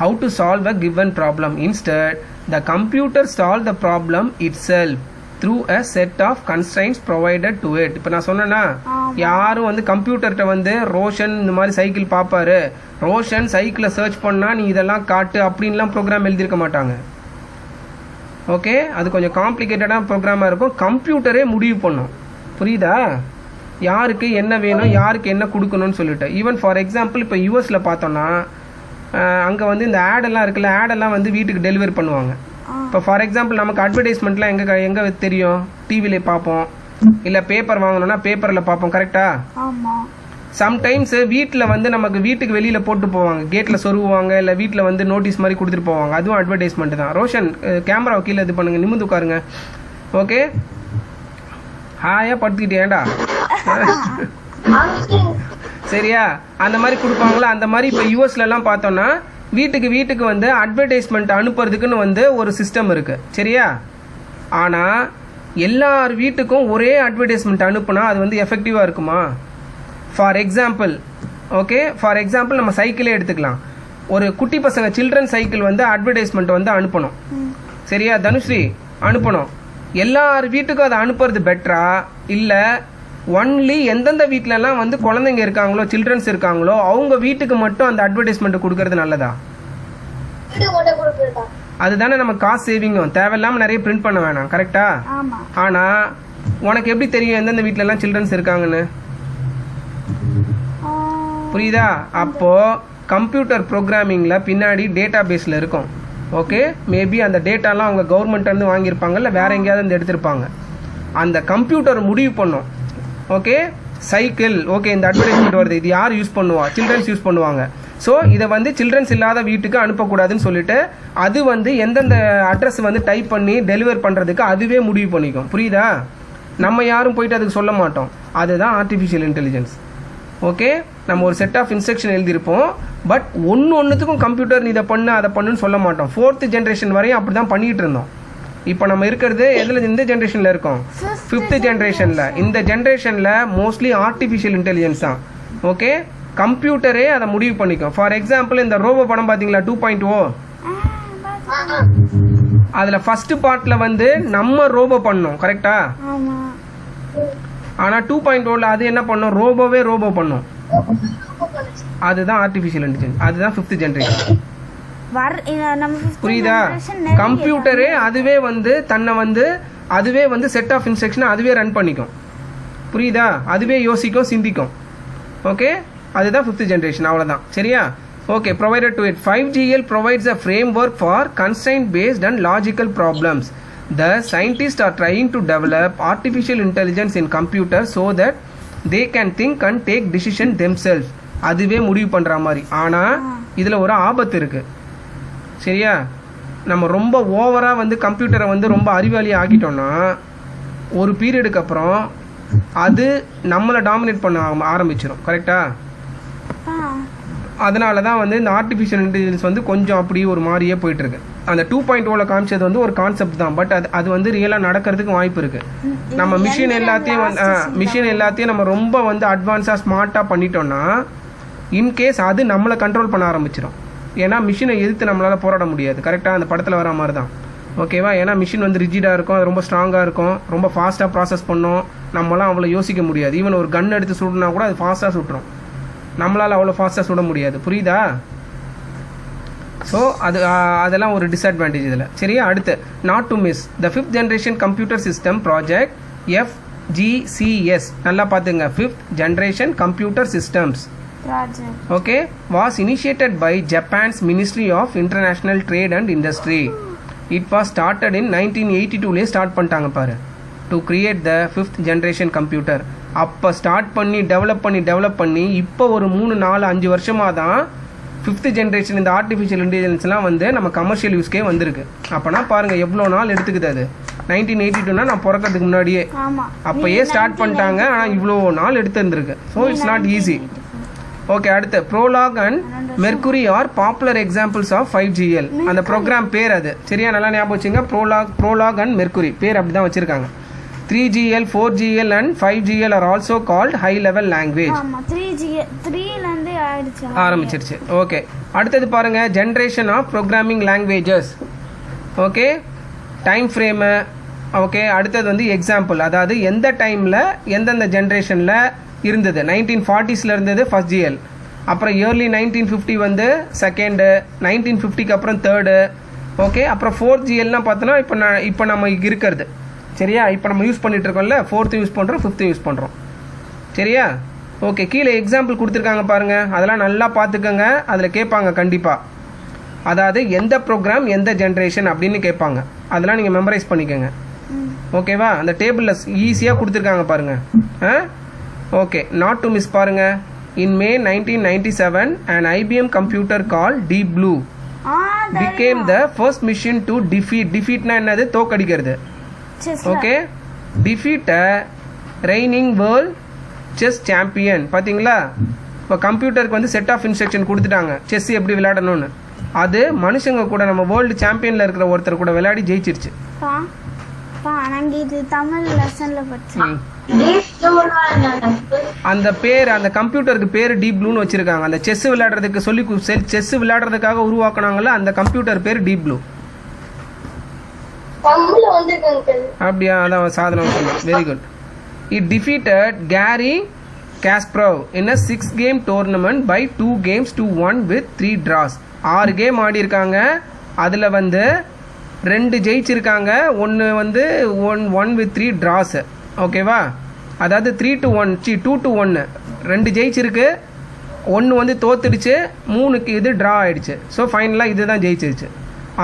how to solve a given problem. Instead, the computer solve the problem itself through a set of constraints provided to it. இப்போ நான் சொன்னேன்னா, யாரும் வந்து கம்ப்யூட்டர்கிட்ட வந்து ரோஷன் இந்த மாதிரி cycle பார்ப்பாரு, ரோஷன் சைக்கிளை சர்ச் பண்ணால் நீ இதெல்லாம் காட்டு அப்படின்லாம் ப்ரோக்ராம் எழுதியிருக்க மாட்டாங்க. ஓகே, அது கொஞ்சம் காம்ப்ளிகேட்டடான ப்ரோக்ராமாக இருக்கும். கம்ப்யூட்டரே முடிவு பண்ணும். புரியுதா? யாருக்கு என்ன வேணும், யாருக்கு என்ன கொடுக்கணும்னு சொல்லிட்டு. ஈவன் ஃபார் எக்ஸாம்பிள் இப்போ யூஎஸில் பார்த்தோன்னா, அங்கே வந்து இந்த ஆடெல்லாம் இருக்குல்ல, ஆடெல்லாம் வந்து வீட்டுக்கு டெலிவரி பண்ணுவாங்க. இப்போ ஃபார் எக்ஸாம்பிள் நமக்கு அட்வர்டைஸ்மெண்ட்லாம் எங்கே தெரியும்? டிவியில் பார்ப்போம், இல்லை பேப்பர் வாங்கணும்னா பேப்பரில் பார்ப்போம். கரெக்டாக? ஆமாம். சம்டைம்ஸ் வீட்டில் வந்து நமக்கு வீட்டுக்கு வெளியில் போட்டு போவாங்க, கேட்டில் சொருவாங்க, இல்லை வீட்டில் வந்து நோட்டீஸ் மாதிரி கொடுத்துட்டு போவாங்க. அதுவும் அட்வர்டைஸ்மெண்ட் தான். ரோஷன் கேமராவை கீழே இது பண்ணுங்க, நிமிந்து உட்காருங்க. ஓகே, ஹாயா படுத்துக்கிட்டேன்டா. சரியா? அந்த மாதிரி கொடுப்பாங்களா? அந்த மாதிரி இப்போ யூஎஸ்லலாம் பார்த்தோன்னா வீட்டுக்கு வந்து அட்வர்டைஸ்மெண்ட் அனுப்புறதுக்குன்னு வந்து ஒரு சிஸ்டம் இருக்குது. சரியா? ஆனால் எல்லார் வீட்டுக்கும் ஒரே அட்வர்டைஸ்மெண்ட் அனுப்புனா அது வந்து எஃபெக்டிவாக இருக்குமா? For example, okay, for example நம்ம சைக்கிளே எடுத்துக்கலாம். ஒரு குட்டி பசங்க சில்ட்ரன் சைக்கிள் வந்து அட்வர்டைஸ்மெண்ட் வந்து அனுப்பணும். சரியா தனுஸ்ரீ? அனுப்பணும். எல்லார் வீட்டுக்கும் அதை அனுப்புறது பெட்டரா, இல்லை ஒன்லி எந்தெந்த வீட்டிலலாம் வந்து குழந்தைங்க இருக்காங்களோ, சில்ட்ரன்ஸ் இருக்காங்களோ, அவங்க வீட்டுக்கு மட்டும் அந்த அட்வர்டைஸ்மெண்ட் கொடுக்கறது நல்லதா? அதுதானே நம்ம காசு சேவிங்கும், தேவையில்லாமல் நிறைய பிரிண்ட் பண்ண வேணாம். கரெக்டா? ஆனால் உனக்கு எப்படி தெரியும் எந்தெந்த வீட்டிலலாம் சில்ட்ரன்ஸ் இருக்காங்கன்னு? புரியுதா? அப்போது கம்ப்யூட்டர் ப்ரோக்ராமிங்கில் பின்னாடி டேட்டா பேஸில் இருக்கும். ஓகே, மேபி அந்த டேட்டாலாம் அவங்க கவர்மெண்ட்லேருந்து வாங்கியிருப்பாங்க, இல்லை வேறு எங்கேயாவது வந்து எடுத்திருப்பாங்க. அந்த கம்ப்யூட்டர் முடிவு பண்ணும். ஓகே, சைக்கிள், ஓகே, இந்த அட்வர்டைஸ்மெண்ட் வருது, இது யார் யூஸ் பண்ணுவா? சில்ட்ரன்ஸ் யூஸ் பண்ணுவாங்க. ஸோ இதை வந்து சில்ட்ரன்ஸ் இல்லாத வீட்டுக்கு அனுப்பக்கூடாதுன்னு சொல்லிட்டு அது வந்து எந்தெந்த அட்ரஸ் வந்து டைப் பண்ணி டெலிவர் பண்ணுறதுக்கு அதுவே முடிவு பண்ணிக்கும். புரியுதா? நம்ம யாரும் போயிட்டு அதுக்கு சொல்ல மாட்டோம். அதுதான் ஆர்டிஃபிஷியல் இன்டெலிஜென்ஸ். ஓகே, நம்ம ஒரு செட் ஆஃப் இன்ஸ்ட்ரக்ஷன் எழுதியிருப்போம், பட் ஒன்றுத்துக்கும் கம்ப்யூட்டர் நீ இதை பண்ணு அதை பண்ணுன்னு சொல்ல மாட்டோம். 4th ஜென்ரேஷன் வரையும் அப்படி தான் பண்ணிகிட்டு இருந்தோம். இப்போ நம்ம இருக்கிறது எதில்? இந்த ஜென்ரேஷனில் இருக்கோம், 5th ஜென்ரேஷனில். இந்த ஜென்ரேஷனில் மோஸ்ட்லி ஆர்டிஃபிஷியல் இன்டெலிஜென்ஸ் தான். ஓகே, கம்ப்யூட்டரே அதை முடிவு பண்ணிக்கும். ஃபார் எக்ஸாம்பிள் இந்த ரோபோ படம் பார்த்தீங்களா, 2.0, அதில் ஃபஸ்ட்டு பார்ட்டில் வந்து நம்ம ரோபோ பண்ணோம். கரெக்டா? ஆனால் 2.0ல அது என்ன பண்ணோம்? ரோபோ பண்ணோம். அதுதான் ஆர்டிஃபிஷியல் இன்டெலிஜென்ஸ். அதுதான் 5th ஜென்ரேஷன். புரியுதா? கம்ப்யூட்டரே அதுவே வந்து தன்னை வந்து அதுவே வந்து செட் ஆஃப் இன்ஸ்ட்ரக்ஷனை அதுவே ரன் பண்ணிக்கும். புரியுதா? அதுவே யோசிக்கும், சிந்திக்கும். ஓகே, அதுதான் 5th ஜென்ரேஷன். அவ்வளோதான். சரியா? Okay, provided to it 5GL provides a framework for constraint based and logical problems. The scientists are trying to develop artificial intelligence in computers so that they can think and take decision themselves. அதுவே முடிவு பண்ணுற மாதிரி. ஆனால் இதில் ஒரு ஆபத்து இருக்குது. சரியா? நம்ம ரொம்ப ஓவராக வந்து கம்ப்யூட்டரை வந்து ரொம்ப அறிவாளி ஆக்கிட்டோம்னா ஒரு பீரியடுக்கு அப்புறம் அது நம்மளை டாமினேட் பண்ண ஆரம்பிச்சிடும். கரெக்டா? அதனால தான் வந்து இந்த ஆர்டிஃபிஷியல் இன்டெலிஜென்ஸ் வந்து கொஞ்சம் அப்படி ஒரு மாதிரியே போயிட்டுருக்கு. அந்த 2.0ல காமிச்சது வந்து ஒரு கான்செப்ட் தான், பட் அது வந்து ரியலாக நடக்கிறதுக்கு வாய்ப்பு இருக்குது. நம்ம மிஷின் எல்லாத்தையும் நம்ம ரொம்ப வந்து அட்வான்ஸாக ஸ்மார்ட்டாக பண்ணிட்டோம்னா இன்கேஸ் அது நம்மளை கண்ட்ரோல் பண்ண ஆரம்பிச்சிடும். ஏன்னா மிஷினை எதிர்த்து நம்மளால் போராட முடியாது. கரெக்டாக? அந்த படத்தில் வர மாதிரி தான். ஓகேவா? ஏன்னா மிஷின் வந்து ரிஜிடாக இருக்கும், அது ரொம்ப ஸ்ட்ராங்காக இருக்கும், ரொம்ப ஃபாஸ்ட்டாக ப்ராசஸ் பண்ணும். நம்மளாம் அவ்வளோ யோசிக்க முடியாது. ஈவன் ஒரு கன் எடுத்து சுடுனா கூட அது ஃபாஸ்ட்டாக சுட்டுரும். நம்மளால் அவ்வளோ ஃபாஸ்ட்டாக சுட முடியாது. புரியுதா? ஸோ அதெல்லாம் ஒரு டிஸ்அட்வான்டேஜ் இதில். சரியா? அடுத்து not to miss the 5th generation computer system project FGCS. நல்லா பார்த்துங்க, 5th generation computer systems okay was initiated by Japan's Ministry of International Trade and Industry. It was started in 1982லே start பண்ணிட்டாங்க பாரு, to create the 5th generation computer. அப்போ start பண்ணி develop பண்ணி இப்போ ஒரு 3-4-5 வருஷமாக தான் 5th ஜென்ரேஷன் இந்த ஆர்டிஃபிஷியல் இன்டெலிஜென்ஸ்லாம் வந்து நம்ம கமர்ஷியல் யூஸ்க்கே வந்திருக்கு. அப்போனா பாருங்கள் எவ்வளோ நாள் எடுத்துக்குது அது. 1982னா நான் பிறக்கிறதுக்கு முன்னாடியே ஆமா அப்போயே ஸ்டார்ட் பண்ணிட்டாங்க. ஆனால் இவ்வளோ நாள் எடுத்துருந்துருக்கு. So it's not easy. Okay, அடுத்து Prolog and Mercury are popular examples of 5GL. அந்த ப்ரோக்ராம் பேர் அது. சரியா, நல்லா ஞாபகம் வச்சுங்க. ப்ரோலாக் அண்ட் மெர்க்குரி பேர் அப்படி தான் வச்சுருக்காங்க. 3GL, 4GL and 5GL are also called high level language. ஆமா 3ல இருந்து ஆரம்பிச்சிருச்சு. ஓகே, அடுத்தது பாருங்க generation of programming languages. Okay, time frame. Okay, அடுத்தது வந்து எக்ஸாம்பிள், அதாவது எந்த டைமில் எந்தெந்த ஜென்ரேஷனில் இருந்தது. 1940s இருந்தது ஃபர்ஸ்ட் GL, அப்புறம் இயர்லி 1950 வந்து செகண்டு, 1950க்கு அப்புறம் தேர்டு. ஓகே, அப்புறம் 4GLனா பார்த்தோன்னா இப்போ நம்ம இருக்கிறது. சரியா, இப்போ நம்ம யூஸ் பண்ணிட்டு இருக்கோம்ல, 4th யூஸ் பண்ணுறோம், 5th யூஸ் பண்ணுறோம். சரியா, ஓகே. கீழே எக்ஸாம்பிள் கொடுத்துருக்காங்க பாருங்கள், அதெல்லாம் நல்லா பார்த்துக்கோங்க. அதில் கேட்பாங்க கண்டிப்பாக, அதாவது எந்த ப்ரோக்ராம் எந்த ஜென்ரேஷன் அப்படின்னு கேட்பாங்க. அதெல்லாம் நீங்கள் மெமரைஸ் பண்ணிக்கோங்க. ஓகேவா, அந்த டேபிளில் ஈஸியாக கொடுத்துருக்காங்க பாருங்கள். ஓகே, நாட் டு மிஸ் பாருங்க. இன் May 1997 an IBM computer called Deep Blue became the first machine to defeatனா என்னது, தோக்கடிக்கிறது. Okay, defeat a reigning world chess champion. பார்த்தீங்களா, இப்போ கம்ப்யூட்டருக்கு வந்து செட் ஆஃப் இன்ஸ்ட்ரக்ஷன் கொடுத்துட்டாங்க செஸ் எப்படி விளையாடணும்னு. அது மனுஷங்க கூட நம்ம வேர்ல்டு சாம்பியனில் இருக்கிற ஒருத்தர் கூட விளையாடி ஜெயிச்சிருச்சு. நாங்க இது தமிழ் லெசன்ல படிச்சோம். அந்த பேர், அந்த கம்ப்யூட்டருக்கு பேர் டீப் ப்ளூன்னு வச்சிருக்காங்க. அந்த செஸ் விளையாடுறதுக்கு சொல்லி செஸ் விளையாடுறதுக்காக உருவாக்குனாங்கல்ல, அந்த கம்ப்யூட்டர் பேர் டீப் ப்ளூ. அப்படியா, அதான் சாதனை சொன்னேன். Very good. It defeated carry Kasparov in a 6-game tournament by 2 games to 1 with 3 draws. 6 game ஆடி இருக்காங்க. அதில் வந்து 2 ஜெயிச்சிருக்காங்க, ஒன்று வந்து 1 with 3 draws. ஓகேவா, அதாவது 2 to 1 2 ஜெயிச்சிருக்கு, 1 வந்து தோத்துடுச்சு, 3க்கு இது ட்ரா ஆயிடுச்சு. ஸோ ஃபைனலாக இது தான் ஜெயிச்சிருச்சு.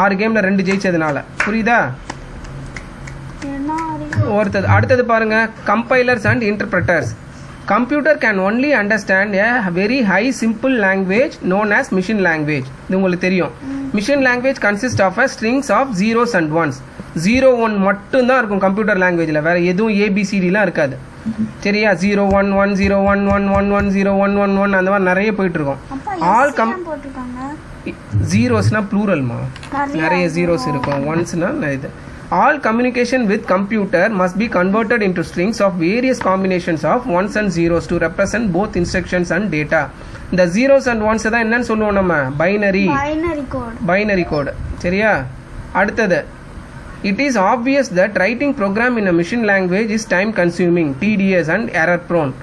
6 கேமில் 2 ஜெயிச்சதுனால. புரியுதா? அடுத்தது பாருங்க, compilers and interpreters. Computer can only understand a very high simple language known as machine language. இது உங்களுக்கு தெரியும். Machine language consist of a strings of 0s and 1s. 0 1 மட்டும்தான் இருக்கும் கம்ப்யூட்டர் லாங்குவேஜில், வேற எதுவும் ABCDலாம் இருக்காது. சரியா, 0 1 1 0 1 1 1 1 0 1 1 1 அந்த மாதிரி நிறைய போயிட்டு இருக்கும். ஜீரோஸ்னா ப்ளூரல்மா, நிறைய ஜீரோஸ் இருக்கும். ஒன்ஸ்னா இது. All communication with computer must be converted into strings of various combinations of 1s and 0s to represent both instructions and data. இந்த 0s and 1s தான் என்னன்னு சொல்லுவோம் நம்ம, பைனரி கோட். சரியா, அடுத்தது, it is obvious that writing program in a machine language is time consuming, tedious and error prone.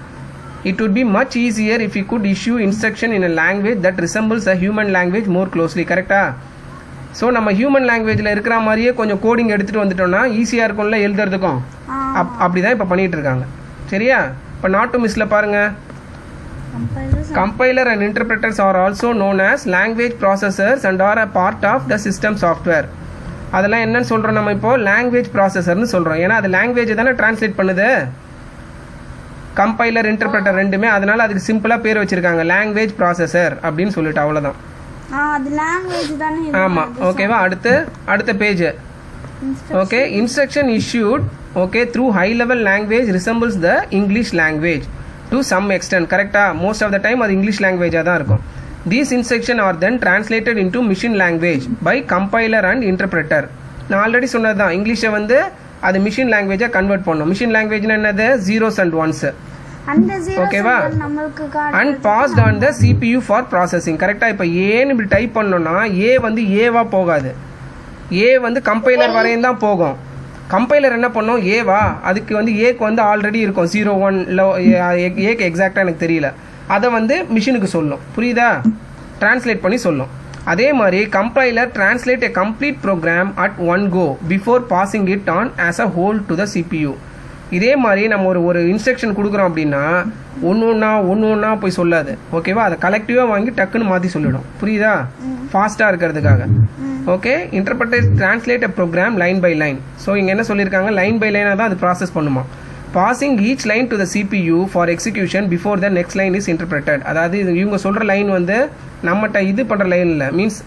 It would be much easier if you could issue instruction in a language that resembles a human language more closely. கரெக்டா? So நம்ம human லாங்குவேஜில் இருக்கிற மாதிரியே கொஞ்சம் coding எடுத்துகிட்டு வந்துட்டோம்னா ஈஸியாக இருக்கும்ல எழுதுறதுக்கும். அப்படி தான் இப்போ பண்ணிகிட்டு இருக்காங்க. சரியா, இப்போ நாட் டு மிஸ்ல பாருங்கள், compiler and interpreters are also known as language processors and are a part of the system software. அதெல்லாம் என்னன்னு சொல்கிறோம் நம்ம இப்போ, லாங்குவேஜ் ப்ராசஸர்னு சொல்கிறோம். ஏன்னா அது லாங்குவேஜ் தானே டிரான்ஸ்லேட் பண்ணுது, கம்பைலர் இன்டர்பிரட்டர் ரெண்டுமே. அதனால அதுக்கு சிம்பிளாக பேர் வச்சுருக்காங்க, லாங்குவேஜ் ப்ராசஸர் அப்படின்னு சொல்லிட்டு. அவ்வளோதான். ஆமாம், ஓகேவா. அடுத்த page. Okay, instruction issued okay through high level language resembles the English language to some extent. கரெக்டாக, மோஸ்ட் ஆஃப் த டைம் அது இங்கிலீஷ் லாங்குவேஜாக தான் இருக்கும். These instruction are then translated into machine language by compiler and interpreter. நான் already சொன்னது தான், இங்கிலீஷை வந்து அது மிஷின் லாங்குவேஜாக கன்வெர்ட் பண்ணணும். மிஷின் லாங்குவேஜ்னா என்னது, 0s and 1s. ஓகேவா, and passed on the CPU for processing. கரெக்டாக, இப்போ ஏன்னு இப்படி டைப் பண்ணோன்னா ஏ வந்து ஏவா போகாது, ஏ வந்து கம்பைலர் வரையும் தான் போகும். கம்பைலர் என்ன பண்ணும், ஏவா, அதுக்கு வந்து ஏக்கு வந்து ஆல்ரெடி இருக்கும் 0 1 ஏக்கு எக்ஸாக்டாக எனக்கு தெரியல, அதை வந்து மிஷினுக்கு சொல்லும். புரியுதா, டிரான்ஸ்லேட் பண்ணி சொல்லும். அதே மாதிரி compiler translate a complete program at one go before passing it on as a whole to the CPU. இதே மாதிரி நம்ம ஒரு இன்ஸ்ட்ரக்ஷன் கொடுக்குறோம் அப்படின்னா ஒன்று ஒன்றா போய் சொல்லாது. ஓகேவா, அதை கலெக்டிவாக வாங்கி டக்குன்னு மாற்றி சொல்லிடும். புரியுதா, ஃபாஸ்ட்டாக இருக்கிறதுக்காக. Okay, interpreter translate a program line by line. So இங்கே என்ன சொல்லியிருக்காங்க, லைன் பை லைனாக தான் அது ப்ராசஸ் பண்ணுமா. Passing each line to the CPU for execution before the next line is interpreted. அதாவது இவங்க சொல்கிற லைன் வந்து நம்மகிட்ட இது பண்ணுற லைன் இல்லை, மீன்ஸ்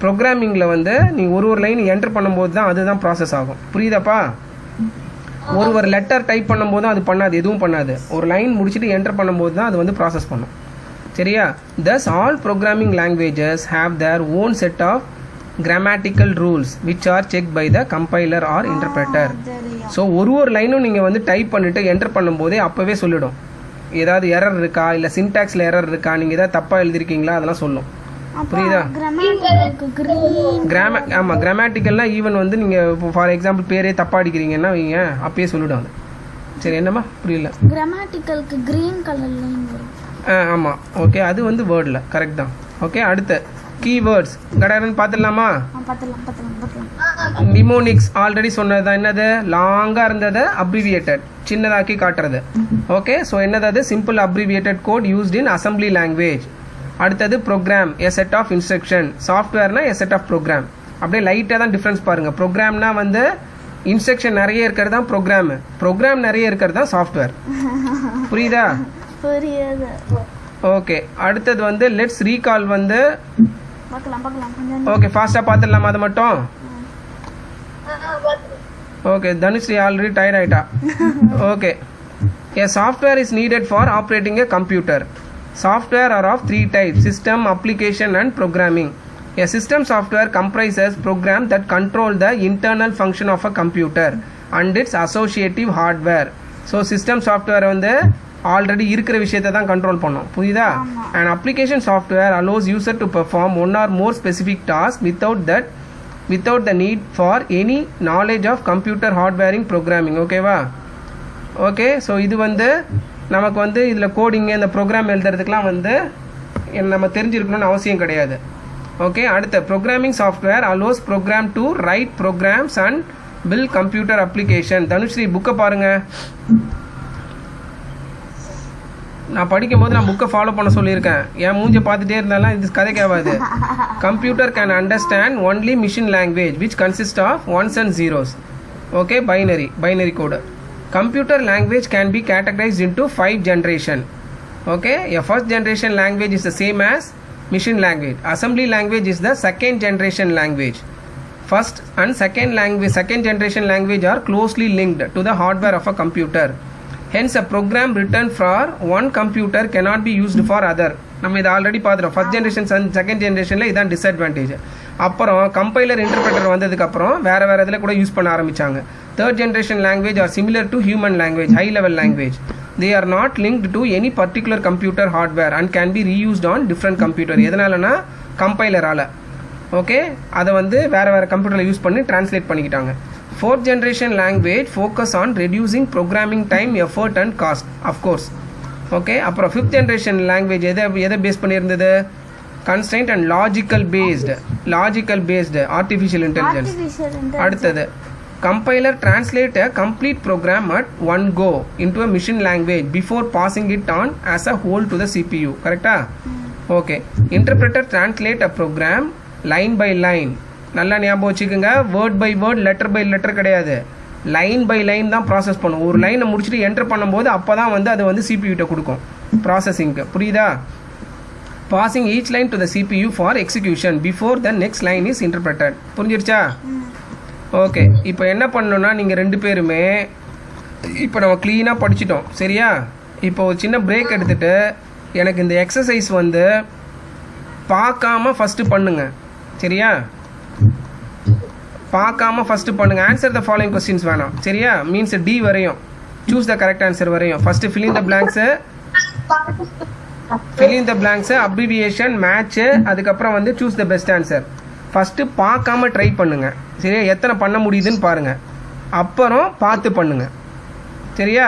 ப்ரோக்ராமிங்கில் வந்து நீங்கள் ஒரு லைன் என்டர் பண்ணும்போது தான் அதுதான் ப்ராசஸ் ஆகும். புரியுதாப்பா? ஒரு லெட்டர் டைப் பண்ணும்போது அது பண்ணாது, எதுவும் பண்ணாது. ஒரு லைன் முடிச்சுட்டு என்டர் பண்ணும்போது தான் அது வந்து ப்ராசஸ் பண்ணும். சரியா? thus all programming languages have their own set of grammatical rules which are checked by the compiler or interpreter. தெரியும். ஸோ ஒரு லைனும் நீங்கள் வந்து டைப் பண்ணிவிட்டு என்டர் பண்ணும்போதே அப்போவே சொல்லிடும் ஏதாவது எரர் இருக்கா, இல்லை சின்டாக்ஸில் எரர் இருக்கா, நீங்கள் ஏதாவது தப்பாக எழுதிருக்கீங்களா, அதெல்லாம் சொல்லும். புரியுதா? ஆமாம், கிராமட்டிக்கல்லாம் ஈவன் வந்து நீங்கள் இப்போ ஃபார் எக்ஸாம்பிள் பேரே தப்பாக அடிக்கிறீங்கன்னா வைங்க, அப்பயே சொல்லிடும் அது. சரி, என்னம்மா புரியல? கிராமட்டிக்கலுக்கு கிரீன் கலர் லைன் வரும். ஆமாம், ஓகே, அது வந்து வேர்டில் கரெக்ட் தான். ஓகே, அடுத்து கீவேர்ட்ஸ் கடகரன் பார்த்துடலாமா? பார்த்துலாம். நிமோனிக்ஸ் ஆல்ரெடி சொன்னது தான். என்னது? லாங்காக இருந்தது அப்ரிவியேட்டட், சின்னதாக்கி காட்டுறது. ஓகே, ஸோ என்னது? அது simple abbreviated code used in assembly language. அடுத்தது program, a set of instruction. சாஃப்ட்வேர்னா எ செட் ஆஃப் ப்ரோக்ராம். அப்படியே லைட்டாக தான் டிஃப்ரென்ஸ் பாருங்கள். ப்ரோக்ராம்னா வந்து இன்ஸ்ட்ரக்ஷன் நிறைய இருக்கிறது தான் ப்ரோக்ராமு, ப்ரோக்ராம் நிறைய இருக்கிறது தான் சாஃப்ட்வேர். புரியுதா? புரியுது. ஓகே, அடுத்தது வந்து லெட்ஸ் ரீகால் வந்து பார்க்கலாம். ஓகே, ஃபாஸ்ட்டாக பார்த்துடலாமா அது மட்டும்? ஓகே, தனுஸ்ரீ ஆல்ரெடி டயர்ட் ஆயிட்டா. Okay, a software is needed for operating a computer. Software are of three types: system, application and programming. A system software comprises programs that control the internal function of a computer and its associative hardware. So system software வந்து already இருக்கிற விஷயத்தை தான் control பண்ணும். புரியுதா? And application software allows user to perform one or more specific task without the need for any knowledge of computer ஹார்ட்வேரிங் programming. ஓகேவா? Okay, so இது வந்து நமக்கு வந்து இதில் கோடிங்கு இந்த ப்ரோக்ராம் எழுதுறதுக்கெலாம் வந்து நம்ம தெரிஞ்சிருக்கணும்னு அவசியம் கிடையாது. ஓகே, அடுத்த programming software allows program to write programs and build computer application. Tanushree புக்கை பாருங்கள். நான் படிக்கும் போது நான் புக்கை ஃபாலோ பண்ண சொல்லியிருக்கேன். என் மூஞ்சை பார்த்துட்டே இருந்தாலும் இது கதைக்காவாது. Computer can understand only machine language which consist of ones and zeros. Okay, binary code. Computer language can be categorized into 5 generation. Okay, a first generation language is the same as machine language. Assembly language is the second generation language. First and second generation language are closely linked to the hardware of a computer. Hence a program written for one computer cannot be used for other. நம்ம இதை already பார்த்துட்டோம். First generation second ஜென்ரேஷனில் இதான் disadvantage. அப்புறம் compiler interpreter வந்ததுக்கப்புறம் வேறு இதில் கூட யூஸ் பண்ண ஆரம்பித்தாங்க. Third generation language are similar to human language, high level language. They are not linked to any particular computer hardware and can be reused on different computer. எதனாலனா கம்பைலரால். Okay, அதை வந்து வேறு கம்ப்யூட்டரில் யூஸ் பண்ணி டிரான்ஸ்லேட் பண்ணிக்கிட்டாங்க. Fourth generation language focus on reducing programming time, effort and cost of course. Okay, அப்புறம் fifth generation language எதை பேஸ் பண்ணியிருந்தது? Constraint and logical based artificial intelligence. அடுத்தது compiler translate a complete program at one go into a machine language before passing it on as a whole to the CPU. கரெக்டா? Okay, interpreter translate a program line by line. நல்லா ஞாபகம் வச்சுக்கோங்க, word by word, letter by letter கிடையாது. Line by line தான் process பண்ணும். ஒரு லைனை முடிச்சுட்டு என்டர் பண்ணும்போது அப்போ தான் வந்து அது வந்து சிபியூட்ட கொடுக்கும் ப்ராசஸிங்க்கு. புரியுதா? Passing each line to the CPU for execution before the next line is interpreted. புரிஞ்சிருச்சா? ஓகே, இப்போ என்ன பண்ணணும்னா நீங்கள் ரெண்டு பேருமே இப்போ நம்ம க்ளீனாக படிச்சிட்டோம். சரியா? இப்போ ஒரு சின்ன பிரேக் எடுத்துகிட்டு எனக்கு இந்த எக்ஸசைஸ் வந்து பார்க்காம ஃபஸ்ட்டு பண்ணுங்க. சரியா? பார்க்காம ஃபஸ்ட்டு பண்ணுங்கள். ஆன்சர் த ஃபாலோயிங் கொஸ்டின்ஸ் வேணாம். சரியா? மீன்ஸ் டி வரையும், சூஸ் த கரெக்ட் ஆன்சர் வரையும். First fill in the blanks, abbreviation, match, அதுக்கப்புறம் வந்து choose the best answer. First பார்க்காம ட்ரை பண்ணுங்க. சரியா? எத்தனை பண்ண முடியுதுன்னு பாருங்க, அப்புறம் பார்த்து பண்ணுங்க. சரியா?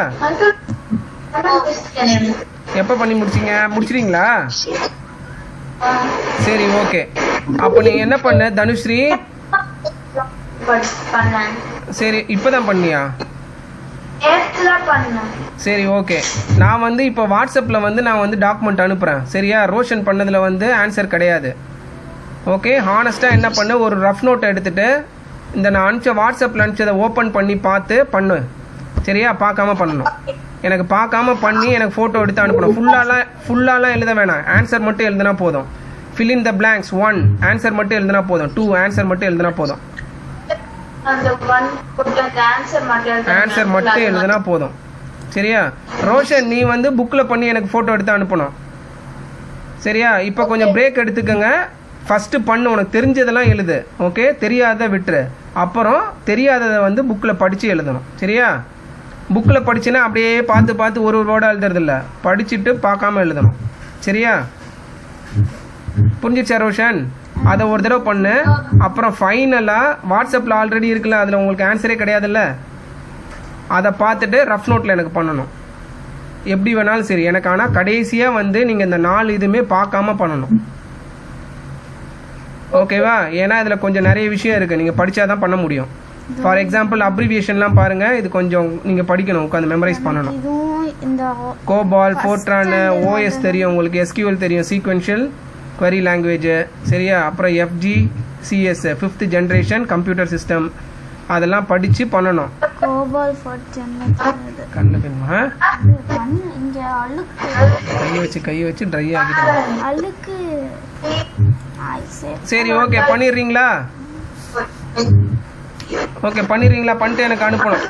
எப்போ பண்ணி முடிச்சிட்டீங்களா? சரி, ஓகே. அப்போ நீங்கள் என்ன பண்ண தனுஸ்ரீ? சரி, இப்போதான் பண்ணியா? சரி, ஓகே. நான் வந்து இப்போ வாட்ஸ்அப்பில் வந்து நான் வந்து டாக்குமெண்ட் அனுப்புகிறேன். சரியா? ரோஷன் பண்ணதில் வந்து ஆன்சர் கிடையாது. ஓகே, ஹானஸ்ட்டாக என்ன பண்ணு, ஒரு ரஃப் நோட்டை எடுத்துகிட்டு இந்த நான் வாட்ஸ்அப்பில் அனுப்பிச்சதை ஓப்பன் பண்ணி பார்த்து பண்ணு. சரியா? பார்க்காம பண்ணணும். எனக்கு பார்க்காம பண்ணி எனக்கு ஃபோட்டோ எடுத்து அனுப்பணும். ஃபுல்லாலாம் எழுத வேணாம், ஆன்சர் மட்டும் எழுதுனா போதும். fill in the blanks 1 answer மட்டும் எழுதுனா போதும், 2 ஆன்சர் மட்டும் எழுதுனா போதும். அந்த 1 போட்டு அந்த ஆன்சர் மட்டும் எழுதுனா போதும். சரியா? ரோஷன், நீ வந்து புக்கில் பண்ணி எனக்கு ஃபோட்டோ எடுத்து அனுப்பணும். சரியா? இப்போ கொஞ்சம் பிரேக் எடுத்துக்கோங்க. ஃபஸ்ட்டு பண்ணு, உனக்கு தெரிஞ்சதெல்லாம் எழுது. ஓகே? தெரியாததை விட்டுரு. அப்புறம் தெரியாததை வந்து புக்கில் படித்து எழுதணும். சரியா? புக்கில் படிச்சுன்னா அப்படியே பார்த்து ஒரு வேர்டாக எழுதுறதில்ல, படிச்சுட்டு பார்க்காம எழுதணும். சரியா? புரிஞ்சிச்சா ரோஷன்? அதை ஒரு தடவை பண்ணு. அப்புறம் ஃபைனலாக வாட்ஸ்அப்பில் ஆல்ரெடி இருக்குல்ல, அதில் உங்களுக்கு ஆன்சரே கிடையாதுல்ல, அதை பார்த்துட்டு ரஃப் நோட்டில் எனக்கு பண்ணணும். எப்படி வேணாலும் சரி எனக்கு. ஆனால் கடைசியாக வந்து நீங்கள் இந்த 4 இதுவுமே பார்க்காம பண்ணணும். ஓகேவா? ஏன்னா இதில் கொஞ்சம் நிறைய விஷயம் இருக்குது, நீங்கள் படித்தா தான் பண்ண முடியும். ஃபார் எக்ஸாம்பிள் அப்ரிவியேஷன்லாம் பாருங்கள், இது கொஞ்சம் நீங்கள் படிக்கணும், உட்காந்து மெமரைஸ் பண்ணணும். கோபால், ஃபோர்ட்ரான், ஓஎஸ் தெரியும் உங்களுக்கு, எஸ்கியூஎல் தெரியும், சீக்வென்ஷியல் query லாங்குவேஜ். சரியா? அப்புறம் FG CS 5th generation computer system, அதெல்லாம் படித்து பண்ணணும். கை வச்சு ட்ரை ஆகிட்டு. சரி, ஓகே பண்ணிடுறீங்களா? ஓகே பண்ணிடுறீங்களா? பண்ணிட்டு எனக்கு அனுப்பணும்.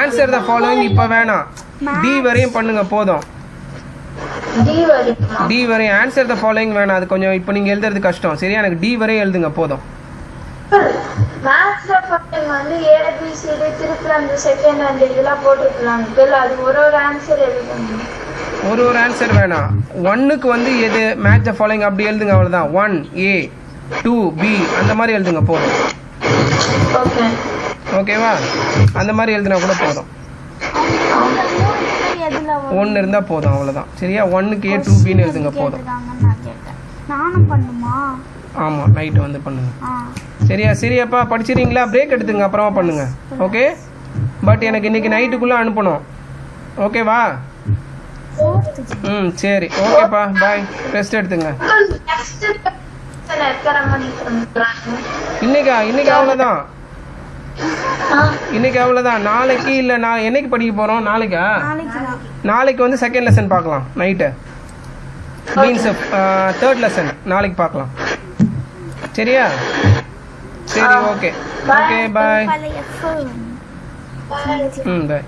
ஆன்சர் த ஃபாலோயிங் இப்போ வேணாம், டி வரையும் பண்ணுங்க போதும். டி வரையும் ஆன்சர் த ஃபாலோயிங் வேணாம், அது கொஞ்சம் இப்போ நீங்கள் எழுதுறது கஷ்டம். சரியா? எனக்கு டி வரையும் எழுதுங்க போதும். மேத்ஸ்ல வந்து ABCD திருப்பி அந்த செகண்ட் அந்த இதெல்லாம் போட்டுக்கலாம். அது ஒரு ஆன்சர் எழுதணும். ஒரு ஆன்சர் வேணாம். 1க்கு வந்து எது மேட்ச் த ஃபாலோயிங் அப்படி எழுதுங்க, அவ்வளோதான். 1A 2B அந்த மாதிரி எழுதுங்க போதும். ஓகேவா? அந்த மாதிரி எழுதுனா கூட போதும். 1 இருந்தால் போதும், அவ்வளோதான். சரியா? 1க்கு A 2Bன்னு எழுதுங்க போதும். ஆமாம், நைட்டு வந்து பண்ணுங்க. சரியா? சரியாப்பா, படிச்சிடுறீங்களா? பிரேக் எடுத்துங்க, அப்புறமா பண்ணுங்க. ஓகே? பட் எனக்கு இன்னைக்கு நைட்டுக்குள்ளே அனுப்பணும். ஓகேவா? சரி, ஓகேப்பா, பாய். ரெஸ்ட் எடுத்துங்க. இன்னைக்கு அவ்வளோதான். இன்னைக்கு அவ்வளோதான். நாளைக்கு இல்லை, நான் என்னைக்கு படிக்க போகிறோம்? நாளைக்கு வந்து செகண்ட் லெசன் பார்க்கலாம் நைட்டு. மீன்ஸ் 3rd லெசன் நாளைக்கு பார்க்கலாம். சரியா? சரி, ஓகே. ஓகே, பாய். பாய்.